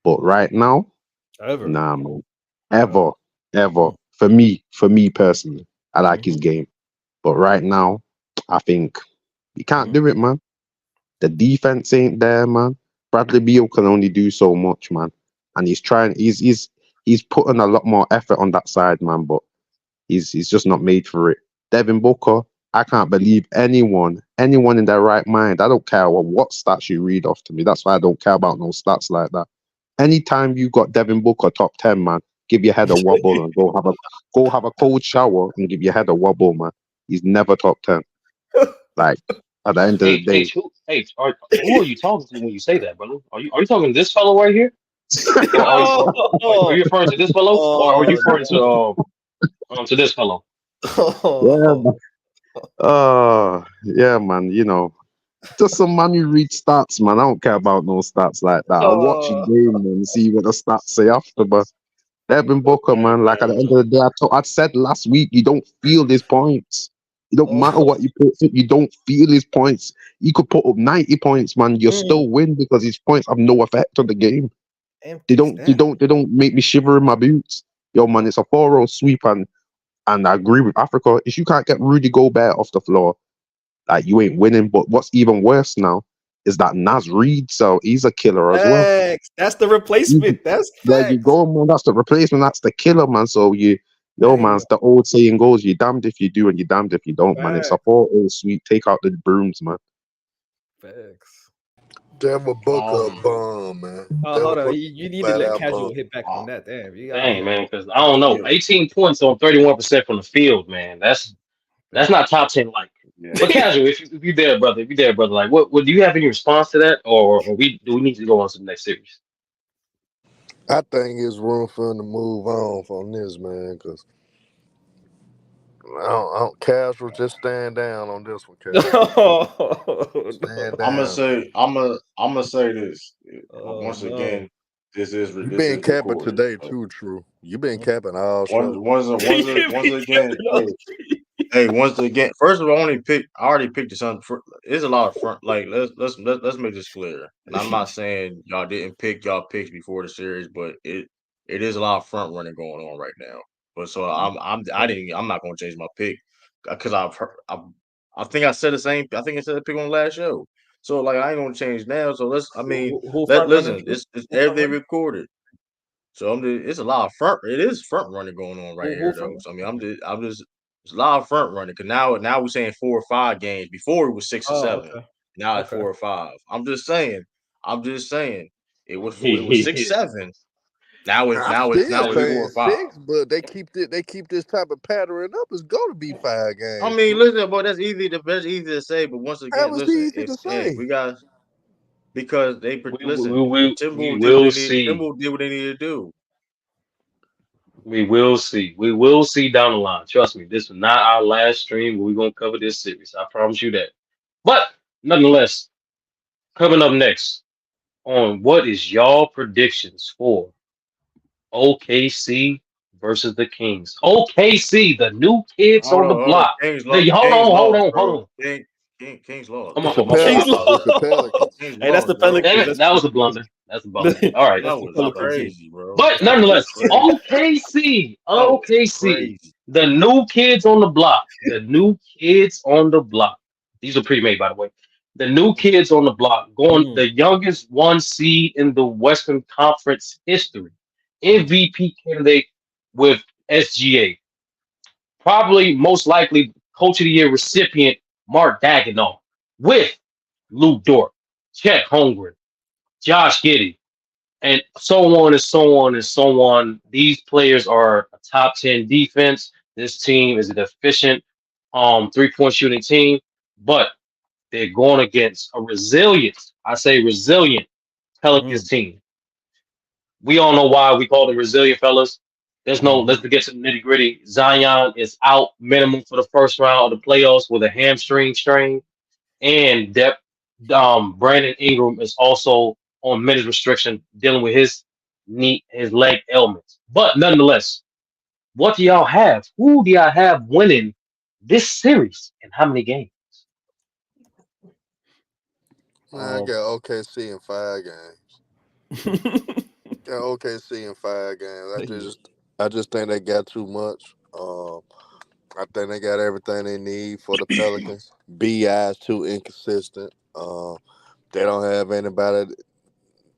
But right now, Ever. nah, man. Ever. For me personally, I like his game. But right now, I think he can't do it, man. The defense ain't there, man. Bradley Beal can only do so much, man. And he's putting a lot more effort on that side, man. But he's just not made for it. Devin Booker, I can't believe anyone in their right mind. I don't care what stats you read off to me. That's why I don't care about no stats like that. Anytime you got Devin Booker top 10, man, give your head a wobble and go have a cold shower and give your head a wobble, man. He's never top 10. Like at the end of the day. Who are you talking to when you say that, brother? Are you talking to this fellow right here? Are you referring to this fellow, or are you referring to this fellow? Yeah, man. You know, just some man who read stats, man. I don't care about no stats like that. I'll watch the game and see what the stats say after. But Devin Booker, man, like at the end of the day, I said last week, you don't feel his points. It don't matter what you put in, you don't feel his points. You could put up 90 points, man. You still win because his points have no effect on the game. They don't make me shiver in my boots. Yo, man, it's a 4-0 sweep, and I agree with Africa. If you can't get Rudy Gobert off the floor, like you ain't winning. But what's even worse now is that Naz Reid, so he's a killer as well. That's the replacement. That's there you go, man. That's the replacement. That's the killer, man. So man, the old saying goes, you're damned if you do and you're damned if you don't, man. It's a 4-0 sweep. Take out the brooms, man. Facts. Devin Booker a bum, man. Hold on. You need to let Casual hit back on that. Dang, man, because I don't know. 18 points on 31% from the field, man. That's not top 10 like. Yeah. But Casual, if you there, brother, like what do you have any response to that, or do we need to go on to the next series? I think it's room for him to move on from this, man, because I don't Casual, just stand down on this one, Casual. Stand down. I'm gonna say this once again. This is you been capping today too, True. You been capping all show. Once again. Hey, once again, first of all, I already picked the Suns. There's a lot of front. Like let's make this clear. And I'm not saying y'all didn't pick y'all picks before the series, but it is a lot of front running going on right now. But so I'm not gonna change my pick because I think I said the same. I think I said the pick on the last show. So like I ain't gonna change now. So listen. It's everything recorded. So it's a lot of front. It is front running going on right here though. So I mean, I'm just. It's a lot of front running because now we're saying 4 or 5 games. Before it was 6 or 7. Okay. Now it's 4 or 5. I'm just saying. It was 6, 7. Now it's 4 or 5. 6, but they keep this type of pattern up. It's going to be 5 games. I mean, listen, boy, that's easy to say. But once again, we got because they Timberwolves did what they needed to do. We will see. We will see down the line. Trust me, this is not our last stream. We're going to cover this series. I promise you that. But nonetheless, coming up next on what is y'all predictions for OKC versus the Kings? OKC, the new kids on the block. Hold on. Kings lost. Come on. Hey, that's the Pelicans. Damn it, that was a blunder. That's a bummer. All right. That That's the was Pelicans here. crazy, bro. But That was nonetheless, crazy. OKC, That was OKC, crazy. the new kids on the block, the new kids on the block. These are pre-made, by the way. The new kids on the block, going Mm, the youngest one seed in the Western Conference history, MVP candidate with SGA, probably most likely Coach of the Year recipient Mark Daigneault, with Luke Dort, Chet Holmgren, Josh Giddey, and so on and so on and so on. These players are a top 10 defense. This team is an efficient 3-point shooting team, but they're going against a resilient, I say resilient Pelicans mm, team. We all know why we call them resilient, fellas. There's no, let's mhm, get to the nitty gritty. Zion is out minimum for the first round of the playoffs with a hamstring strain, and that Brandon Ingram is also on minute restriction, dealing with his knee, his leg ailments. But nonetheless, what do y'all have? Who do y'all have winning this series, and how many games? Man, I um, got OKC in 5 games. Got OKC in 5 games. I just think they got too much. I think they got everything they need for the Pelicans. Bi is too inconsistent. They don't have anybody.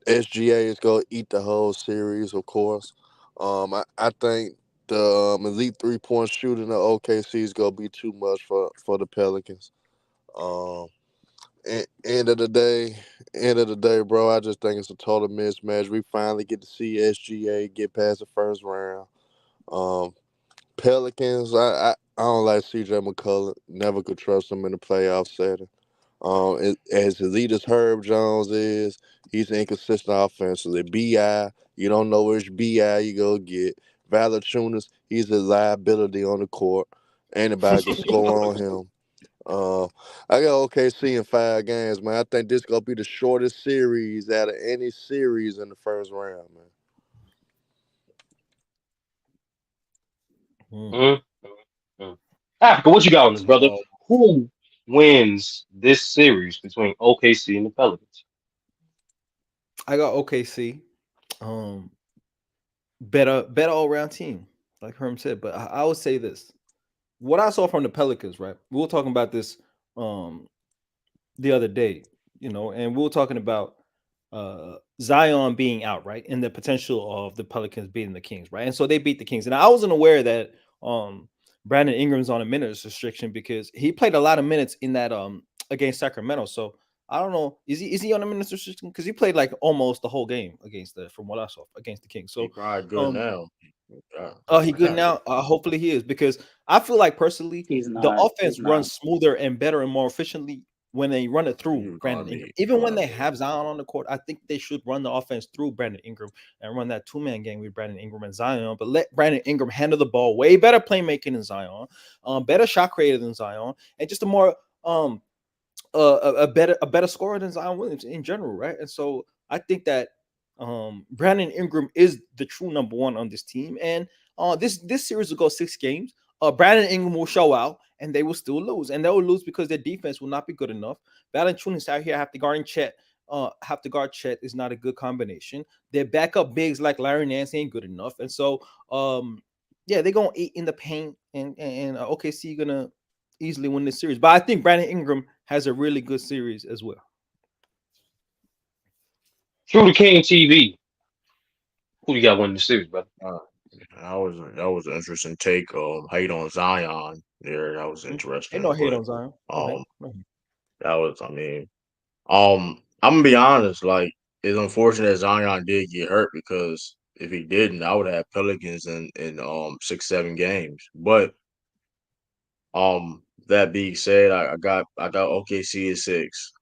SGA is gonna eat the whole series, of course. I think the elite 3-point shooting of OKC is gonna be too much for the Pelicans. Um, end of the day, bro, I just think it's a total mismatch. We finally get to see SGA get past the first round. Um, Pelicans, I don't like CJ McCullough. Never could trust him in the playoff setting. As elite as Herb Jones is, he's inconsistent offensively. Bi, you don't know which Bi you go get. Valanciunas, he's a liability on the court. Anybody can score on him. Uh, I got OKC in 5 games, man. I think this gonna be the shortest series out of any series in the first round, man. mm. Mm, mm. Africa, what you got on this, brother? Um, Who wins this series between OKC and the Pelicans? I got OKC. Um, better all around team, like Herm said. But I would say this: what I saw from the Pelicans, right? We were talking about this um the other day, and we were talking about Zion being out, right, and the potential of the Pelicans beating the Kings, right? And so they beat the Kings, and I wasn't aware that Brandon Ingram's on a minutes restriction because he played a lot of minutes in that against Sacramento. So I don't know, is he on a minutes restriction because he played like almost the whole game against from what I saw against the Kings. he So probably good um now. Uh, oh, he good God, now. Hopefully he is because I feel like personally He's the not. He's offense not. runs smoother and better and more efficiently when they run it through Brandon Ingram. Even when they have Zion on the court, I think they should run the offense through Brandon Ingram and run that 2-man game with Brandon Ingram and Zion. But let Brandon Ingram handle the ball way better playmaking than Zion, better shot creator than Zion, and just a more a better scorer than Zion Williams in general, right? And so I think that Brandon Ingram is the true number one on this team, and this series will go 6 games. Brandon Ingram will show out, and they will still lose, and they will lose because their defense will not be good enough. Valanciunas out here have to guard Chet is not a good combination. Their backup bigs like Larry Nance ain't good enough, and so yeah, they're gonna eat in the paint, and OKC gonna easily win this series. But I think Brandon Ingram has a really good series as well. True to King TV. Who do you got winning the series, brother? uh, that was an interesting take. Hate on Zion there. That was Mhm. Ain't no interesting, hate but on Zion. No hate. um, No hate. that was. I mean, I'm gonna be honest. Like, it's unfortunate that Zion did get hurt because if he didn't, I would have Pelicans in 6 7 games. But that being said, I got OKC at 6.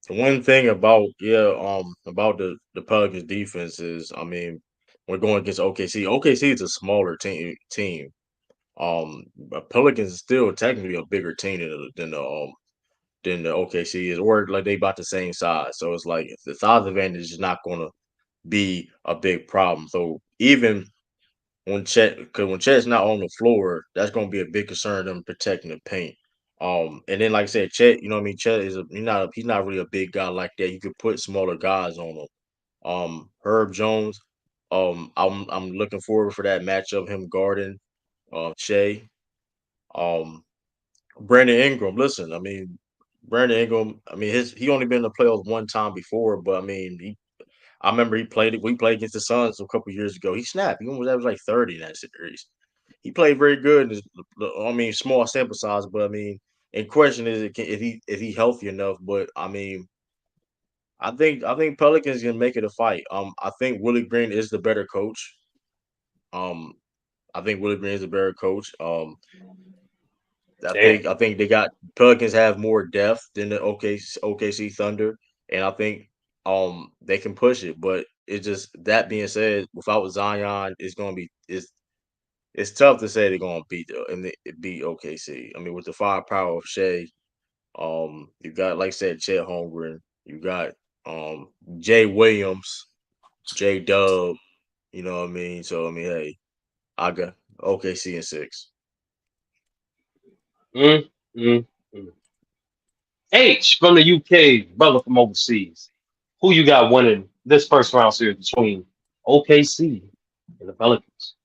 The one thing about the Pelicans defense is, I mean, we're going against OKC. OKC is a smaller team. But Pelicans is still technically a bigger team than the OKC is, or like they about the same size. So it's like the size advantage is not going to be a big problem. So even because when Chet's not on the floor, that's going to be a big concern them protecting the paint. And then like I said, Chet, you know what I mean. Chet is he's not really a big guy like that. You could put smaller guys on him. Herb Jones. I'm looking forward for that matchup. Him guarding Shea. Um, Brandon Ingram. Listen, I mean, Brandon Ingram. I mean, he only been in the playoffs one time before, but I mean, I remember he played it. We played against the Suns a couple years ago. He snapped. He almost averaged like 30 in that series. He played very good. I mean, small sample size, but I mean, in question is if he healthy enough. But I mean, I think Pelicans can make it a fight. I think Willie Green is the better coach. Um, I think Willie Green is a better coach. Damn. I think they got Pelicans have more depth than the OKC Thunder, and I think they can push it. But it's just that being said, without Zion, it's tough to say they're gonna beat OKC. I mean, with the firepower of Shea, you got like I said, Chet Holmgren, you got Jay Williams, J Dub. You know what I mean? So I mean, hey, I got OKC in 6. Mm, mm, mm. H from the UK, brother from overseas. Who you got winning this first round series between OKC and the Pelicans?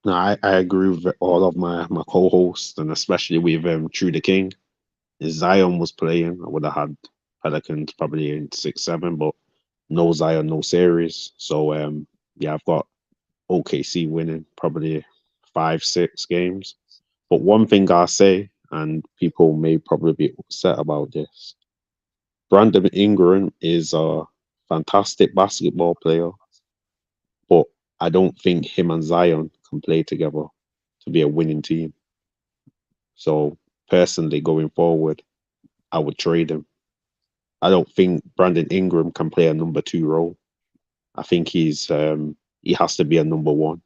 No, I agree with all of my co-hosts, and especially with True the King. If Zion was playing, I would have had Pelicans probably in 6-7, but no Zion, no series. So yeah, I've got OKC winning probably 5-6 games. But one thing I say, and people may probably be upset about this, Brandon Ingram is a fantastic basketball player, but I don't think him and Zion can play together to be a winning team. So personally, going forward, I would trade him. I don't think Brandon Ingram can play a number 2 role. I think he has to be a number 1,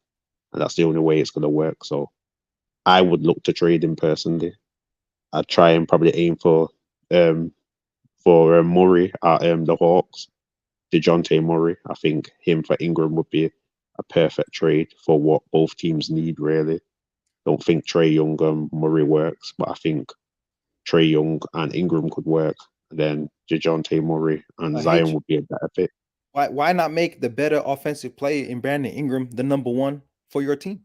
and that's the only way it's going to work. So I would look to trade him personally. I'd try and probably aim um for Murray at the Hawks, DeJounte Murray. I think him for Ingram would be a perfect trade for what both teams need. Really, don't think Trey Young and Murray works, but I think Trey Young and Ingram could work. And then DeJounte Murray and Zion H, would be a better fit. why not make the better offensive player in Brandon Ingram the number one for your team?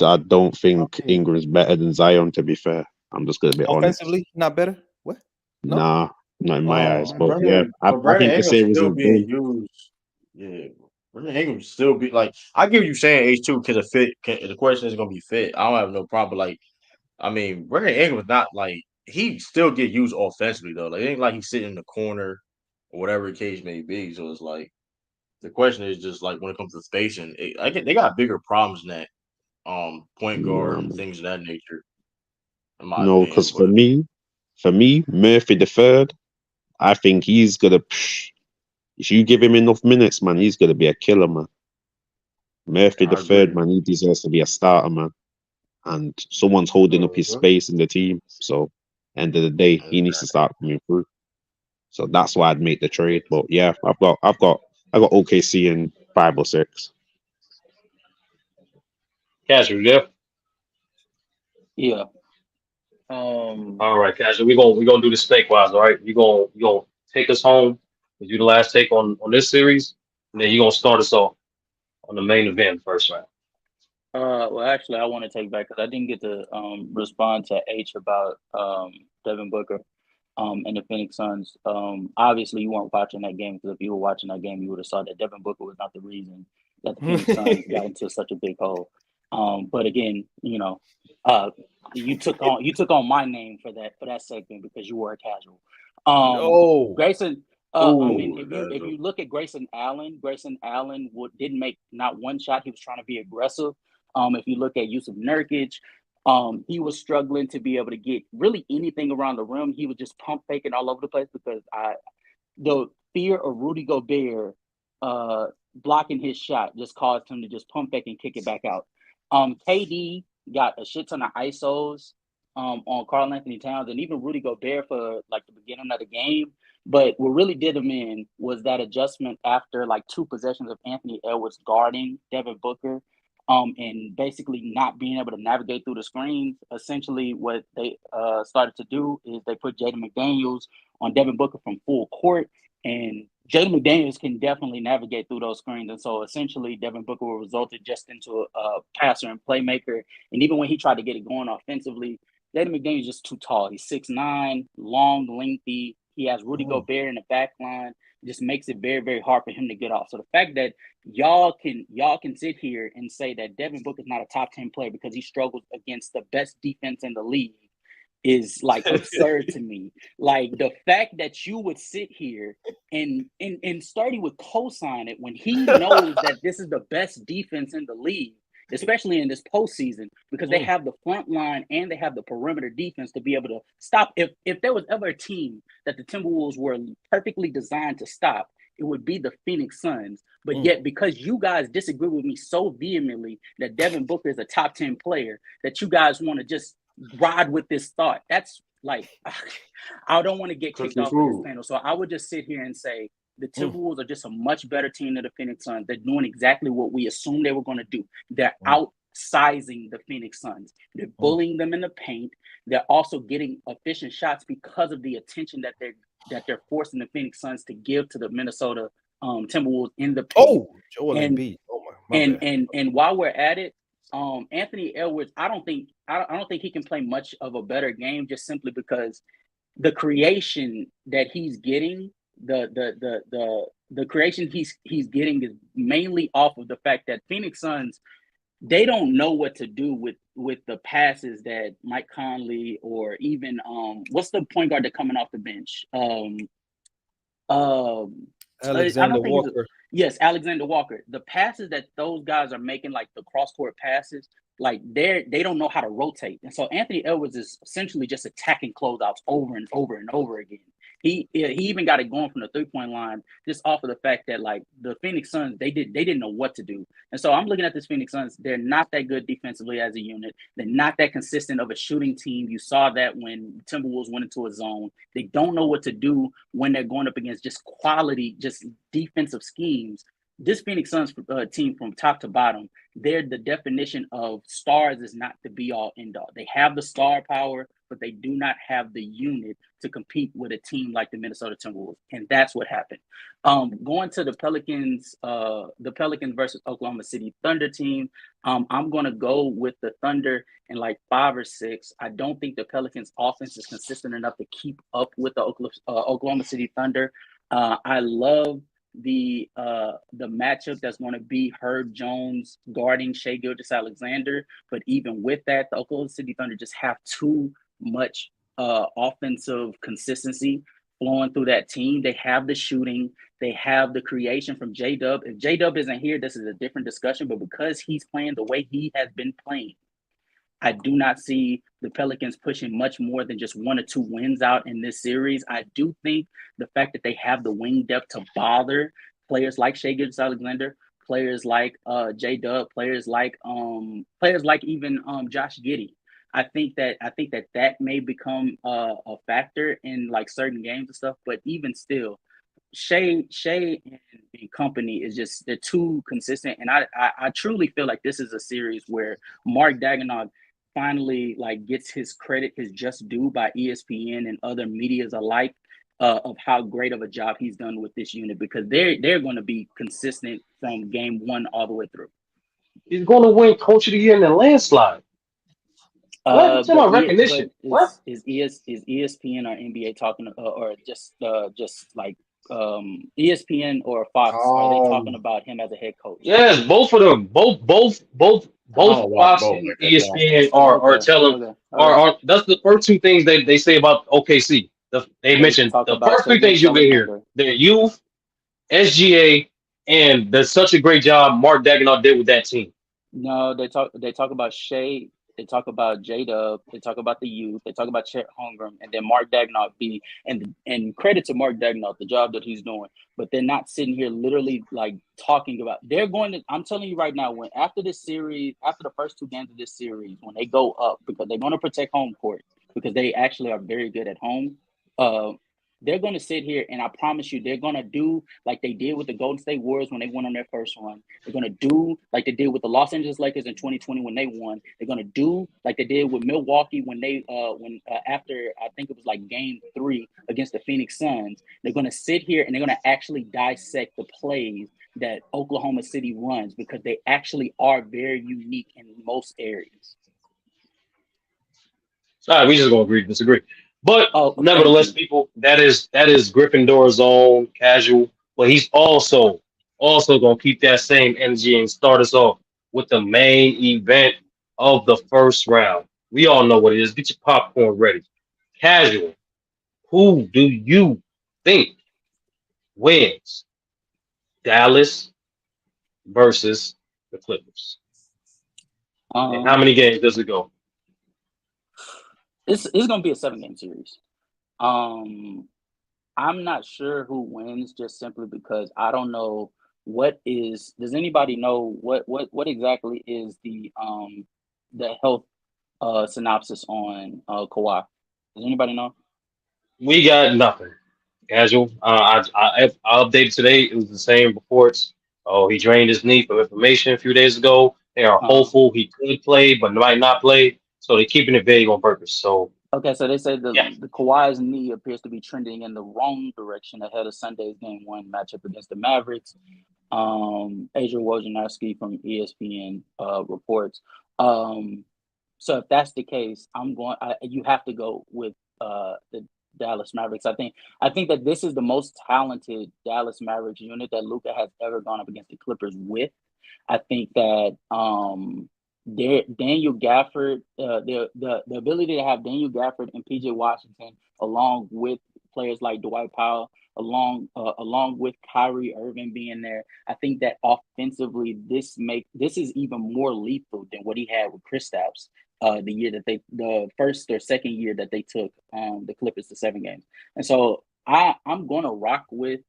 I don't think Okay. Ingram's better than Zion. To be fair, I'm just gonna be honest. Offensively, not better. What? No. Nah, not in my eyes. But yeah, But I Brandon think the Ingram's series still is being done. used. Yeah, Brandon Ingram's still be like I give you saying H2 because of fit. The question is gonna be fit. I don't have no problem. Like I mean, Brandon Ingram's not like he still get used offensively though. Like it ain't like he's sitting in the corner or whatever the case may be. So it's like the question is just like when it comes to spacing, they got bigger problems than that. Point guard Nah, and man. things of that nature, in my No, opinion. because But for me, Murphy the third, I think he's gonna. If you give him enough minutes, man, he's gonna be a killer, man. Murphy the I third, agree. man, he deserves to be a starter, man. And someone's holding up his Mhm. space in the team. So, end of the day, he needs to start coming through. So that's why I'd make the trade. But yeah, I got OKC in 5 or 6. Casual, yeah. Yeah. Um. All right, Casual. We gonna do the snake wise, all right? You gonna take us home and do the last take on this series, and then you gonna start us off on the main event first round. Well, actually, I want to take back because I didn't get to respond to H about Devin Booker and the Phoenix Suns. Obviously, you weren't watching that game because if you were watching that game, you would have saw that Devin Booker was not the reason that the Phoenix Suns got into such a big hole. But again, uh, you took on my name for that segment because you were a casual. No. Grayson. I mean, Ooh, if you look at Grayson Allen didn't make not one shot. He was trying to be aggressive. If you look at Yusuf Nurkic, he was struggling to be able to get really anything around the rim. He was just pump faking all over the place because the fear of Rudy Gobert blocking his shot just caused him to just pump fake and kick it back out. KD got a shit ton of ISOs on Karl Anthony Towns and even Rudy Gobert for like the beginning of the game. But what really did him in was that adjustment after like 2 possessions of Anthony Edwards guarding Devin Booker. and basically not being able to navigate through the screens. Essentially, what they started to do is they put Jaden McDaniels on Devin Booker from full court, and Jaden McDaniels can definitely navigate through those screens. And so essentially, Devin Booker resulted just into a passer and playmaker. And even when he tried to get it going offensively, Jaden McDaniels is just too tall. He's 6'9", long, lengthy. He has Rudy Gobert in the back line. It just makes it very, very hard for him to get off. So the fact that y'all can sit here and say that Devin Booker is not a top 10 player because he struggles against the best defense in the league is like absurd to me. Like the fact that you would sit here and Sturdy would co-sign it when he knows that this is the best defense in the league, especially in this postseason, because they have the front line and they have the perimeter defense to be able to stop. If there was ever a team that the Timberwolves were perfectly designed to stop, it would be the Phoenix Suns. But yet, because you guys disagree with me so vehemently that Devin Booker is a top 10 player, that you guys want to just ride with this thought. That's like, I don't want to get kicked off of this panel. So I would just sit here and say the Timberwolves are just a much better team than the Phoenix Suns. They're doing exactly what we assumed they were going to do. They're outsizing the Phoenix Suns. They're bullying them in the paint. They're also getting efficient shots because of the attention that they're forcing the Phoenix Suns to give to the Minnesota Timberwolves in the paint. Joel Embiid. And while we're at it, Anthony Edwards, I don't think he can play much of a better game, just simply because the creation that he's getting, the creation he's getting is mainly off of the fact that Phoenix Suns, they don't know what to do with the passes that Mike Conley or even what's the point guard that coming off the bench? Alexander Walker. Yes, Alexander Walker. The passes that those guys are making, like the cross-court passes, like they don't know how to rotate. And so Anthony Edwards is essentially just attacking closeouts over and over and over again. He even got it going from the three-point line just off of the fact that like the Phoenix Suns, they didn't know what to do. And so I'm looking at this Phoenix Suns. They're not that good defensively as a unit. They're not that consistent of a shooting team. You saw that when Timberwolves went into a zone. They don't know what to do when they're going up against just quality, just defensive schemes. This Phoenix Suns team from top to bottom, they're the definition of stars is not the be-all, end-all. They have the star power, but they do not have the unit to compete with a team like the Minnesota Timberwolves, and that's what happened. Going to the Pelicans versus Oklahoma City Thunder team, I'm going to go with the Thunder in like 5 or 6. I don't think the Pelicans' offense is consistent enough to keep up with the Oklahoma City Thunder. I love the matchup that's going to be Herb Jones guarding Shai Gilgeous-Alexander, but even with that, the Oklahoma City Thunder just have too much offensive consistency flowing through that team. They have the shooting, they have the creation from J-Dub. If J-Dub isn't here, this is a different discussion, but because he's playing the way he has been playing, I do not see the Pelicans pushing much more than just 1 or 2 wins out in this series. I do think the fact that they have the wing depth to bother players like Shai Gilgeous-Alexander, players like J-Dub, players like even Josh Giddey. I think that may become a factor in like certain games and stuff. But even still, Shai and company is just, they're too consistent. And I truly feel like this is a series where Mark Daigneault finally like gets his credit, his just due by ESPN and other medias alike of how great of a job he's done with this unit, because they're going to be consistent from game 1 all the way through. He's going to win Coach of the Year in a landslide. What? Recognition. What? Is ESPN or NBA talking or just like ESPN or Fox, are they talking about him as a head coach? Yes, both of them. Both Fox and ESPN are telling are that's the first 2 things they say about OKC. They mentioned the first 3 things you'll get here: their youth, SGA, and there's such a great job Mark Daigneault did with that team. No, they talk about Shai. They talk about J-Dub. They talk about the youth. They talk about Chet Holmgren, and then Mark Daigneault and credit to Mark Daigneault, the job that he's doing. But they're not sitting here literally like talking about. They're going to. I'm telling you right now, when after this series, after the first 2 games of this series, when they go up, because they're going to protect home court, because they actually are very good at home. they're going to sit here and I promise you, they're going to do like they did with the Golden State Warriors when they went on their first run. They're going to do like they did with the Los Angeles Lakers in 2020 when they won. They're going to do like they did with Milwaukee when they after I think it was like game 3 against the Phoenix Suns. They're going to sit here and they're going to actually dissect the plays that Oklahoma City runs because they actually are very unique in most areas. All right, we just gonna agree to disagree. But Oh, nevertheless, people, that is Gryffindor's own casual. But he's also gonna keep that same energy and start us off with the main event of the first round. We all know what it is. Get your popcorn ready. Casual. Who do you think wins? Dallas versus the Clippers. And how many games does it go? It's going to be a 7-game series. I'm not sure who wins just simply because I don't know does anybody know what exactly is the health synopsis on Kawhi? Does anybody know? We got nothing. Casual. I updated today. It was the same reports. Oh, he drained his knee from inflammation a few days ago. They are hopeful he could play, but might not play. So they're keeping it vague on purpose. So okay, so they say the Kawhi's knee appears to be trending in the wrong direction ahead of Sunday's Game 1 matchup against the Mavericks. Adrian Wojnarowski from ESPN reports. So if that's the case, you have to go with the Dallas Mavericks. I think that this is the most talented Dallas Mavericks unit that Luka has ever gone up against the Clippers with. I think that Daniel Gafford, the ability to have Daniel Gafford and PJ Washington along with players like Dwight Powell, along with Kyrie Irving being there, I think that offensively this is even more lethal than what he had with Kristaps. The first or second year that they took the Clippers to 7 games. And so I'm going to rock with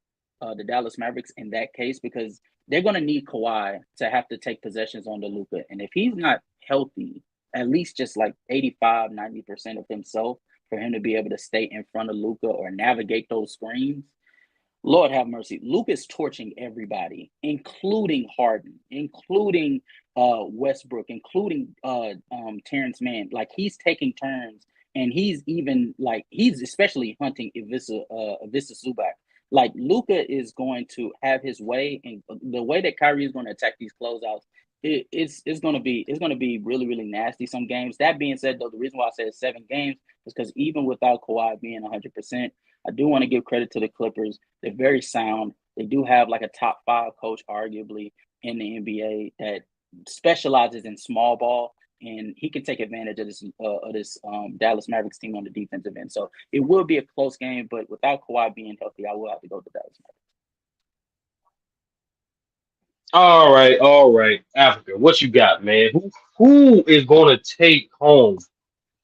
the Dallas Mavericks in that case because they're going to need Kawhi to have to take possessions on the Luka. And if he's not healthy, at least just like 85, 90% of himself for him to be able to stay in front of Luka or navigate those screens, Lord have mercy. Luka's torching everybody, including Harden, including Westbrook, including Terrence Mann. Like he's taking turns, and he's especially hunting Ivica Zubac. Like Luka is going to have his way, and the way that Kyrie is going to attack these closeouts, it's going to be really, really nasty some games. That being said, though, the reason why I said 7 games is because even without Kawhi being 100%, I do want to give credit to the Clippers. They're very sound. They do have like a top 5 coach, arguably, in the NBA that specializes in small ball, and he can take advantage of this Dallas Mavericks team on the defensive end. So it will be a close game, but without Kawhi being healthy, I will have to go to Dallas All Mavericks. right. Africa, what you got, man? Who is going to take home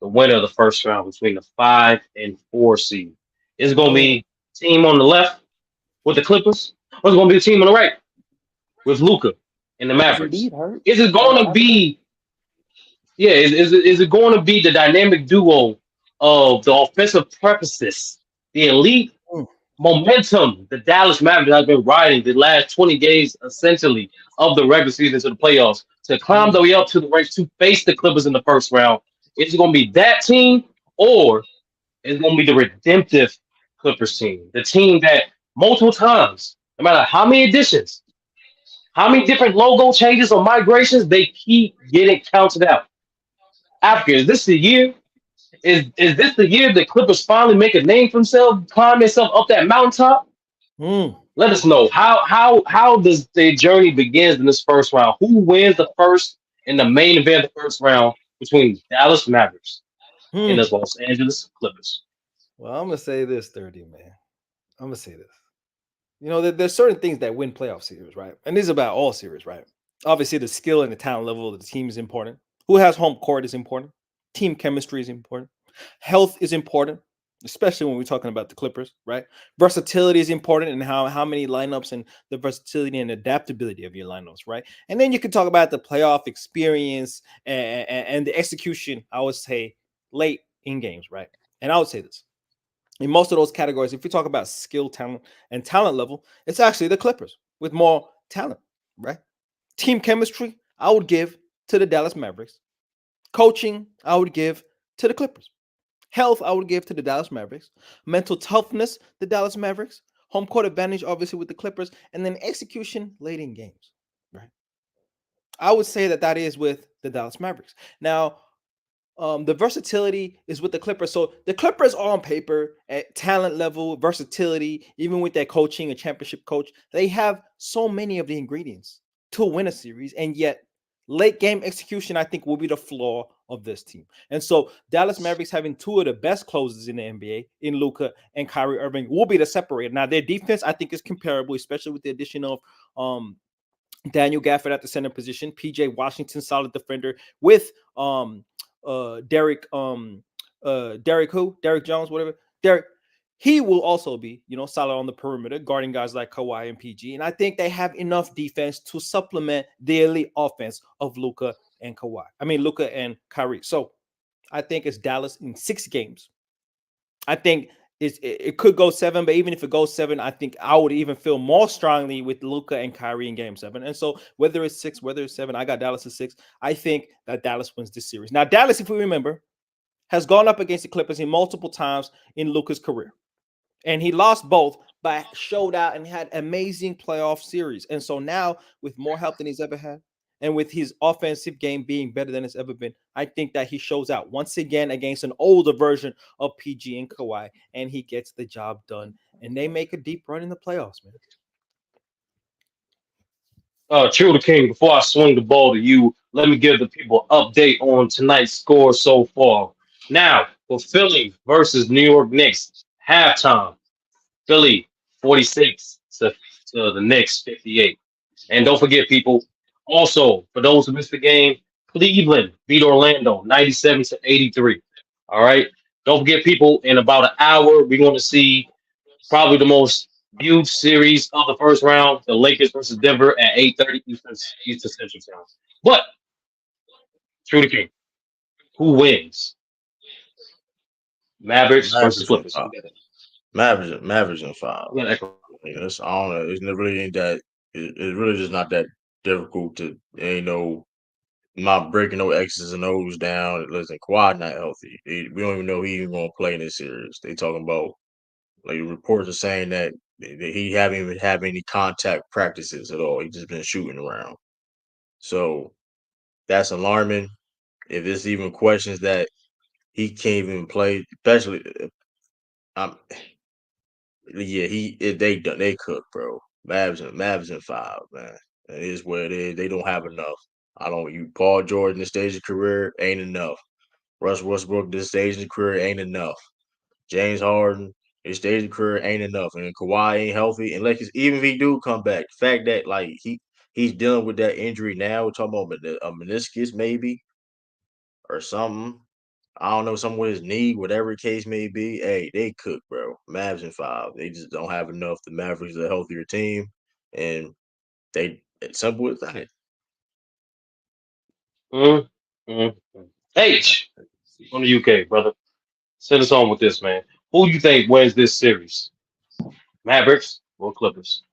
the winner of the first round between the 5 and 4 seed? Is it going to be team on the left with the Clippers, or is it going to be the team on the right with Luka and the Mavericks? Is it going to be? Yeah, is it going to be the dynamic duo of the offensive purposes, the elite momentum the Dallas Mavericks have been riding the last 20 days, essentially, of the regular season to the playoffs, to climb the way up to the ranks to face the Clippers in the first round? Is it going to be that team, or is it going to be the redemptive Clippers team, the team that multiple times, no matter how many additions, how many different logo changes or migrations, they keep getting counted out? Africa, is this the year? Is this the year the Clippers finally make a name for themselves, climb themselves up that mountaintop? Let us know how does the journey begins in this first round? Who wins the first in the main event of the first round between Dallas Mavericks and the Los Angeles Clippers? Well, I'm gonna say this, 30, man. I'm gonna say this. You know, there's certain things that win playoff series, right? And this is about all series, right? Obviously, the skill and the talent level of the team is important. Who has home court is important. Team chemistry is important. Health is important, especially when we're talking about the Clippers, right? Versatility is important, and how many lineups and the versatility and adaptability of your lineups, right? And then you can talk about the playoff experience and the execution, I would say, late in games, right? And I would say this. in most of those categories, if we talk about skill, talent, and talent level, it's actually the Clippers with more talent, right? Team chemistry, I would give to the Dallas Mavericks. Coaching, I would give to the Clippers. Health, I would give to the Dallas Mavericks. Mental toughness, the Dallas Mavericks. Home court advantage, obviously, with the Clippers. And then execution late in games, right? I would say that is with the Dallas Mavericks. Now, the versatility is with the Clippers. So the Clippers are on paper at talent level, versatility, even with their coaching, a championship coach, they have so many of the ingredients to win a series. And yet, late game execution, I think, will be the flaw of this team. And so Dallas Mavericks having two of the best closers in the NBA in Luka and Kyrie Irving will be the separator. Now, their defense, I think, is comparable, especially with the addition of Daniel Gafford at the center position, PJ Washington, solid defender, with Derek Jones, whatever. Derek, he will also be, solid on the perimeter, guarding guys like Kawhi and PG. And I think they have enough defense to supplement the elite offense of Luka and Kyrie. So I think it's Dallas in 6 games. I think it could go 7, but even if it goes 7, I think I would even feel more strongly with Luka and Kyrie in game 7. And so whether it's 6, whether it's 7, I got Dallas at 6. I think that Dallas wins this series. Now, Dallas, if we remember, has gone up against the Clippers in multiple times in Luka's career. And he lost both, but showed out and had amazing playoff series. And so now, with more help than he's ever had, and with his offensive game being better than it's ever been, I think that he shows out once again against an older version of PG and Kawhi, and he gets the job done. And they make a deep run in the playoffs, man. True the King, before I swing the ball to you, let me give the people an update on tonight's score so far. Now, for Philly versus New York Knicks, halftime, Philly 46 to the Knicks 58. And don't forget, people, also, for those who missed the game, Cleveland beat Orlando 97 to 83. All right. Don't forget, people, in about an hour, we're going to see probably the most viewed series of the first round, the Lakers versus Denver at 8:30 Eastern Central Time. But, True the King, who wins? Mavericks versus Clippers. Mavericks in 5. We got Echo. I don't know. It's really ain't that. It's really just not that difficult to. Not breaking no X's and O's down. Listen, Kawhi not healthy. We don't even know he even gonna play in this series. They talking about reports are saying that he haven't even have any contact practices at all. He just been shooting around. So that's alarming. If there's even questions that he can't even play, especially, they cook, bro. Mavs in 5, man. It is what it is. They don't have enough. Paul George this stage of career ain't enough. Russ Westbrook this stage of career ain't enough. James Harden his stage of career ain't enough, and Kawhi ain't healthy. And even if he do come back, the fact that he's dealing with that injury now, we're talking about a meniscus maybe or something. I don't know, something with his knee, whatever the case may be. Hey, they cook, bro. Mavs in 5. They just don't have enough. The Mavericks are a healthier team, and it's simple as that. H on the UK, brother. Send us on with this, man. Who do you think wins this series? Mavericks or Clippers?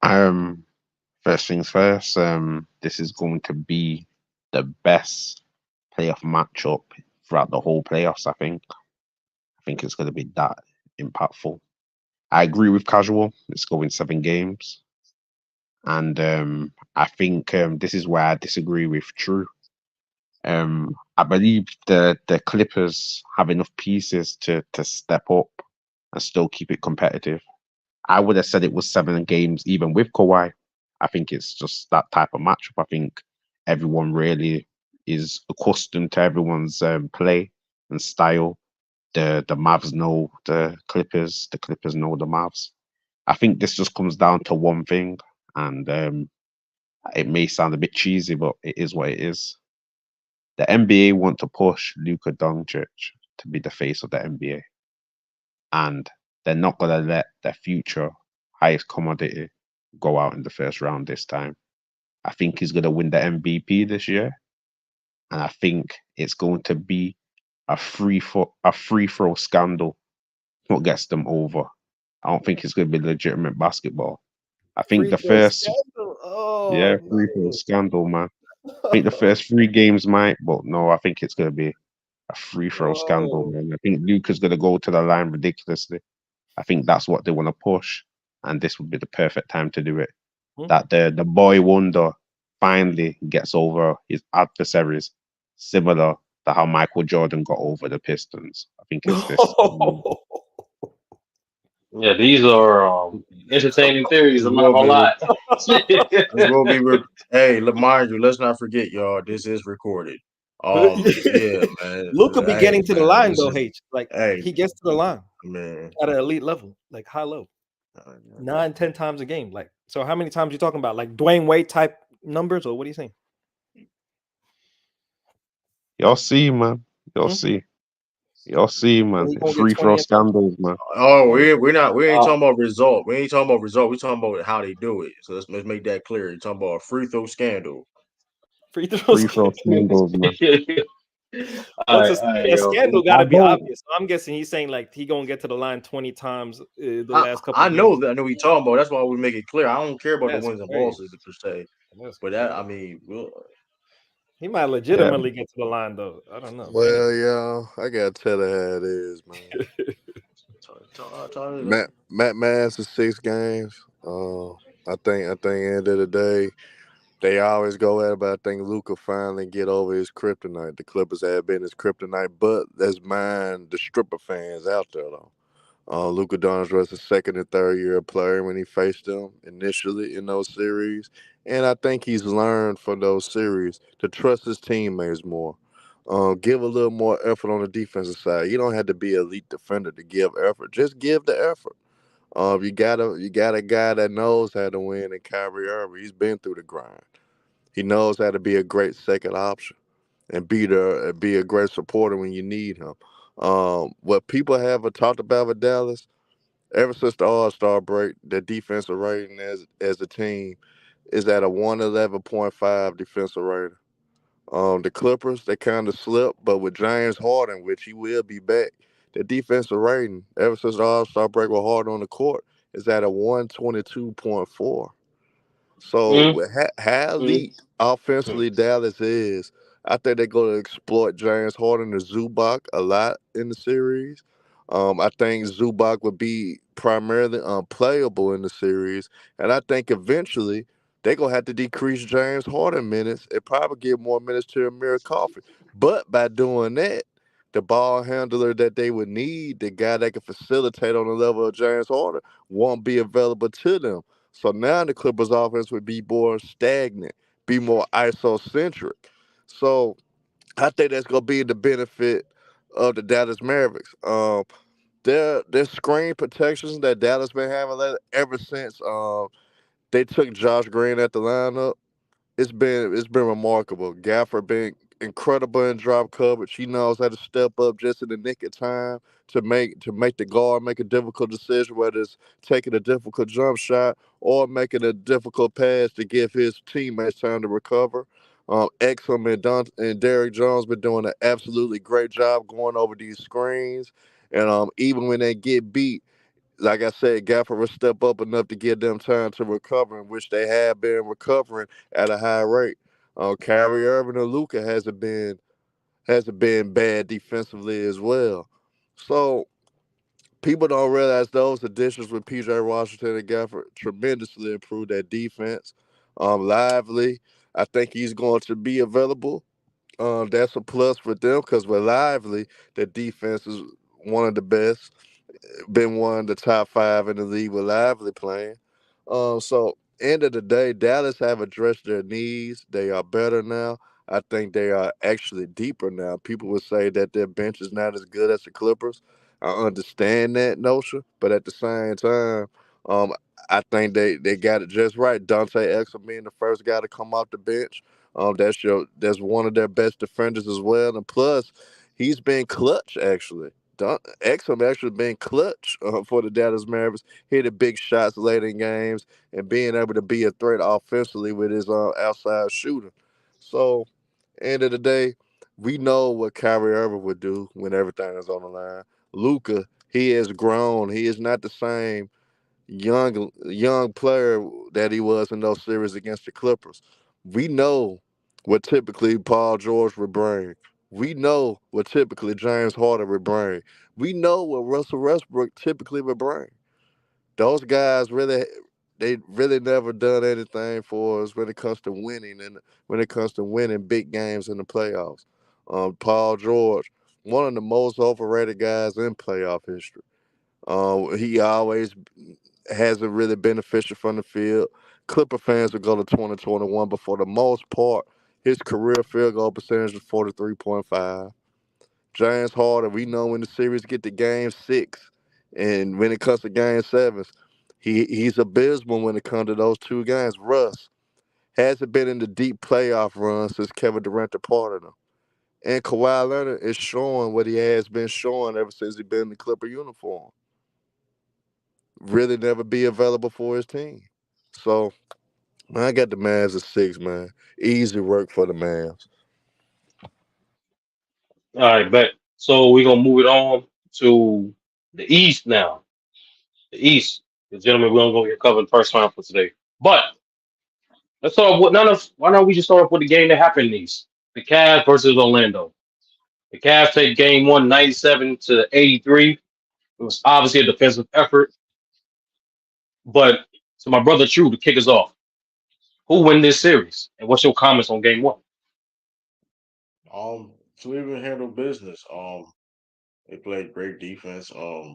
First things first. This is going to be the best playoff matchup throughout the whole playoffs. I think it's going to be that impactful. I agree with Casual. It's going 7 games, and I think this is where I disagree with True. I believe the Clippers have enough pieces to step up and still keep it competitive. I would have said it was 7 games even with Kawhi. I think it's just that type of matchup. I think everyone really is accustomed to everyone's play and style. The Mavs know the Clippers. The Clippers know the Mavs. I think this just comes down to one thing, and it may sound a bit cheesy, but it is what it is. The NBA want to push Luka Doncic to be the face of the NBA, and they're not gonna let their future highest commodity go out in the first round this time. I think he's gonna win the MVP this year, and I think it's going to be a free throw scandal what gets them over. I don't think it's going to be legitimate basketball. I think Free the throw first, scandal. yeah, Oh free throw scandal, man. I think the no. first 3 games might, but no, I think it's going to be a free throw scandal, Oh. man. I think Luca's going to go to the line ridiculously. I think that's what they want to push, and this would be the perfect time to do it. Hmm? That the boy wonder finally gets over his adversaries, similar to how Michael Jordan got over the Pistons. I think it's this. Yeah, these are entertaining theories. This I'm not will gonna be. lie. This will be. Hey, mind you, let's not forget, y'all. This is recorded. Yeah, man. Luca be Hey, getting to the man. line This though, is. H. Like Hey, he gets to the line man. at an elite level, like high level. 9, 10 times a game. Like, so how many times you talking about? Like Dwayne Wade type numbers, or what are you saying? Y'all see, man. Y'all Hmm? see. Y'all see, man. He gonna get Free 20 throw and 30. scandals, man. Oh, 20. we ain't uh, talking about result. We ain't talking about result. We talking about how they do it. So let's make that clear. You're talking about a free throw scandal. Free throws. Free throw scandals, man. What's all right, a yo. scandal got I to be don't. obvious. So I'm guessing he's saying like he gonna get to the line 20 times the I last couple I of know games. that. I know we talking about. That's why we make it clear. I don't care about the That's wins and crazy. losses per se. That's But that, I crazy. mean, He might Yeah. legitimately get to the line though. I don't know. Well, yeah, I gotta tell you how it is, man. Matt Mass is 6 games. I think end of the day, they always go at it, but I think Luca finally get over his kryptonite. The Clippers have been his kryptonite, but that's mine, the stripper fans out there though. Luka Doncic was a second and third year player when he faced them initially in those series, and I think he's learned from those series to trust his teammates more. Give a little more effort on the defensive side. You don't have to be an elite defender to give effort. Just give the effort. You got a guy that knows how to win in Kyrie Irving. He's been through the grind. He knows how to be a great second option and be a great supporter when you need him. What people haven't talked about with Dallas ever since the All Star break, the defensive rating as a team is at a 111.5 defensive rating. The Clippers, they kind of slipped, but with James Harden, which he will be back, the defensive rating ever since the All Star break with Harden on the court is at a 122.4. So mm, with how mm, elite offensively Dallas is, I think they're going to exploit James Harden and Zubac a lot in the series. I think Zubac would be primarily unplayable in the series, and I think eventually they're going to have to decrease James Harden minutes and probably give more minutes to Amir Coffey. But by doing that, the ball handler that they would need, the guy that can facilitate on the level of James Harden, won't be available to them. So now the Clippers offense would be more stagnant, be more isocentric. So I think that's gonna be the benefit of the Dallas Mavericks. Their screen protections that Dallas been having ever since they took Josh Green at the lineup, it's been remarkable. Gafford been incredible in drop coverage. He knows how to step up just in the nick of time to make the guard make a difficult decision, whether it's taking a difficult jump shot or making a difficult pass to give his teammates time to recover. Exum and Derrick Jones been doing an absolutely great job going over these screens, and even when they get beat, like I said, Gaffer will step up enough to give them time to recover, in which they have been recovering at a high rate. Kyrie Irving and Luca hasn't been bad defensively as well. So people don't realize those additions with PJ Washington and Gaffer tremendously improved that defense. Lively, I think he's going to be available. That's a plus for them because with Lively, the defense is one of the best, been one of the top five in the league with Lively playing. So end of the day, Dallas have addressed their needs. They are better now. I think they are actually deeper now. People would say that their bench is not as good as the Clippers. I understand that notion, but at the same time, um, I think they got it just right. Dante Exum being the first guy to come off the bench. That's one of their best defenders as well. And plus, he's been clutch actually. Exum actually been clutch for the Dallas Mavericks, hitting big shots late in games and being able to be a threat offensively with his outside shooter. So, end of the day, We know what Kyrie Irving would do when everything is on the line. Luca, he has grown. He is not the same young player that he was in those series against the Clippers. We know what typically Paul George would bring. We know what typically James Harden would bring. We know what Russell Westbrook typically would bring. Those guys they really never done anything for us when it comes to winning and when it comes to winning big games in the playoffs. Paul George, one of the most overrated guys in playoff history. He always hasn't really benefited from the field. Clipper fans will go to 2021, but for the most part, his career field goal percentage is 43.5. James Harden, we know when the series get to game 6, and when it comes to game 7s, he's abysmal when it comes to those two games. Russ hasn't been in the deep playoff run since Kevin Durant departed him. And Kawhi Leonard is showing what he has been showing ever since he's been in the Clipper uniform. Really never be available for his team. So man, I got the Mavs at 6, man. Easy work for the Mavs. All right, bet. So we're gonna move it on to the East now. The East, the gentlemen, we're gonna get covered first round for today. But let's start with why don't we just start off with the game that happened in the East? The Cavs versus Orlando. The Cavs take game one 97-83. It was obviously a defensive effort. But to my brother True to kick us off. Who win this series? And what's your comments on game one? Cleveland handled business. They played great defense. Yeah,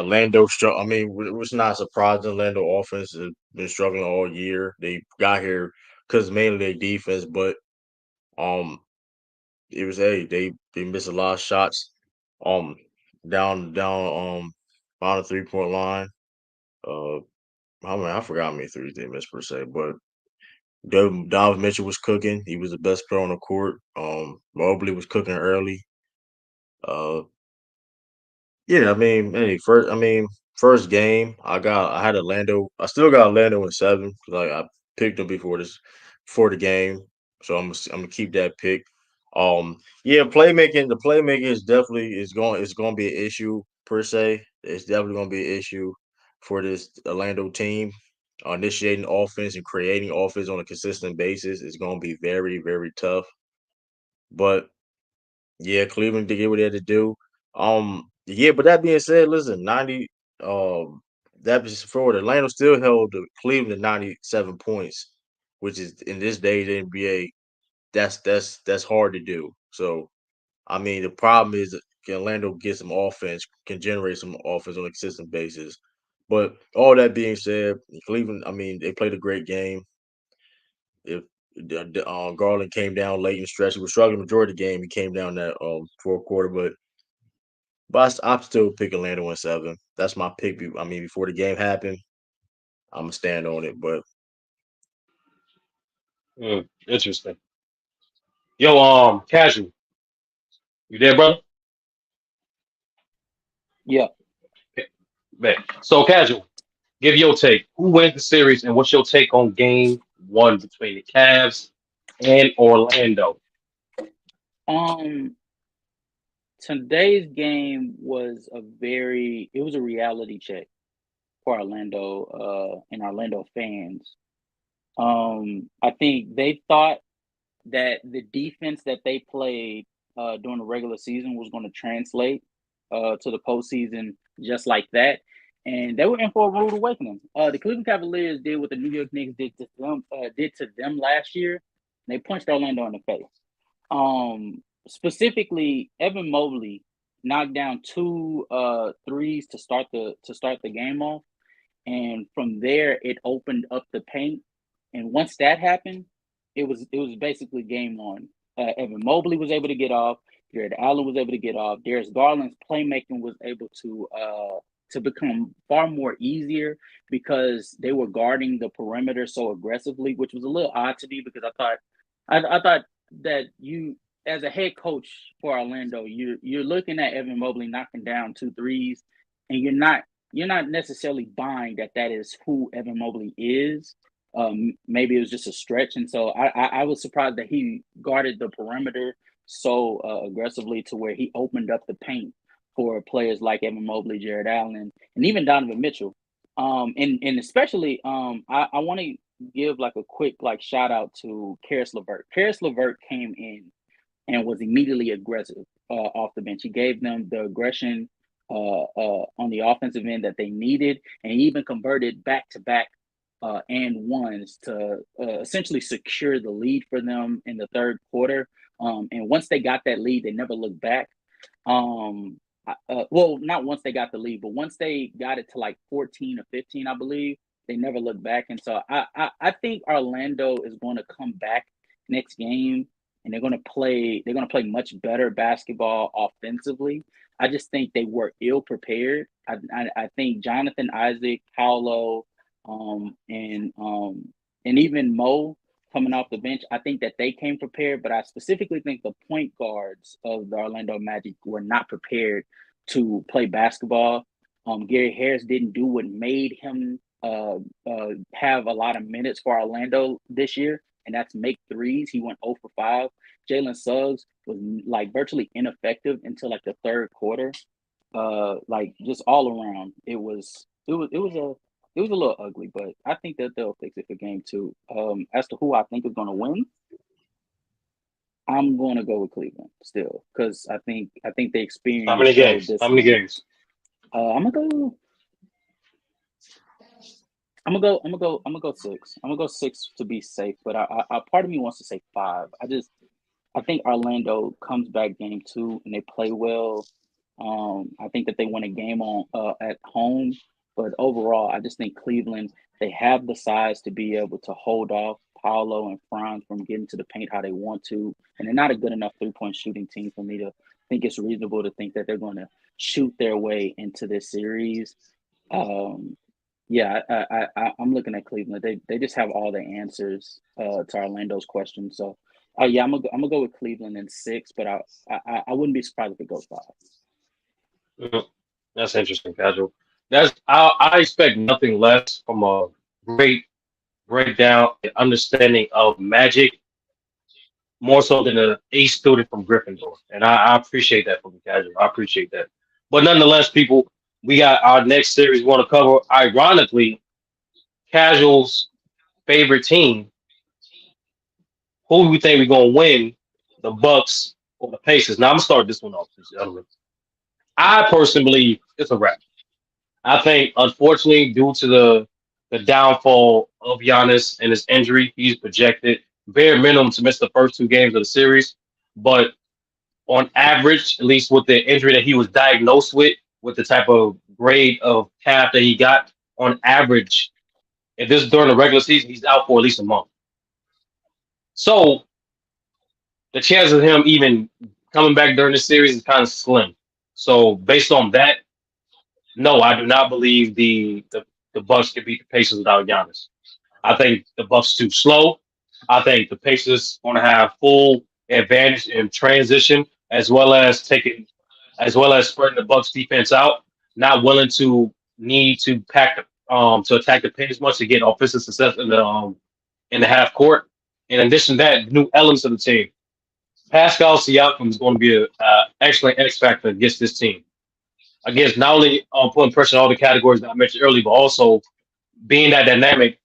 Lando. I mean, it was not surprising. Lando offense has been struggling all year. They got here because mainly their defense, but um, it was they missed a lot of shots. Um, down on the 3-point line. Uh, I forgot how many threes they missed per se, but Donovan Mitchell was cooking. He was the best player on the court. Mobley was cooking early. Uh, yeah, I mean, hey, first game, I had Orlando. I still got Orlando in 7 because I picked them before the game, so I'm gonna keep that pick. Yeah, the playmaking is going to be an issue per se. It's definitely going to be an issue for this Orlando team. Initiating offense and creating offense on a consistent basis is going to be very very tough. But yeah, Cleveland did get what they had to do. Yeah, but that being said, listen, 90, that was forward. Atlanta still held Cleveland to 97 points, which is in this day of the NBA, that's hard to do. So, I mean, the problem is that can Orlando get some offense, can generate some offense on a consistent basis. But all that being said, Cleveland, I mean, they played a great game. If Garland came down late in the stretch, he was struggling majority of the game. He came down that fourth quarter, but I'm still picking Orlando in 7. That's my pick. I mean, before the game happened, I'm gonna stand on it. But Interesting. Yo, Casual, you there, brother? Yeah. Okay, bet. So, Casual, give your take. Who wins the series, and what's your take on game one between the Cavs and Orlando? Um, Today's game was it was a reality check for Orlando, and Orlando fans. I think they thought that the defense that they played during the regular season was going to translate to the postseason just like that, and they were in for a rude awakening. The Cleveland Cavaliers did what the New York Knicks did to them last year. They punched Orlando in the face. Specifically, Evan Mobley knocked down two threes to start the game off, and from there it opened up the paint. And once that happened, it was basically game on. Evan Mobley was able to get off. Jared Allen was able to get off. Darius Garland's playmaking was able to become far more easier because they were guarding the perimeter so aggressively, which was a little odd to me because I thought that you as a head coach for Orlando, you're looking at Evan Mobley knocking down two threes, and you're not necessarily buying that is who Evan Mobley is. maybe it was just a stretch, and so I was surprised that he guarded the perimeter so aggressively to where he opened up the paint for players like Evan Mobley, Jared Allen, and even Donovan Mitchell. And especially I want to give like a quick like shout out to Karis LeVert. Karis LeVert came in and was immediately aggressive off the bench. He gave them the aggression on the offensive end that they needed, and he even converted back-to-back and ones to essentially secure the lead for them in the third quarter. And once they got that lead, they never looked back. Well, not once they got the lead, but once they got it to like 14 or 15, I believe, they never looked back. And so I think Orlando is going to come back next game, and they're going to play much better basketball offensively. I just think they were ill prepared. I think Jonathan Isaac, Paolo, and even Mo coming off the bench, I think that they came prepared, but I specifically think the point guards of the Orlando Magic were not prepared to play basketball. Gary Harris didn't do what made him have a lot of minutes for Orlando this year, and that's make threes. He went 0 for 5. Jalen Suggs was like virtually ineffective until like the third quarter. Like just all around, it was a little ugly, but I think that they'll fix it for game 2. As to who I think is going to win, I'm going to go with Cleveland still because I think the experience. How many games? How many games? I'm gonna go 6. I'm gonna go 6 to be safe, but I part of me wants to say 5. I think Orlando comes back game 2 and they play well. I think that they win a game on at home, but overall, I just think Cleveland, they have the size to be able to hold off Paolo and Franz from getting to the paint how they want to, and they're not a good enough 3-point shooting team for me to think it's reasonable to think that they're going to shoot their way into this series. Yeah, I'm looking at Cleveland. They just have all the answers to Orlando's questions. So, yeah, I'm gonna go with Cleveland in 6, but I wouldn't be surprised if it goes 5. That's interesting, Casual. I expect nothing less from a great breakdown and understanding of Magic, more so than an A student from Gryffindor, and I appreciate that from you, Casual. I appreciate that. But nonetheless, people, we got our next series we want to cover. Ironically, Casual's favorite team. Who do we think we're gonna win? The Bucks or the Pacers? Now I'm gonna start this one off, gentlemen. I personally believe it's a wrap. I think, unfortunately, due to the downfall of Giannis and his injury, he's projected bare minimum to miss the first 2 games of the series. But on average, at least with the injury that he was diagnosed with the type of grade of calf that he got, on average, if this is during the regular season, he's out for at least a month. So the chance of him even coming back during this series is kind of slim. So based on that, no, I do not believe the Bucks can beat the Pacers without Giannis. I think the Bucks too slow. I think the Pacers going to have full advantage in transition, as well as spreading the Bucks defense out, not willing to need to to attack the paint as much to get offensive success in the half court. In addition to that, new elements of the team. Pascal Siakam is going to be an excellent X factor against this team. Against not only putting pressure on all the categories that I mentioned earlier, but also being that dynamic.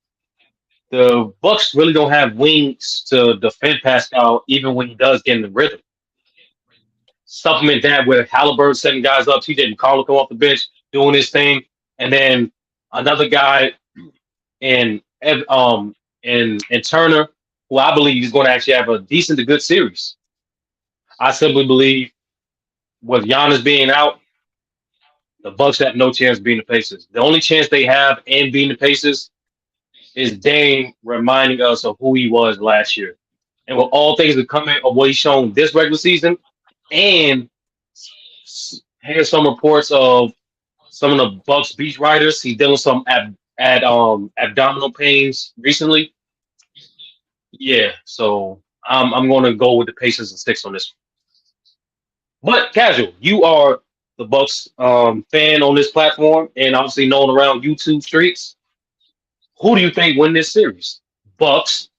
The Bucks really don't have wings to defend Pascal, even when he does get in the rhythm. Supplement that with Halliburton setting guys up, TJ McConnell come off the bench doing his thing, and then another guy in Turner, who I believe is going to actually have a decent to good series. I simply believe with Giannis being out, the Bucks have no chance of beating the Pacers. The only chance they have in beating the Pacers is Dame reminding us of who he was last year. And with all things that come in of what he's shown this regular season, and here's some reports of some of the Bucks beat writers. He's dealing with some abdominal pains recently. Yeah, so I'm going to go with the Pacers and 6 on this one. But Casual, you are the Bucks fan on this platform, and obviously known around YouTube streets. Who do you think win this series? Bucks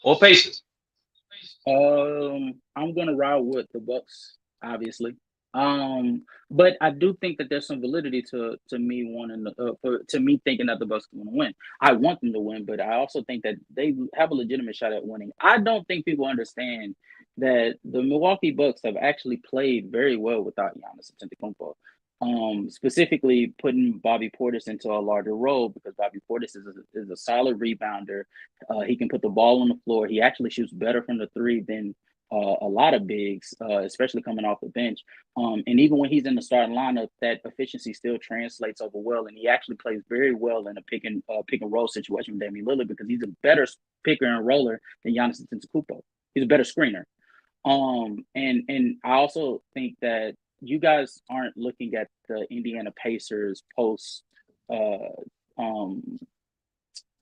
or Pacers? I'm gonna ride with the Bucks, obviously. But I do think that there's some validity to me wanting to me thinking that the Bucks are going to win. I want them to win, but I also think that they have a legitimate shot at winning. I don't think people understand that the Milwaukee Bucks have actually played very well without Giannis Antetokounmpo. Specifically putting Bobby Portis into a larger role because Bobby Portis is a solid rebounder. He can put the ball on the floor. He actually shoots better from the three than a lot of bigs, especially coming off the bench. And even when he's in the starting lineup, that efficiency still translates over well. And he actually plays very well in a pick and roll situation with Damian Lillard because he's a better picker and roller than Giannis Antetokounmpo. He's a better screener. And I also think that you guys aren't looking at the Indiana Pacers post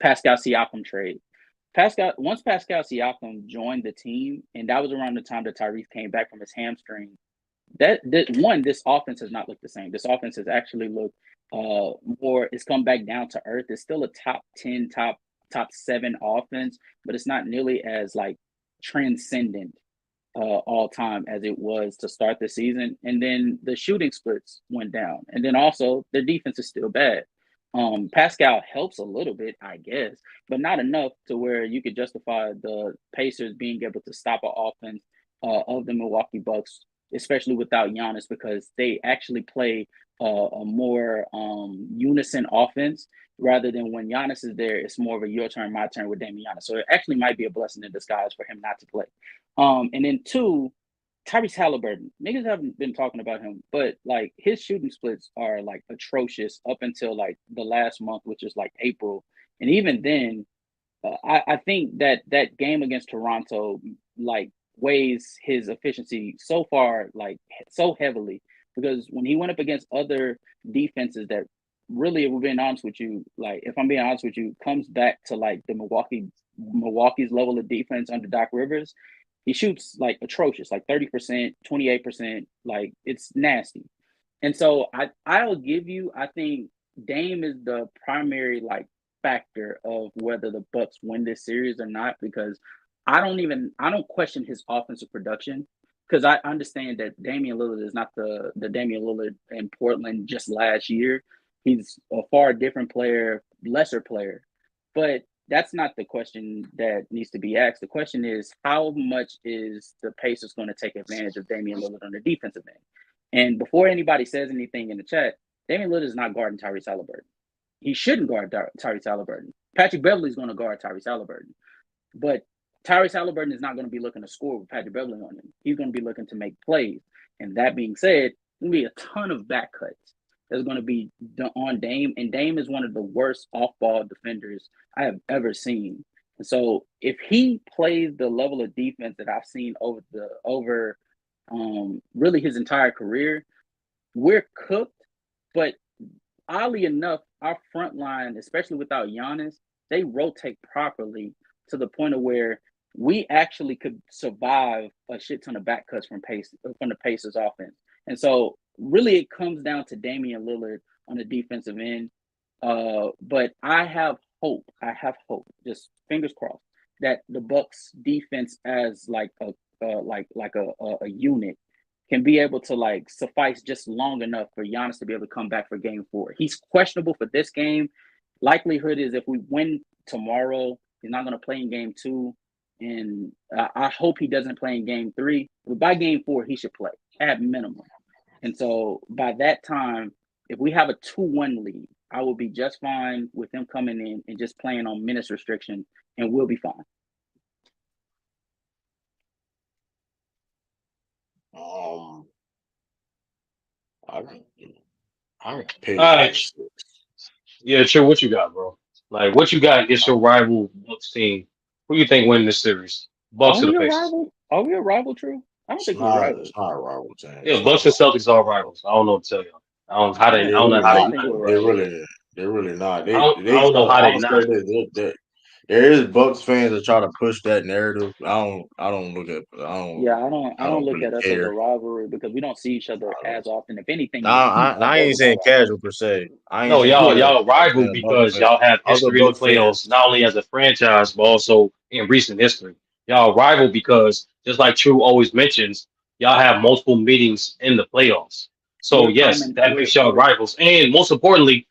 Pascal Siakam trade. Once Pascal Siakam joined the team, and that was around the time that Tyrese came back from his hamstring. This offense has not looked the same. This offense has actually looked more. It's come back down to earth. It's still a top 10, top 7 offense, but it's not nearly as like transcendent all time as it was to start the season. And then the shooting splits went down, and then also their defense is still bad. Pascal helps a little bit, I guess, but not enough to where you could justify the Pacers being able to stop an offense of the Milwaukee Bucks, especially without Giannis, because they actually play a more unison offense rather than when Giannis is there. It's more of a your turn, my turn with Damian Giannis. So it actually might be a blessing in disguise for him not to play. And then 2, Tyrese Halliburton. Niggas haven't been talking about him, but like his shooting splits are like atrocious up until like the last month, which is like April. And even then, I think that game against Toronto like weighs his efficiency so far, like so heavily, because when he went up against other defenses that really, if we're being honest with you, like if I'm being honest with you, comes back to like the Milwaukee's level of defense under Doc Rivers. He shoots like atrocious, like 30%, 28%, like it's nasty. And so I'll give you, I think Dame is the primary like factor of whether the Bucks win this series or not, because I don't question his offensive production, because I understand that Damian Lillard is not the Damian Lillard in Portland just last year. He's a far different player, lesser player. But that's not the question that needs to be asked. The question is, how much is the Pacers going to take advantage of Damian Lillard on the defensive end? And before anybody says anything in the chat, Damian Lillard is not guarding Tyrese Halliburton. He shouldn't guard Tyrese Halliburton. Patrick Beverley is going to guard Tyrese Halliburton. But Tyrese Halliburton is not going to be looking to score with Patrick Beverley on him. He's going to be looking to make plays. And that being said, there's going to be a ton of back cuts that's going to be on Dame. And Dame is one of the worst off-ball defenders I have ever seen. And so if he plays the level of defense that I've seen over really his entire career, we're cooked. But oddly enough, our front line, especially without Giannis, they rotate properly to the point of where we actually could survive a shit ton of back cuts from the Pacers offense. And so really it comes down to Damian Lillard on the defensive end. But I have hope, just fingers crossed, that the Bucks defense as like a unit can be able to like suffice just long enough for Giannis to be able to come back for game 4. He's questionable for this game. Likelihood is if we win tomorrow, he's not going to play in game 2. And I hope he doesn't play in game 3. But by game 4, he should play at minimum. And so by that time, if we have a 2-1 lead, I will be just fine with him coming in and just playing on minutes restriction, and we'll be fine. I pay. All right. Yeah, True. What you got, bro? Like, what you got against your rival Bucks team? Who you think win this series? Bucks or the Pacers? Are we a rival, True? I don't think we're rivals. It's not a rival, James. Yeah, Bucks and Celtics are rivals. I don't know what to tell you. I don't know how they. I don't know how they. They're really not. I don't know how they not. There is Bucks fans that try to push that narrative. I don't look at. Yeah, I I don't don't look really at us as a care. rivalry because we don't see each other I, as often. If anything, it would Now, keep I ain't both of our saying casual rivalries. per se. I ain't No, saying y'all Yeah. casual. y'all I'm rival saying Bucks because fans. y'all have Other history in the Bucks fans. playoffs, not only as a franchise but also in recent history. Y'all rival because just like True always mentions, y'all have multiple meetings in the playoffs. So yes, that makes y'all rivals, and most importantly,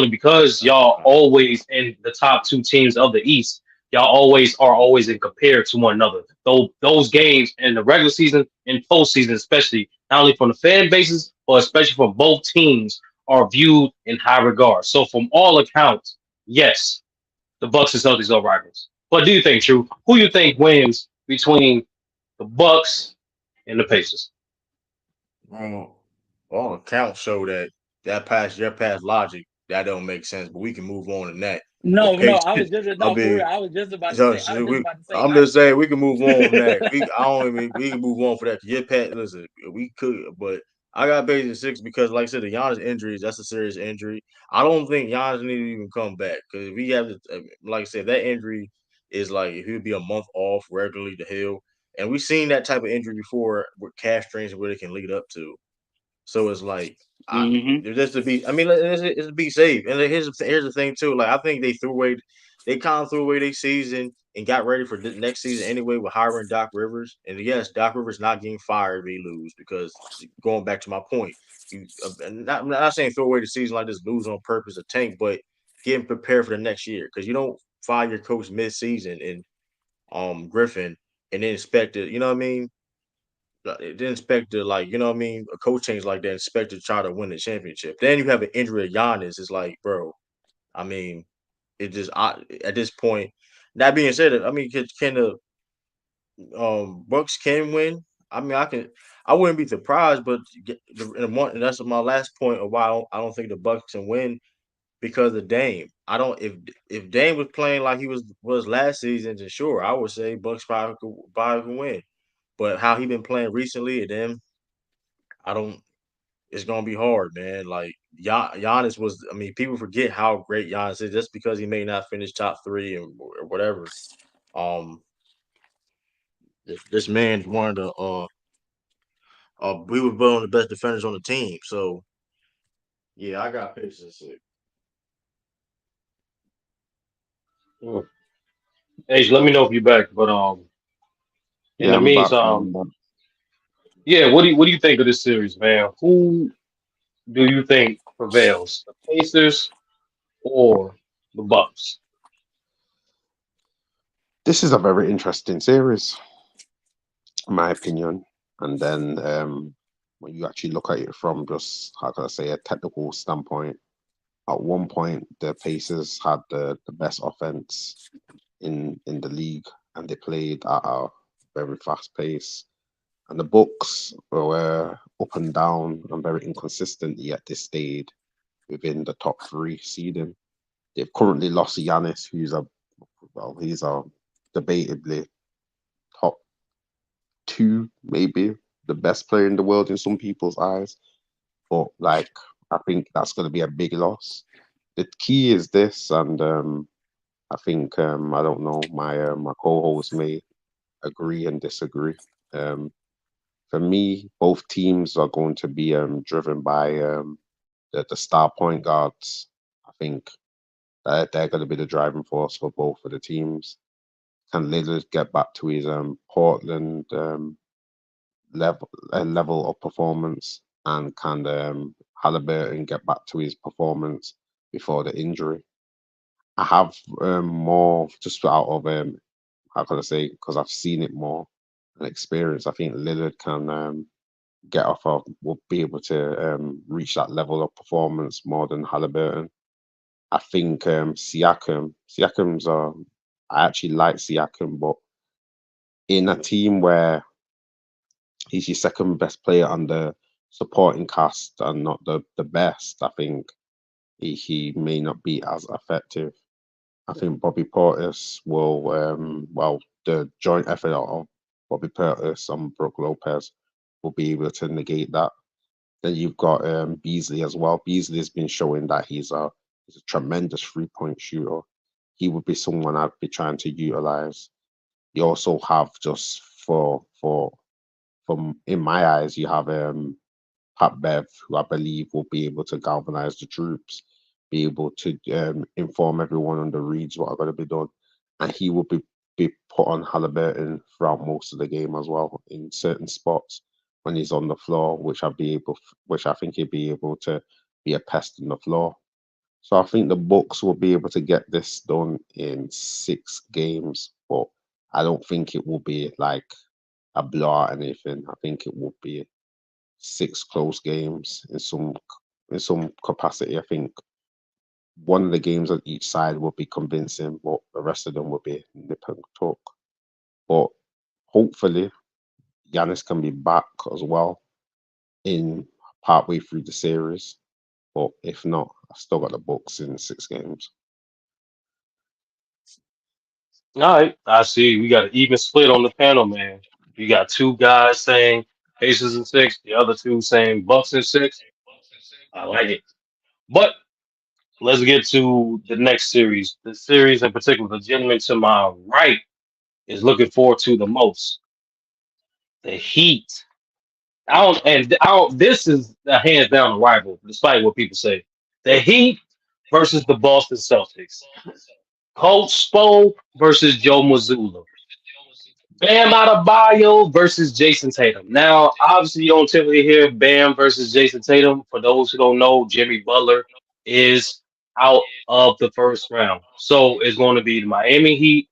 because y'all always in the top two teams of the East, y'all always in compared to one another. Though those games in the regular season and postseason, especially not only from the fan bases, but especially from both teams, are viewed in high regard. So from all accounts, yes, the Bucks and Celtics are rivals. But do you think, True? Who you think wins between the Bucks and the Pacers? Well, all accounts show that past your past logic that don't make sense. But we can move on in that. But No, I was Pacers, just I no for real. mean, I was just about to so, say. I was so just we. about to say. I'm I just saying we can move on from that. I don't even we can move on for that. Your past, listen, we could, but I got Pacers 6 because, like I said, the Giannis injuries. That's a serious injury. I don't think Giannis need to even come back because if we have, like I said, that injury is like if he would be a month off regularly to heal. And we've seen that type of injury before with calf strains where it can lead up to. So it's like hmm just to be. I mean, it's to be safe. And here's the thing too. Like I think they kind of threw away their season and got ready for the next season anyway with hiring Doc Rivers. And yes, Doc Rivers not getting fired if they lose because going back to my point, I'm not saying throw away the season like this, lose on purpose or tank, but getting prepared for the next year because you don't fire your coach mid season and Griffin and then expect it. You know what I mean? Didn't expect to like, you know what I mean, a coach change like that, expect to try to win the championship. Then you have an injury of Giannis. It's like, bro, I mean, it just at this point. That being said, I mean, can the Bucks can win? I mean, I wouldn't be surprised, but and that's my last point of why I don't think the Bucks can win because of Dame. I don't if Dame was playing like he was last season, then sure, I would say Bucks probably could win. But how he been playing recently, and then I don't. It's gonna be hard, man. Like Giannis was. I mean, people forget how great Giannis is just because he may not finish top three or whatever. Um, this man's one of the. We were one of the best defenders on the team. So yeah, I got Pacers. Hmm. Hey, let me know if you're back. But in Yeah, the I'm back. meantime, yeah, what do you think of this series, man? Who do you think prevails, the Pacers or the Bucks? This is a very interesting series, in my opinion. And then when you actually look at it from just how can I say a technical standpoint, at one point the Pacers had the best offense in the league, and they played at a very fast pace. And the Bucks were up and down and very inconsistent, yet they stayed within the top three seeding. They've currently lost Giannis, he's a debatably top two, maybe the best player in the world in some people's eyes. But like, I think that's going to be a big loss. The key is this, and I think I don't know, my co-host may agree and disagree. Um, for me, both teams are going to be driven by the star point guards. I think that they're going to be the driving force for both of the teams. Can Lillard get back to his Portland level of performance, and can Halliburton get back to his performance before the injury? I have more just out of how can I say, because I've seen it more and experience. I think Lillard can get off of will be able to reach that level of performance more than Halliburton. I think Siakam's I actually like Siakam, but in a team where he's your second best player on the supporting cast and not the best, I think he may not be as effective. I think Bobby Portis will the joint effort of Bobby Portis and Brook Lopez will be able to negate that. Then you've got Beasley as well. Beasley has been showing that he's a tremendous 3-point shooter. he would be someone I'd be trying to utilize. You also have just from in my eyes, you have Pat Bev, who I believe will be able to galvanize the troops, be able to inform everyone on the reads what are going to be done, and he will be put on Halliburton throughout most of the game as well in certain spots when he's on the floor, which I think he'll be able to be a pest on the floor. So I think the Bucks will be able to get this done in 6 games, but I don't think it will be like a blowout or anything. I think it will be 6 close games in some capacity. I think one of the games on each side will be convincing, but the rest of them will be nip and tuck. But hopefully, Giannis can be back as well in partway through the series. But if not, I've still got the Bucks in 6 games. All right, I see. We got an even split on the panel, man. You got 2 guys saying Pacers in 6, the other 2 saying Bucks in 6. I like it. But let's get to the next series. The series in particular, the gentleman to my right is looking forward to the most. The Heat. This is a hands down rival, despite what people say. The Heat versus the Boston Celtics. Coach Spo versus Joe Mazzulla. Bam Adebayo versus Jason Tatum. Now, obviously, you don't typically hear Bam versus Jason Tatum. For those who don't know, Jimmy Butler is out of the first round. So it's going to be the Miami Heat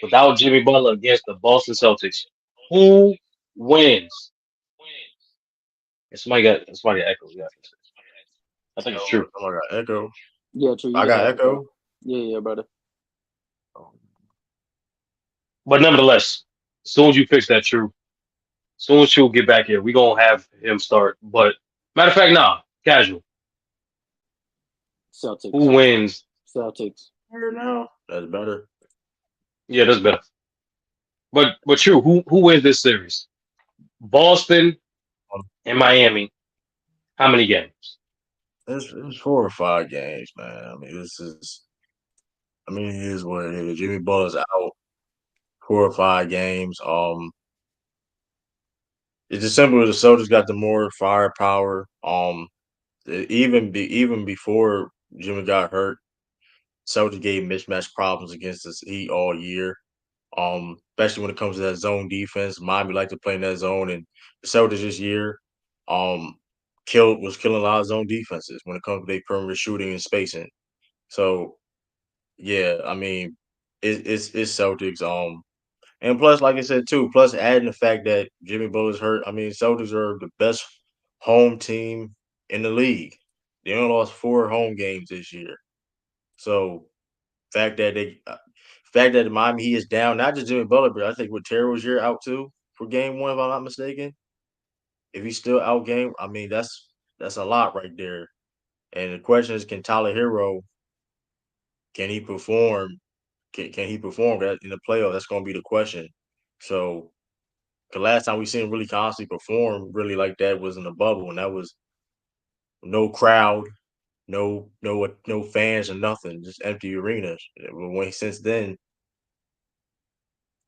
without Jimmy Butler against the Boston Celtics. Who wins? And somebody got echo. Yeah, I think it's true. I got echo. Yeah, true. You I can got have it, echo. bro. Yeah, brother. But nevertheless, as soon as you fix that, true. As soon as you'll get back here, we're going to have him start. But matter of fact, nah, casual. Celtics. Who wins? Celtics. Now that's better. Yeah, that's better. But true, who wins this series? Boston and Miami. How many games? It's 4 or 5 games, man. I mean, it is what it is. Jimmy Butler's out 4 or 5 games. It's just simple. The Celtics got the more firepower. Even before Jimmy got hurt, Celtics gave mismatch problems against the Heat all year. Especially when it comes to that zone defense. Miami like to play in that zone, and the Celtics this year, um, was killing a lot of zone defenses when it comes to their perimeter shooting and spacing. So yeah, I mean, it's Celtics. And plus, like I said too, plus adding the fact that Jimmy Butler's hurt. I mean, Celtics are the best home team in the league. They only lost 4 home games this year. So fact that Miami Heat is down, not just Jimmy Butler, but I think with Terry Rozier out too for game 1, if I'm not mistaken. If he's still out game, I mean that's a lot right there. And the question is, can Tyler Hero can he perform? Can he perform that in the playoff? That's going to be the question. So the last time we seen him really constantly perform really like that was in the bubble, and that was no crowd, no fans or nothing, just empty arenas. Since then,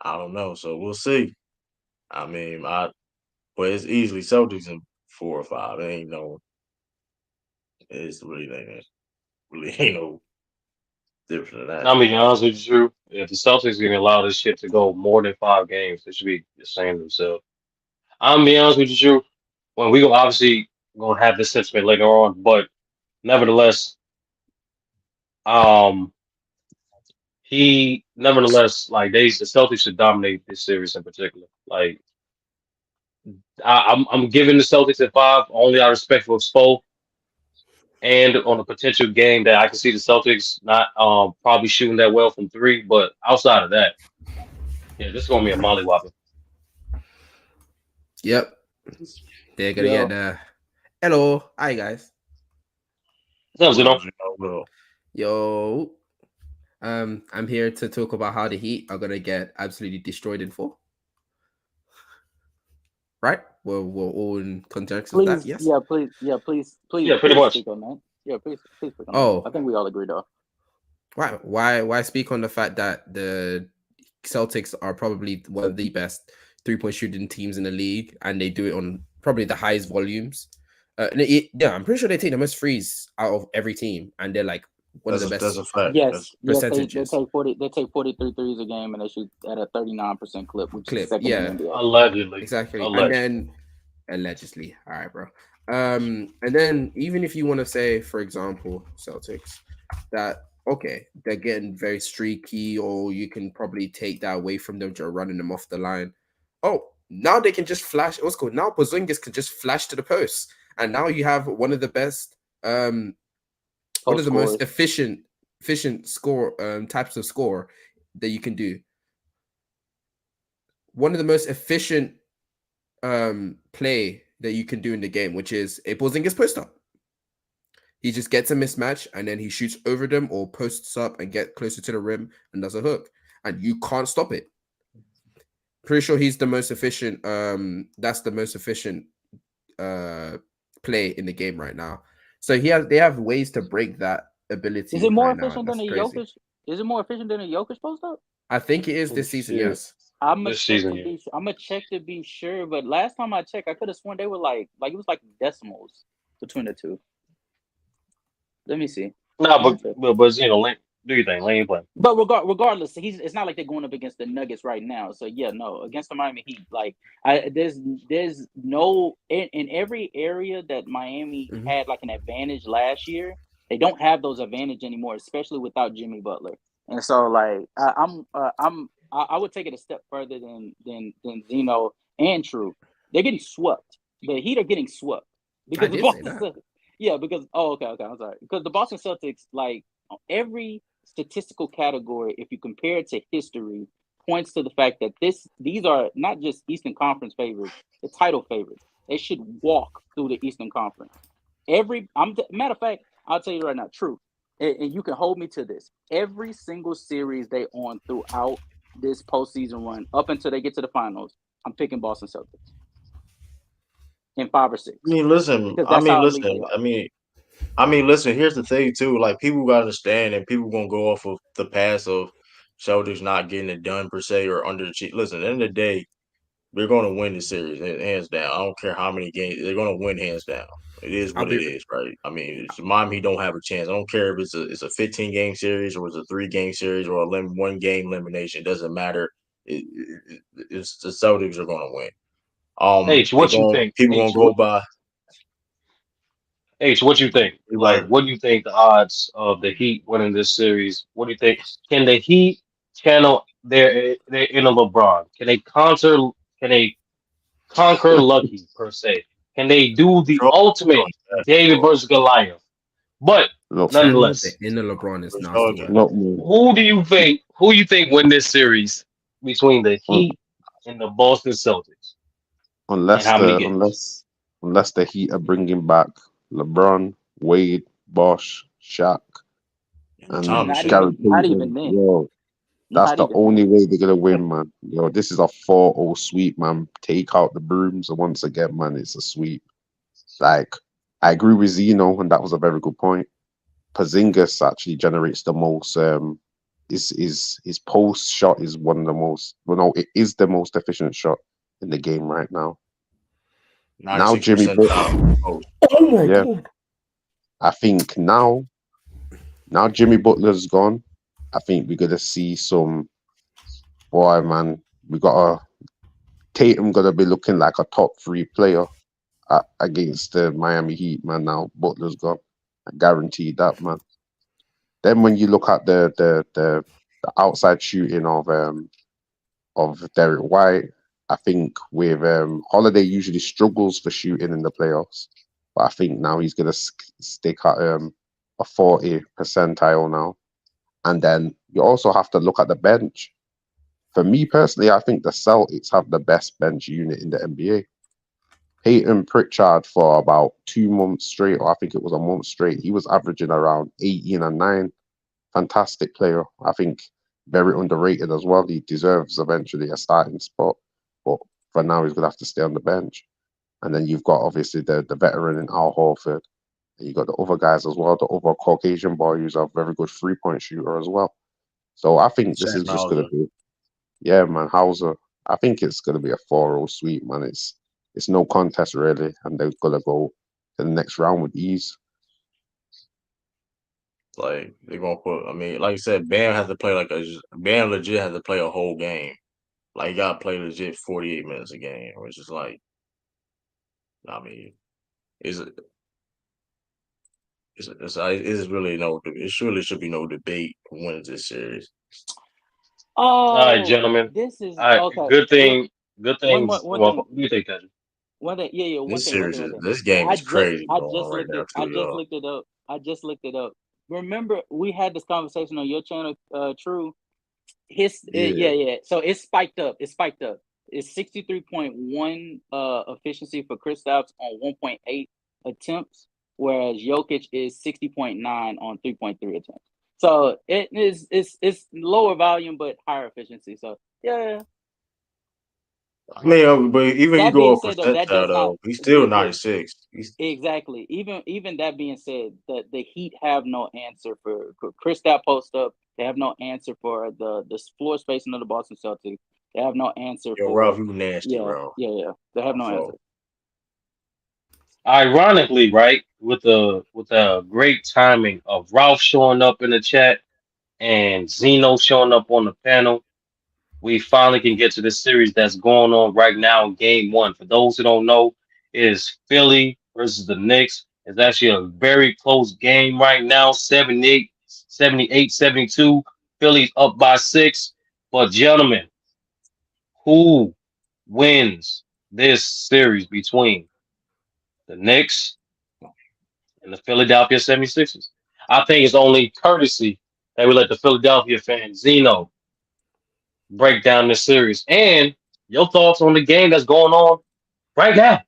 I don't know. So we'll see. I mean, but it's easily Celtics in 4 or 5. It ain't no. It's really ain't no different than that. I'm being honest with you, Drew. If the Celtics can allow this shit to go more than 5 games, they should be ashamed of themselves. I'm being honest with you, Drew. Well, we obviously gonna have this sentiment later on, but nevertheless, um, like the Celtics should dominate this series in particular. Like I'm giving the Celtics at 5 only out of respect for Spo and on a potential game that I can see the Celtics not probably shooting that well from 3, but outside of that, yeah, this is gonna be a mollywopper. Yep. They're gonna get the hello. Hi guys. What's up, Yo. I'm here to talk about how the Heat are gonna get absolutely destroyed in 4. Right? We're all in context of that, yes? Yeah, please. Yeah, pretty much. Speak on that. Yeah, please speak on Oh. that. I think we all agree though. Why speak on the fact that the Celtics are probably one of the best 3-point shooting teams in the league, and they do it on probably the highest volumes. Yeah, I'm pretty sure they take the most threes out of every team, and they're like one of the That's best a fact. Yes, they percentages. take 43 threes a game, and they shoot at a 39% clip, which is second Yeah, in the NBA. Allegedly. exactly. Allegedly. And then allegedly, all right, bro. And then even if you want to say, for example, Celtics, that okay, they're getting very streaky, or you can probably take that away from them to running them off the line. Oh, now they can just flash. What's called now? Porzingis can just flash to the post, and now you have one of the best, one of the most efficient score types of score that you can do. One of the most efficient play that you can do in the game, which is a Porzingis post up. He just gets a mismatch and then he shoots over them or posts up and get closer to the rim and does a hook, and you can't stop it. Pretty sure he's the most efficient. That's the most efficient play in the game right now. So they have ways to break that ability. Is it more right efficient now, than a Jokic? Is it more efficient than a Jokic post up? I think it is this season. Yes. I'm gonna check to be sure, but last time I checked, I could have sworn they were like it was like decimals between the two. Let me see. No, but you know, do your thing. Lane play. But regardless, it's not like they're going up against the Nuggets right now. So yeah, no, against the Miami Heat, there's no in every area that Miami had like an advantage last year. They don't have those advantage anymore, especially without Jimmy Butler. And so I would take it a step further than Zeno and True. They're getting swept. The Heat are getting swept because the Boston Celtics. Yeah, because okay, I'm sorry. Because the Boston Celtics, like every statistical category, if you compare it to history, points to the fact that these are not just Eastern Conference favorites, the title favorites. They should walk through the Eastern Conference. Matter of fact, I'll tell you right now, true, and you can hold me to this. Every single series they on throughout this postseason run, up until they get to the finals, I'm picking Boston Celtics in 5 or 6. I mean, listen. Listen. Here's the thing too. Like people gotta understand, and people gonna go off of the past of Celtics not getting it done per se or under the cheat. Listen, at the end of the day, they're gonna win the series hands down. I don't care how many games they're gonna win hands down. It is what it is, right? I mean, Miami don't have a chance. I don't care if it's a 15 game series or it's a 3 game series or a 1 game elimination. It doesn't matter. It's the Celtics are gonna win. H, what you think? People gonna go by. H, what you think? Like, what do you think the odds of the Heat winning this series? What do you think? Can the Heat channel their inner LeBron? Can they conquer Lucky per se? Can they do the ultimate David versus Goliath? But nonetheless, the inner LeBron is nasty. Who you think win this series between the Heat and the Boston Celtics? Unless the Heat are bringing back LeBron, Wade, Bosh, Shaq, and not even then. Yo, that's the only way they're gonna win, man. Yo, this is a 4-0 sweep, man. Take out the brooms, and once again, man, it's a sweep. Like, I agree with Zeno, and that was a very good point. Porzingis actually generates the most. His post shot is one of the most. Well, no, it is the most efficient shot in the game right now. Now Jimmy Butler. Oh my God. I think now Jimmy Butler's gone. I think we're gonna see some. Boy, man, we got Tatum gonna be looking like a top 3 player against the Miami Heat, man. Now Butler's gone. I guarantee that, man. Then when you look at the outside shooting of Derek White, I think with Holiday usually struggles for shooting in the playoffs, but I think now he's gonna stick at a 40 percentile now. And then you also have to look at the bench. For me personally, I think the Celtics have the best bench unit in the NBA. Peyton Pritchard for about 2 months straight, or I think it was a month straight, he was averaging around 18 and 9. Fantastic player. I think very underrated as well. He deserves eventually a starting spot, but for now he's gonna have to stay on the bench. And then you've got obviously the veteran in Al Horford. And you got the other guys as well. The other Caucasian boy who's a very good 3-point shooter as well. So I think this Sam is just gonna Hauser. be, yeah, man, Hauser. I think it's gonna be a 4-0 sweep, man. It's no contest really, and they're gonna go to the next round with ease. Like they're gonna put. I mean, like I said, Bam has to play Bam legit has to play a whole game. Like you gotta play legit 48 minutes a game, which is like, I mean, is it's really no. It surely should be no debate who wins this series. All right, Oh, gentlemen. this is All right, okay. good Look, thing. Good things. one thing. Well, you take that. One thing, yeah, This one series thing, is this game is crazy I going on just right looked now it, I too, just y'all. looked it up. I just looked it up. Remember, we had this conversation on your channel, True. Yeah, Yeah. So it's spiked up. It's 63.1 efficiency for Kristaps on 1.8 attempts, whereas Jokic is 60.9 on 3.3 attempts. So it's lower volume but higher efficiency. So yeah. I mean, but even you That go being a said, though, that percentile does not though, he's still the 96. He's exactly. Even that being said, the Heat have no answer for Kristaps post up. They have no answer for the floor spacing of the Boston Celtics. They have no answer yo, for Ralph, you nasty, bro. They have no answer. So Ironically, right, with the great timing of Ralph showing up in the chat and Zeno showing up on the panel, we finally can get to this series that's going on right now, game one. For those who don't know, it is Philly versus the Knicks. It's actually a very close game right now, 78-72. Philly's up by 6. But gentlemen, who wins this series between the Knicks and the Philadelphia 76ers? I think it's only courtesy that we let the Philadelphia fan Zeno break down this series. And your thoughts on the game that's going on right now.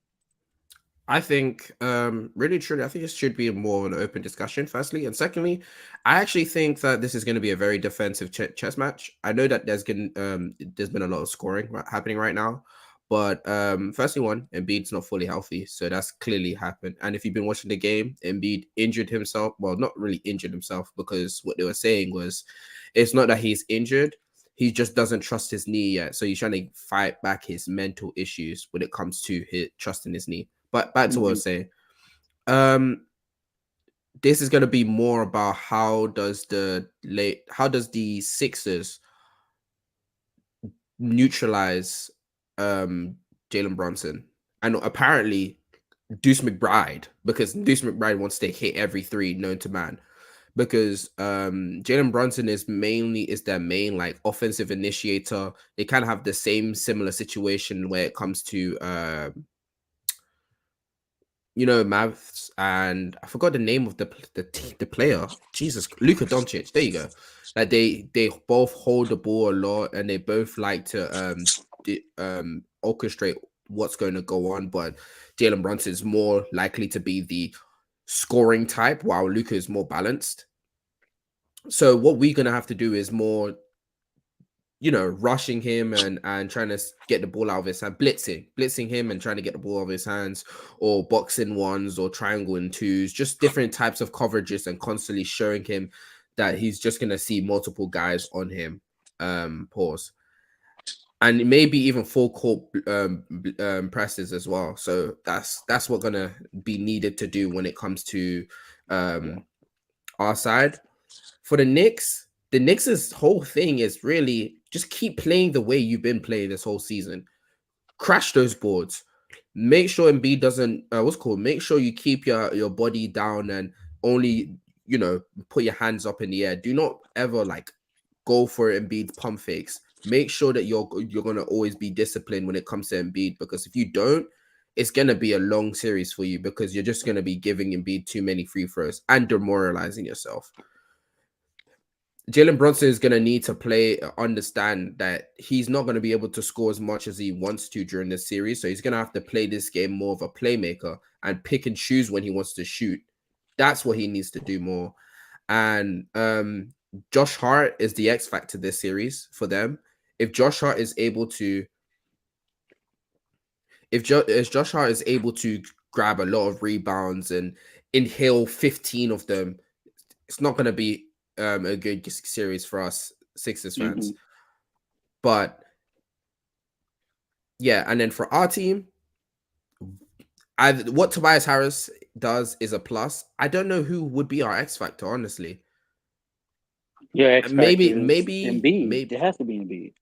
I think, really truly, I think this should be more of an open discussion, firstly. And secondly, I actually think that this is going to be a very defensive chess match. I know that there's been a lot of scoring happening right now. But firstly, Embiid's not fully healthy. So that's clearly happened. And if you've been watching the game, Embiid injured himself. Well, not really injured himself, because what they were saying was it's not that he's injured. He just doesn't trust his knee yet. So he's trying to fight back his mental issues when it comes to his trusting his knee. But back to what I was saying. This is going to be more about how does the Sixers neutralize Jalen Brunson, and apparently Deuce McBride, because Deuce McBride wants to hit every three known to man. Because Jalen Brunson is their main like offensive initiator. They kind of have the similar situation where it comes to Mavs, and I forgot the name of the player. Jesus, Luka Doncic. There you go. Like they both hold the ball a lot, and they both like to orchestrate what's going to go on. But Jalen Brunson is more likely to be the scoring type, while Luka is more balanced. So what we're gonna have to do is more, rushing him and trying to get the ball out of his hand, blitzing him and trying to get the ball out of his hands, or boxing ones or triangle and twos, just different types of coverages, and constantly showing him that he's just going to see multiple guys on him. Pause. And maybe even full court presses as well. So that's what's going to be needed to do when it comes to our side. For the Knicks' whole thing is really just keep playing the way you've been playing this whole season. Crash those boards. Make sure Embiid doesn't make sure you keep your body down, and only put your hands up in the air. Do not ever go for Embiid's pump fakes. Make sure that you're gonna always be disciplined when it comes to Embiid, because if you don't, it's gonna be a long series for you, because you're just gonna be giving Embiid too many free throws and demoralizing yourself. Jalen Brunson is going to need to understand that he's not going to be able to score as much as he wants to during this series. So he's going to have to play this game more of a playmaker and pick and choose when he wants to shoot. That's what he needs to do more. And Josh Hart is the X factor this series for them. If Josh Hart is able to grab a lot of rebounds and inhale 15 of them, it's not going to be a good series for us Sixers fans. But yeah, and then for our team, what Tobias Harris does is a plus. I don't know who would be our X factor, honestly. Yeah, X maybe Embiid. It has to be Embiid.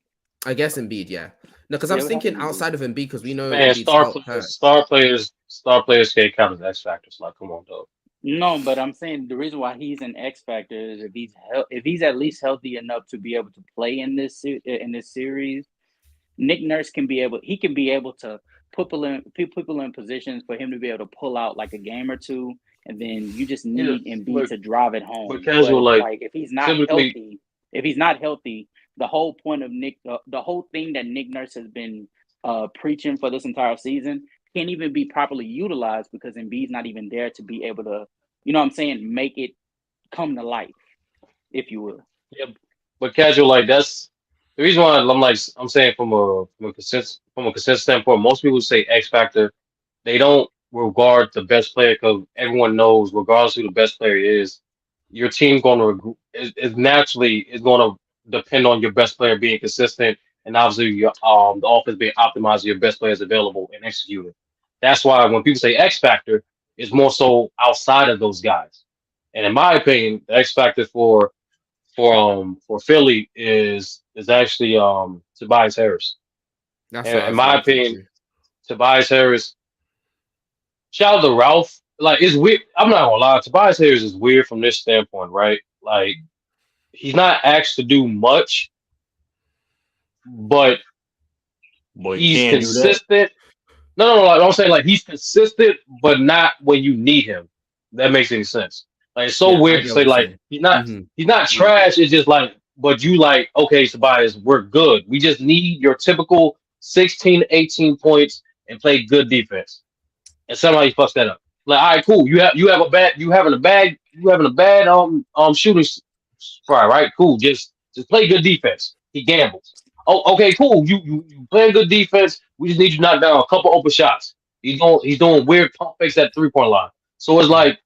I guess Embiid, yeah. No, because I was thinking outside of Embiid, because we know Man, Embiid's star players can't count as X factors. Like, come on, dog. No, but I'm saying the reason why he's an X factor is if he's at least healthy enough to be able to play in this series. Nick Nurse can be able to put people in positions for him to be able to pull out like a game or two, and then you just need Embiid to drive it home. But casual, like if he's not healthy, the whole point of the whole thing that Nick Nurse has been preaching for this entire season can't even be properly utilized because Embiid's not even there to be able to, you know what I'm saying, make it come to life, if you will. Yeah, but casual, like that's the reason why I'm saying from a consistent standpoint, most people say X factor, they don't regard the best player because everyone knows regardless who the best player is, your team's going to is going to depend on your best player being consistent and obviously your the offense being optimized, your best players available and executed. That's why when people say X factor, it's more so outside of those guys. And in my opinion, the X factor for Philly is actually Tobias Harris. That's And what I in was my thinking opinion, too. Tobias Harris. Shout out to Ralph. Like it's weird. I'm not gonna lie. Tobias Harris is weird from this standpoint, right? Like he's not asked to do much, but Boy, he's can't do that. consistent. No. Like, I'm saying like he's consistent, but not when you need him. That makes any sense. Like it's so Yeah, I weird to get what say you're like saying. he's not trash. It's just like, but you like okay, Tobias, we're good. We just need your typical 16, 18 points and play good defense. And somehow he fucks that up. Like, all right, cool. You having a bad shooting spot, right? Cool. Just play good defense. He gambles. Oh, okay, cool. You playing good defense. We just need you to knock down a couple open shots. He's doing weird pump fakes at 3-point line. So it's like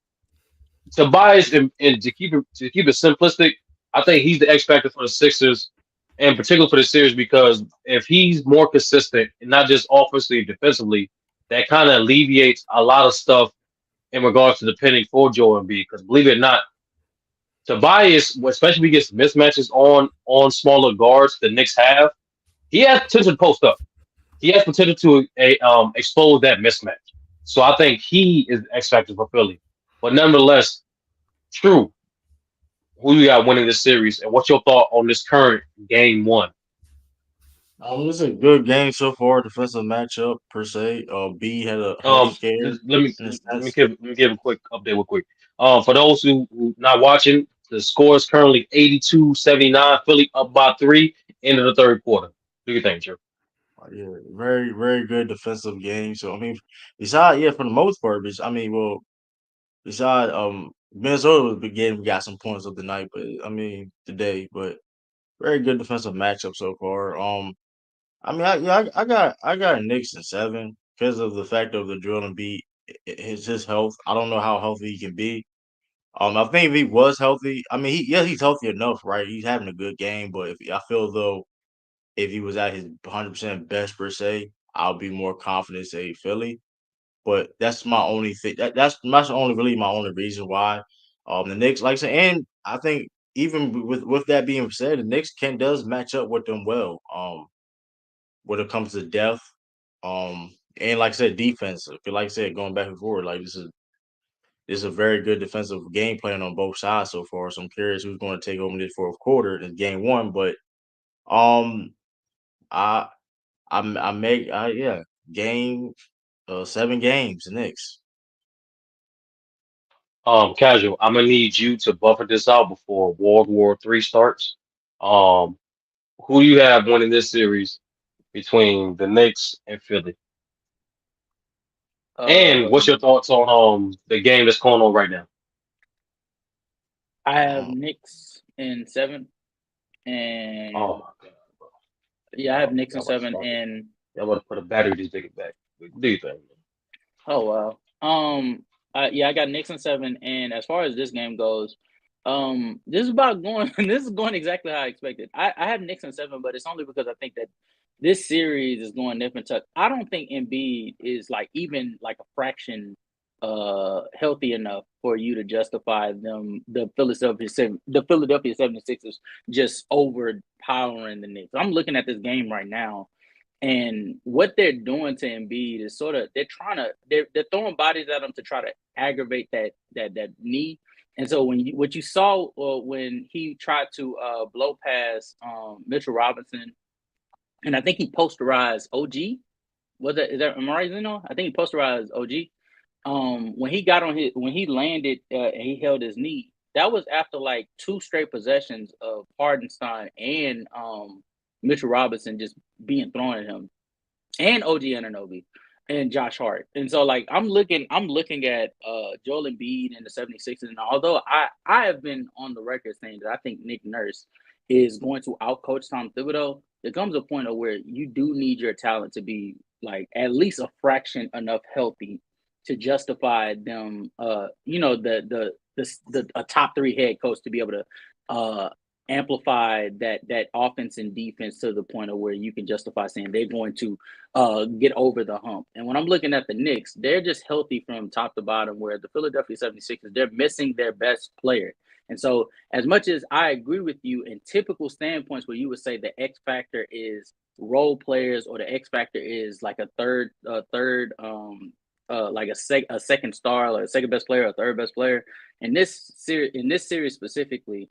Tobias and to keep it simplistic, I think he's the X factor for the Sixers, and particularly for the series because if he's more consistent and not just offensively, defensively, that kind of alleviates a lot of stuff in regards to depending for Joel Embiid. Because believe it or not, Tobias, especially if he gets mismatches on smaller guards the Knicks have, he has potential to post up. He has potential to expose that mismatch. So I think he is the X factor for Philly. But nonetheless, true. Who you got winning this series, and what's your thought on this current game one? This is a good game so far. Defensive matchup per se. B had a health scare Just let me in a let me sense. give a quick update real quick. For those who not watching, the score is currently 82-79. Philly up by 3 into the third quarter. What do you think, Joe? Yeah, very very good defensive game. So I mean, besides for the most part, besides Minnesota was beginning we got some points of the night, but I mean today, but very good defensive matchup so far. I mean, I got Knicks in 7 because of the fact of the drill and beat his health. I don't know how healthy he can be. I think if he was healthy, I mean, he's healthy enough, right? He's having a good game, but I feel though if he was at his 100% best per se, I'll be more confident say Philly. But that's my only thing. That's only really my only reason why. The Knicks, like I said, and I think even with that being said, the Knicks can does match up with them well. When it comes to depth, and like I said, defense. Like I said, going back and forward, like this is a very good defensive game plan on both sides so far. So I'm curious who's going to take over this fourth quarter in game one. But um, I I make yeah game 7 games the Knicks. Casual. I'm gonna need you to buffer this out before World War III starts. Um, who do you have winning this series between the Knicks and Philly? And what's your thoughts on the game that's going on right now? I have Um, Knicks in 7, and Oh my god, bro. yeah, I have Knicks in Y'all about to 7, start it. and Y'all about to put a battery this big back. Do you think? oh wow, Yeah, I got Knicks in 7, and as far as this game goes, this is about going. This is going exactly how I expected. I have Knicks in 7, but it's only because I think that this series is going nip and tuck. I don't think Embiid is like even like a fraction healthy enough for you to justify them the Philadelphia 76ers just overpowering the Knicks. I'm looking at this game right now. And what they're doing to Embiid is sort of they're throwing bodies at him to try to aggravate that knee. And so what you saw when he tried to blow past Mitchell Robinson, and I think he posterized OG. Am I right, Zeno? I think he posterized OG. When he landed and he held his knee, that was after like 2 straight possessions of Hardenstein and Mitchell Robinson just being thrown at him, and OG Anunoby and Josh Hart. And so like I'm looking at Joel Embiid and the 76ers. And although I have been on the record saying that I think Nick Nurse is going to outcoach Tom Thibodeau, there comes a point of where you do need your talent to be like at least a fraction enough healthy to justify them a top 3 head coach to be able to amplify that offense and defense to the point of where you can justify saying they're going to get over the hump. And when I'm looking at the Knicks, they're just healthy from top to bottom, where the Philadelphia 76ers, they're missing their best player. And so as much as I agree with you in typical standpoints where you would say the X factor is role players, or the X factor is like a second star, or a second best player, or third best player. In this series specifically,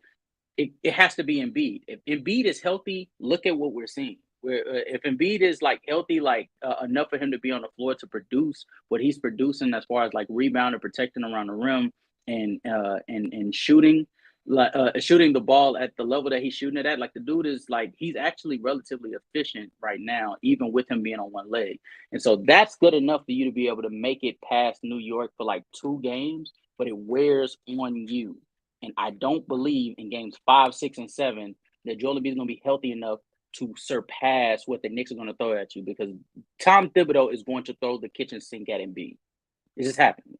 it has to be Embiid. If Embiid is healthy, look at what we're seeing. If Embiid is like healthy, enough for him to be on the floor to produce what he's producing as far as like rebounding, protecting around the rim, and shooting, shooting the ball at the level that he's shooting it at. Like the dude is like he's actually relatively efficient right now, even with him being on one leg. And so that's good enough for you to be able to make it past New York for like 2 games, but it wears on you. And I don't believe in games 5, 6, and 7 that Joel Embiid is going to be healthy enough to surpass what the Knicks are going to throw at you, because Tom Thibodeau is going to throw the kitchen sink at Embiid. It's just happening.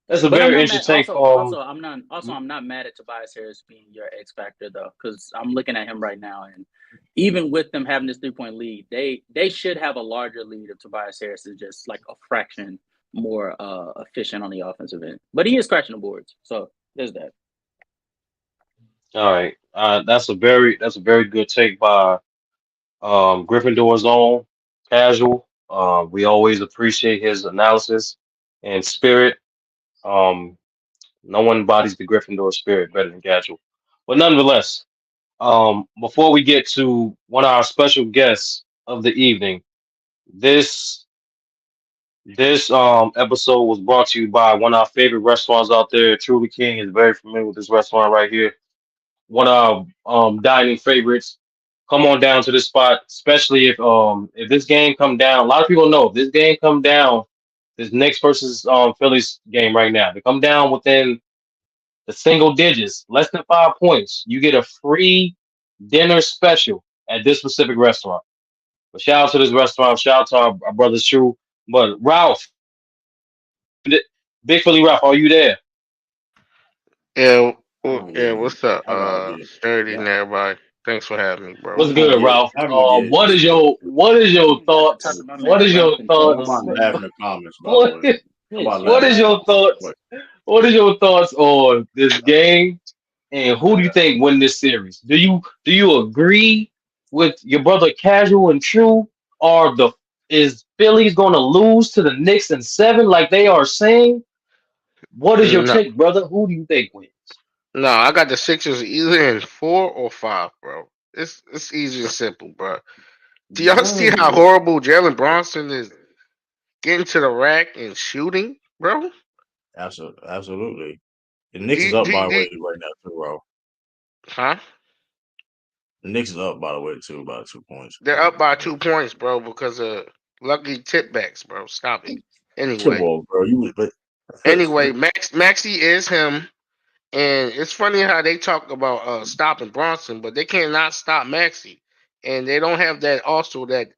That's a very interesting take. I'm not mad at Tobias Harris being your X factor though, because I'm looking at him right now, and even with them having this 3-point lead, they should have a larger lead if Tobias Harris is just like a fraction more efficient on the offensive end. But he is scratching the boards, so there's that. All right, that's a very good take by Gryffindor's own Casual. We always appreciate his analysis and spirit. Um, no one embodies the Gryffindor spirit better than Casual. But nonetheless, before we get to one of our special guests of the evening, this episode was brought to you by one of our favorite restaurants out there. Truly King is very familiar with this restaurant right here. One of our dining favorites. Come on down to this spot, especially if this game come down. A lot of people know if this game come down, this Knicks versus Phillies game right now, they come down within the single digits, less than 5 points, you get a free dinner special at this specific restaurant. But shout out to this restaurant, shout out to our brother True. But Ralph, Big Philly Ralph, are you there? Yeah, Oh yeah. yeah, What's up, how about this? Sturdy and Yeah, everybody? Thanks for having me, bro. What's how about good, this? Ralph? How about this? What is your Got to talk thoughts? to my What man is Ralph your How Controllo. thoughts? about laughing in the comments, by the What way? is, How about what laughing is in the your comments? thoughts? What is your thoughts on this game, and who do you think win this series? Do you agree with your brother Casual and True, or is Philly's going to lose to the Knicks in 7 like they are saying? What is your No, take, brother? Who do you think wins? no, I got the Sixers either in 4 or 5, bro. It's easy and simple, bro. Do y'all see how Mm, horrible Jalen Bronson is getting to the rack and shooting, bro? absolutely. The Do, Knicks is you- up do, by you- the do, way you- right now too, bro. huh? The Knicks is up by the way too, by 2 points. They're up by 2 points, bro, because of lucky tipbacks, bro. Stop it. Come Anyway, on, bro. You was but Maxi is him. And it's funny how they talk about stopping Bronson, but they cannot stop Maxi. And they don't have that also that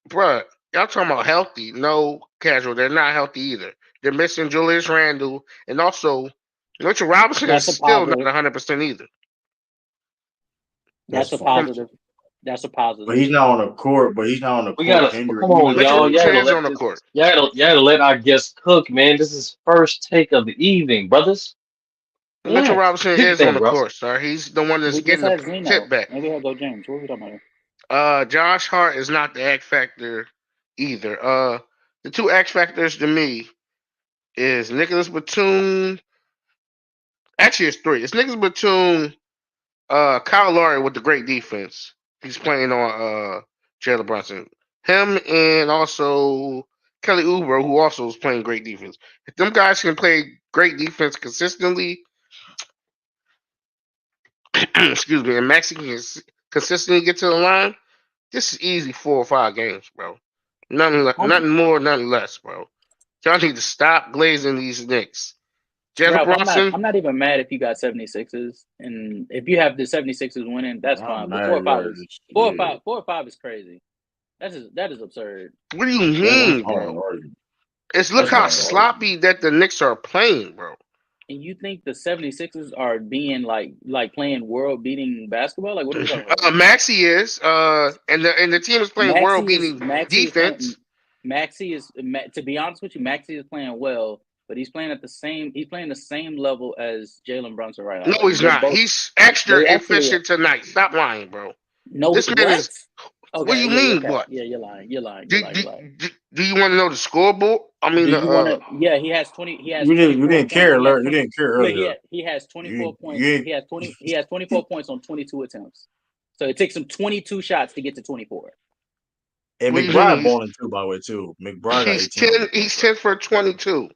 bruh, y'all talking about healthy? No, casual. They're not healthy either. They're missing Julius Randle, and also Mitchell Robinson is That's a still not positive. 100% either. That's That's a fine. positive. That's a But positive. he's not on the court. But he's not on the We court gotta hindering. come on, Mitchell y'all. Robinson is on the court. Y'all gotta let our guest cook, man. This is first take of the evening, brothers. Mitchell Relax. Robinson Do your is on thing, the bro. court, sir. He's the one that's We just getting the had tip Zeno. back. Maybe I'll go James. What are we talking about here? Josh Hart is not the X factor either. The two X factors to me is Nicholas Batum. Actually, it's three. It's Nicholas Batum, Kyle Lowry with the great defense. He's playing on Jalen Brunson. Him and also Kelly Oubre, who also is playing great defense. If them guys can play great defense consistently, excuse me, and Maxi can consistently get to the line, this is easy 4 or 5 games, bro. Nothing more, nothing less, bro. Y'all need to stop glazing these Knicks. Jalen Ralph, Brunson, I'm not even mad if you got 76ers, and if you have the 76ers winning, that's I'm fine. But mad at this shit. 4 or 5 is crazy. That is absurd. what do you That's mean, hard to bro? argue. It's look That's how hard to argue. sloppy that the Knicks are playing, bro. And you think the 76ers are being like playing world beating basketball? Like, what are we talking about? Maxi is, and the team is playing world beating defense. Maxi is to be honest with you, Maxi is playing well, but he's playing the same level as Jalen Brunson right now. No, Like, he's not. He's extra efficient tonight. Stop lying, bro. No, this man what? is. Okay, what do you mean? What? Yeah, you're lying. You're lying. Do you want to know the scoreboard? I mean, do you want to? Yeah, he has 20. He has. You didn't care, Larry. You didn't care earlier. He has 24 points. He has 20. He has 24 points on 22 attempts. So it takes him 22 shots to get to 24. And McBride balling too, by the way, too. McBride got 18. He's 10 for 22.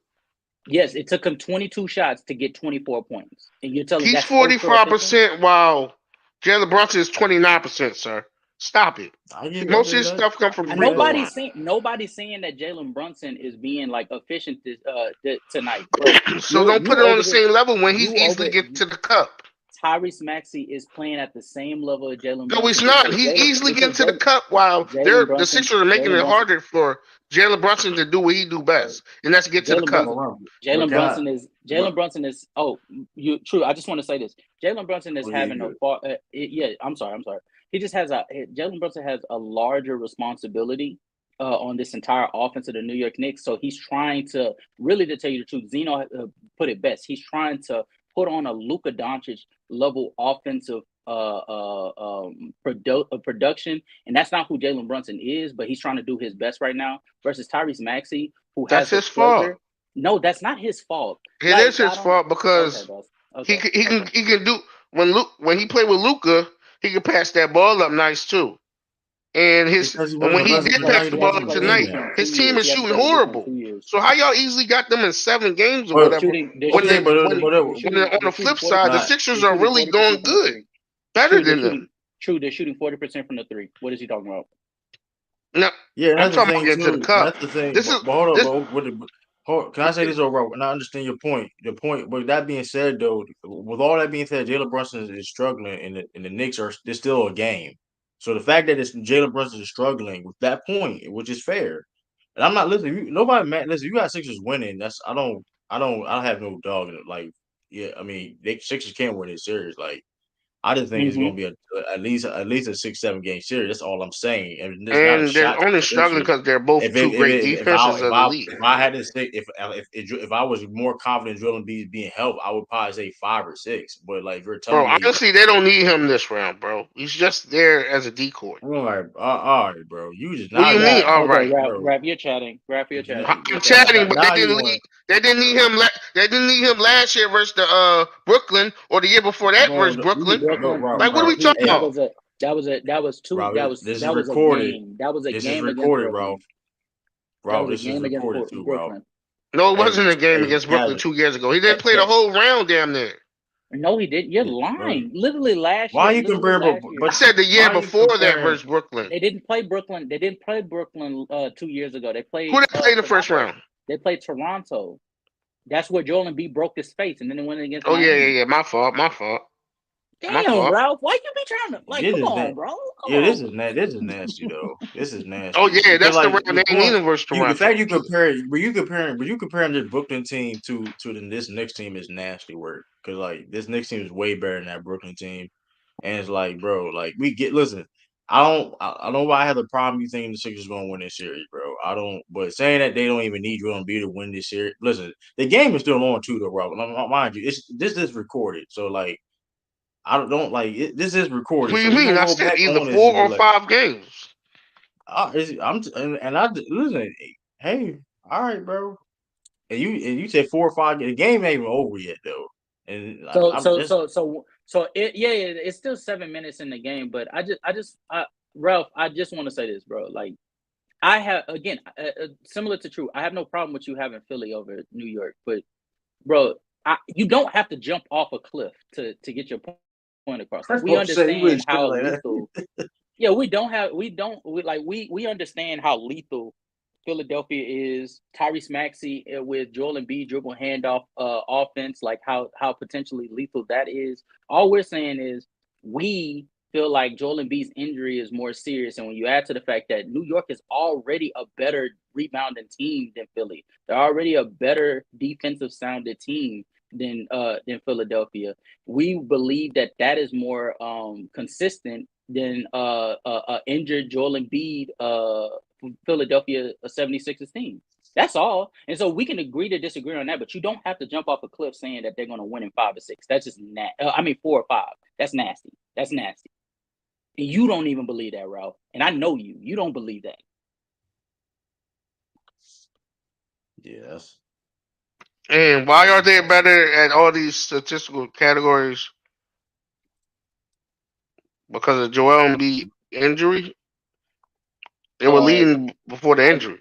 Yes, it took him 22 shots to get 24 points. And you're telling me he's 45%, while Jalen Brunson is 29%, sir. Stop it. Most of his stuff come from free throw line. Nobody's saying that Jalen Brunson is being like efficient tonight, bro. So don't put it on the same level when he's easily getting to the cup. Tyrese Maxey is playing at the same level as Jalen Brunson. No, he's not. He's easily getting to the cup while the Sixers are making it harder for Jalen Brunson to do what he do best, and that's get to the cup. Jalen Brunson is. Oh, you true. I just want to say this. Jalen Brunson is having a far. I'm sorry. He just has Jalen Brunson has a larger responsibility on this entire offense of the New York Knicks. So he's trying to to tell you the truth. Zeno put it best. He's trying to put on a Luka Doncic level offensive production, and that's not who Jalen Brunson is. But he's trying to do his best right now versus Tyrese Maxey, who has his fault. No, that's not his fault. It is his fault because he can do when he played with Luka, he can pass that ball up nice too. And when he did pass the ball up tonight, his team is shooting horrible. So how y'all easily got them in 7 games or whatever? On the flip side, the Sixers are really doing good, better than them. True, they're shooting 40% from the 3. What is he talking about? No, I'm talking about getting to the cup. That's the thing. Can I say this over? And I understand your point. But that being said, though, with all that being said, Jalen Brunson is struggling, and the Knicks there's still a game. So the fact that Jalen Brunson is struggling with that point, which is fair, and I'm not listening. Nobody mad. Listen, you got Sixers winning. I have no dog in it. Like, yeah, I mean, Sixers can't win this series. Like, I just think it's going to be at least a 6-7 game series. That's all I'm saying. And they're only struggling because they're both two great defenses of the league. If I had to say, if I was more confident in Joel Embiid being helped, I would probably say 5 or 6. But like you're telling me, honestly, they don't need him this round, bro. He's just there as a decoy. All right, bro. You just what do you mean? All right, Rap, you're chatting. I'm chatting, but they didn't need him. They didn't need him last year versus the Brooklyn, or the year before that versus Brooklyn. Like, what are we talking about? That was a game. That was a this game is recorded, against Bro, this is recorded too, bro. No, it wasn't a game against Brooklyn 2 years ago. He didn't play the whole round damn near. No, he didn't. You're lying. Literally last year. Why you comparing? I said the year before that versus Brooklyn. They didn't play Brooklyn. 2 years ago. They played. Who did they play in the first round? They played Toronto. That's where Joel Embiid broke his face, and then they went against. Oh yeah. My fault. My Damn, fault. Ralph, why you be trying to like? Come on, bro. Come Yeah, on. this is nasty though. This is nasty. Oh yeah, Because that's the like round they ain't even versus the fact Toronto. you compare it, but you comparing this Brooklyn team to this Knicks team is nasty work. Because like this Knicks team is way better than that Brooklyn team, and it's like, bro, like listen. I don't know why I have the problem you thinking the Sixers gonna win this series, bro. I don't. But saying that they don't even need Joel Embiid to win this series. Listen, the game is still on too, though, Rob. Mind you, this is recorded, so like I don't like it. This is recorded, What do so you we mean? gonna I go said back either on this 4 and be or like, 5 games. listen. Hey, all right, bro. And you said 4 or 5. The game ain't even over yet, though. And So I'm so just so so so it's still 7 minutes in the game, but Ralph, I just want to say this, bro. Like I have again, similar to True, I have no problem with you having Philly over New York, but bro, you don't have to jump off a cliff to get your point across. Like we don't say you understand wouldn't spit it how like that. lethal. Yeah, we understand how lethal Philadelphia is. Tyrese Maxey with Joel Embiid dribble handoff offense, like how potentially lethal that is. All we're saying is we feel like Joel Embiid's injury is more serious, and when you add to the fact that New York is already a better rebounding team than Philly, they're already a better defensive sounded team than Philadelphia. We believe that that is more consistent than injured Joel Embiid Philadelphia 76ers team. That's all. And so we can agree to disagree on that, but you don't have to jump off a cliff saying that they're going to win in 5 or 6. That's just 4 or 5. That's nasty. That's nasty. And you don't even believe that, Ralph. And I know you. You don't believe that. Yes. And why are they better at all these statistical categories? Because of Joel Embiid injury? They were leading before the injury.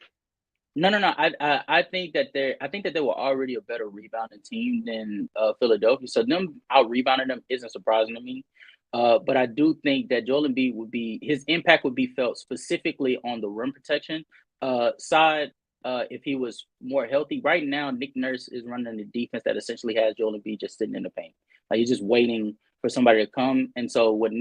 No. I think that they were already a better rebounding team than Philadelphia. So them out rebounding them isn't surprising to me. But I do think that Joel Embiid his impact would be felt specifically on the rim protection side if he was more healthy. Right now, Nick Nurse is running the defense that essentially has Joel Embiid just sitting in the paint. Like he's just waiting for somebody to come. And so what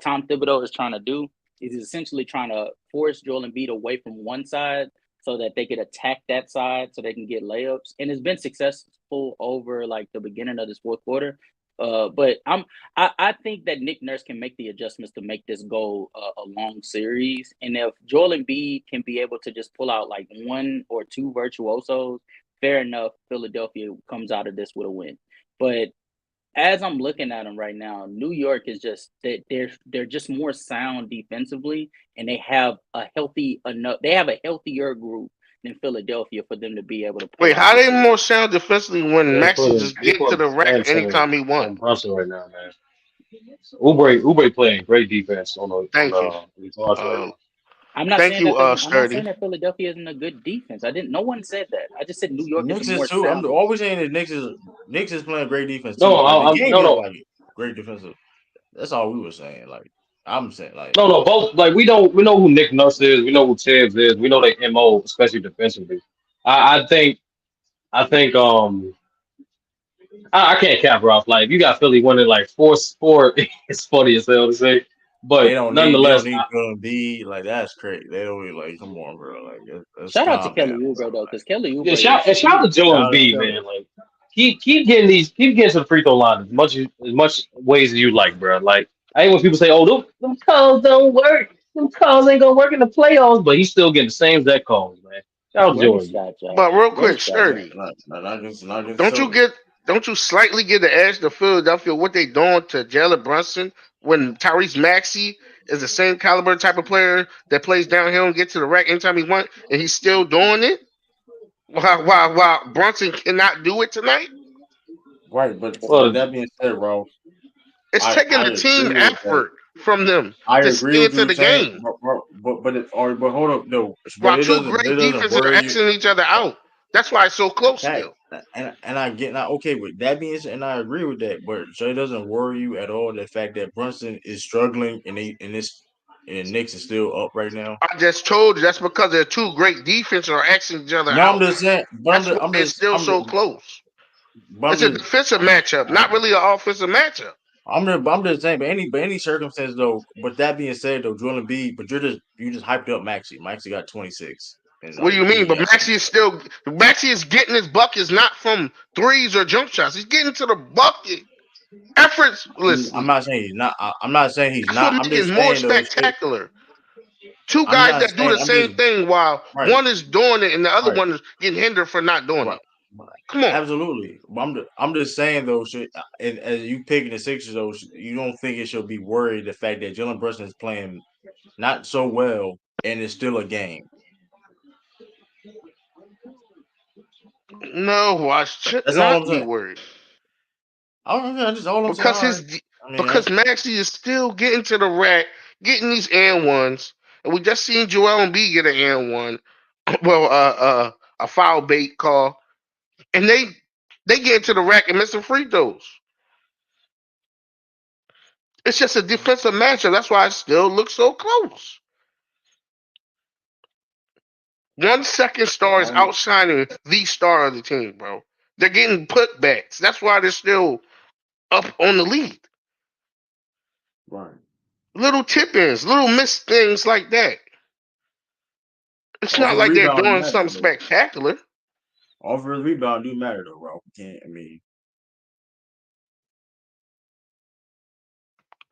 Tom Thibodeau is trying to do is essentially trying to force Joel Embiid away from one side so that they could attack that side so they can get layups. And it's been successful over like the beginning of this fourth quarter. But I think that Nick Nurse can make the adjustments to make this go a long series. And if Joel Embiid can be able to just pull out like 1 or 2 virtuosos, fair enough, Philadelphia comes out of this with a win. But as I'm looking at them right now, New York is just they're just more sound defensively, and they have a healthier group than Philadelphia for them to be able to pull Wait, out how this they more series. sound defensively when Maxi just They get to put the rack stamps anytime he on want? Brunson right now, man. Oubre playing great defense Thank you. the Toronto right Uh, now. I'm not thank saying you, that I'm not saying Sturdy. that Philadelphia isn't a good defense. No one said that. I just said New York is a Knicks is more too. I'm sound always defense. saying that Knicks is playing great defense too. No, Like the I'm game no is no like great defensive. That's all we were saying. Like I'm saying, like no both like we know who Nick Nurse is, we know who Tibbs is, we know their MO, especially defensively. I think I think I can't cap her off. Like you got Philly winning like 4. It's funny as hell to say, they but don't nonetheless, need Joel Embiid. Like that's crazy. They don't really, like come on, bro. Like let's Shout out to calm down, Kelly Oubre bro. though, because Kelly yeah, Oubre is shout out to Joel Shout out Embiid, Kelly. man. Like keep getting to the free throw line as much ways as you like, bro. Like I hate when people say, "Oh, them calls don't work. Them calls ain't gonna work in the playoffs," but he's still getting the same exact calls, man. Shout out to great Joel Embiid. shot, Josh. But real Great quick, shot, Josh. Sturdy, Not just don't you Celtics. get don't you slightly get the edge to Philadelphia what they doing to Jalen Brunson when Tyrese Maxey is the same caliber type of player that plays downhill and gets to the rack anytime he wants, and he's still doing it? While Brunson cannot do it tonight? Right, but Well, that being said, bro, It's taking I the team agree with that. effort from them I to agree stay with into you the saying, game. but hold up, no, but While two it great doesn't defenses are worry you. Xing each other out. That's why it's so close Okay, still. and I get not okay with that being said, and I agree with that. But so it doesn't worry you at all the fact that Brunson is struggling and Knicks is still up right now. I just told you that's because they're two great defenses are Xing each other No, I'm out. just saying, That's why it's still so close. but I'm It's a just, defensive I'm, matchup, not really an offensive matchup. I'm just saying, but any circumstance though. But that being said, though, Joel Embiid, but you just hyped up Maxey. Maxey got 26, and What do like you mean? But he, Maxi is getting his buckets not from threes or jump shots. He's getting to the bucket I'm effortlessly. not saying he's not. I'm not saying he's That's what not. I'm makes it just more saying though. Shit, spectacular. Two I'm guys not that do the saying. I'm same just thing while right, one is doing it and the other right, one is getting hindered for not doing right. it. Come on. Absolutely. But I'm just saying though. Shit, and as you picking the Sixers though, you don't think it should be worried the fact that Jalen Brunson is playing not so well and it's still a game. No, I should That's all not I'm be saying. worried. That's all I'm saying. Because All right. I mean, because Maxi is still getting to the rack, getting these and ones. And we just seen Joel Embiid get an and one. Well, a foul bait call. And they get into the rack and missing free throws. It's just a defensive matchup. That's why it still looks so close. 1 second star is outshining the star of the team, bro. They're getting putbacks. That's why they're still up on the lead. right. Little tip-ins, little missed things like that. It's not Offensive like they're rebound doing matters, something though. spectacular. Offensive rebound do matter though, bro. Can't. I mean,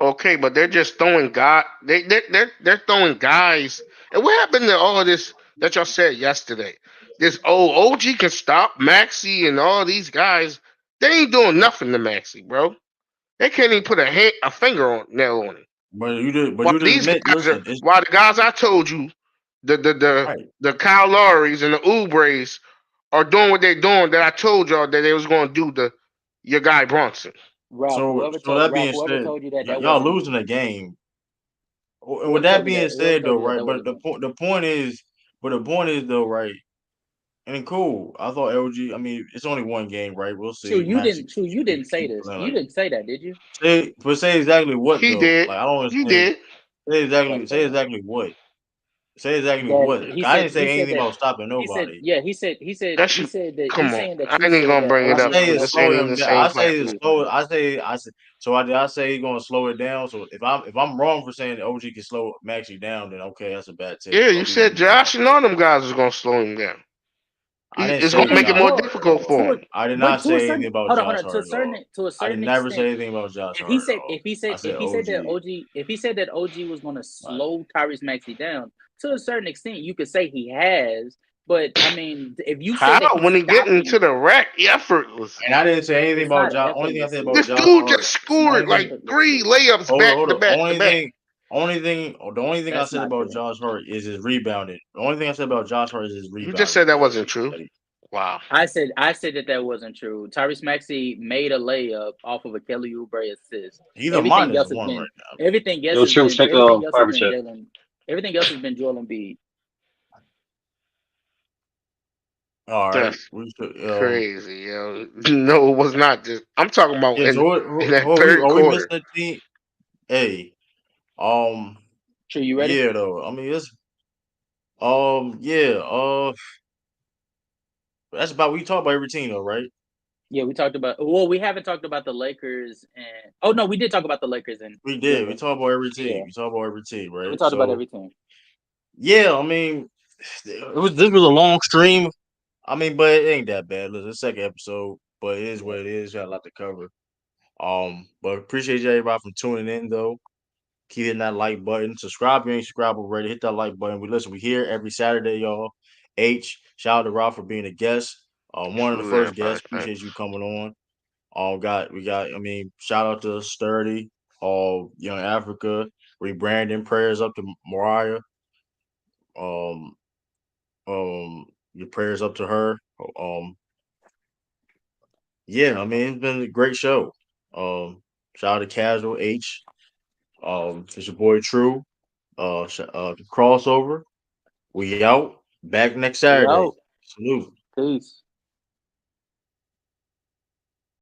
Okay, but they're just throwing they're throwing guys. And what happened to all of this that y'all said yesterday? This OG can stop Maxi and all these guys. They ain't doing nothing to Maxi, bro. They can't even put a finger on nail on it. but While you just these admit. guys are Listen, it's while the guys I told you, the right. the Kyle Lowrys and the Oubres are doing what they're doing that I told y'all that they was gonna do to your guy Bronson. So that being Whoever said, told you that that y'all wasn't losing true. a game. And with Whoever told that you that being whoever said, told though, you that right? that But wasn't true. the point is though, right? And cool. I thought LG. I mean, it's only one game, right? We'll see. Maxi You didn't say keep this. playing You like didn't say that, did you? say exactly what He though. did. Like I don't He understand. did. Say exactly what. Say exactly That what. he I said didn't say anything that about stopping he said nobody. yeah That he should said that come he's on. saying that I you ain't even said gonna that bring I it OG up was say because it's gonna this ain't slow even him the down. same I say it's platform. slow. I say so. I say he's gonna slow it down. So if I'm wrong for saying that OG can slow Maxie down, then okay, that's a bad take. Yeah, you But said Josh and all them guys was gonna slow him down. I didn't It's say gonna okay. make it Josh more Hart at difficult all. for him. I did But not to a say anything certain about Josh to a Hart at all. certain to a I did certain never say extent, anything about Josh Hart at all. I said OG. if he said that OG was gonna Right. slow Tyrese Maxey down, to a certain extent, you could say he has. But I mean, if you say How that he's when he get into stopping, the rack effortlessly? And I didn't say anything it's about not Josh. Only thing I said about effortlessly. This Josh dude just Hart. Not scored Only like thing. three effortlessly. layups back Hold to on. back to back. The only thing I That's said not about true. Josh Hart is his rebounding. The only thing I said about Josh Hart is his You just rebounding said that wasn't ability. true. Wow. I said that wasn't true. Tyrese Maxey made a layup off of a Kelly Oubre assist. He's a Everything minus else has one been right now. Yo, Trill, check private chat. Everything else has been Joel Embiid. All right. That's We should, crazy, yo. No, it was not just I'm talking about yeah. So in that third are we missing quarter. a team? Hey. Um. True, you ready? Yeah. Though. I mean, it's. Yeah. That's about we talk about every team though, right? Yeah, we talked about. Well, we haven't talked about the Lakers and. Oh no, we did talk about the Lakers and We did. We Denver. talk about every team. Yeah, We talk about every team, we right? talked about So everything. yeah. I mean, this was a long stream. I mean, but it ain't that bad. Listen, it's the second episode, but it is Yeah. what it is. Got a lot to cover. But appreciate you everybody from tuning in though. Keep hitting that like button. Subscribe if you ain't subscribed already. Hit that like button. We here every Saturday, y'all. Shout out to Rob for being a guest. One of the Salute first everybody. guests. Appreciate you coming on. I mean, shout out to Sturdy, Young Africa, rebranding. Prayers up to Mariah. Um, your prayers up to her. Um, yeah, I mean, it's been a great show. Shout out to Casual H. It's your boy True. CrossOVer. We out. Back next We Saturday. out. Salute. Peace.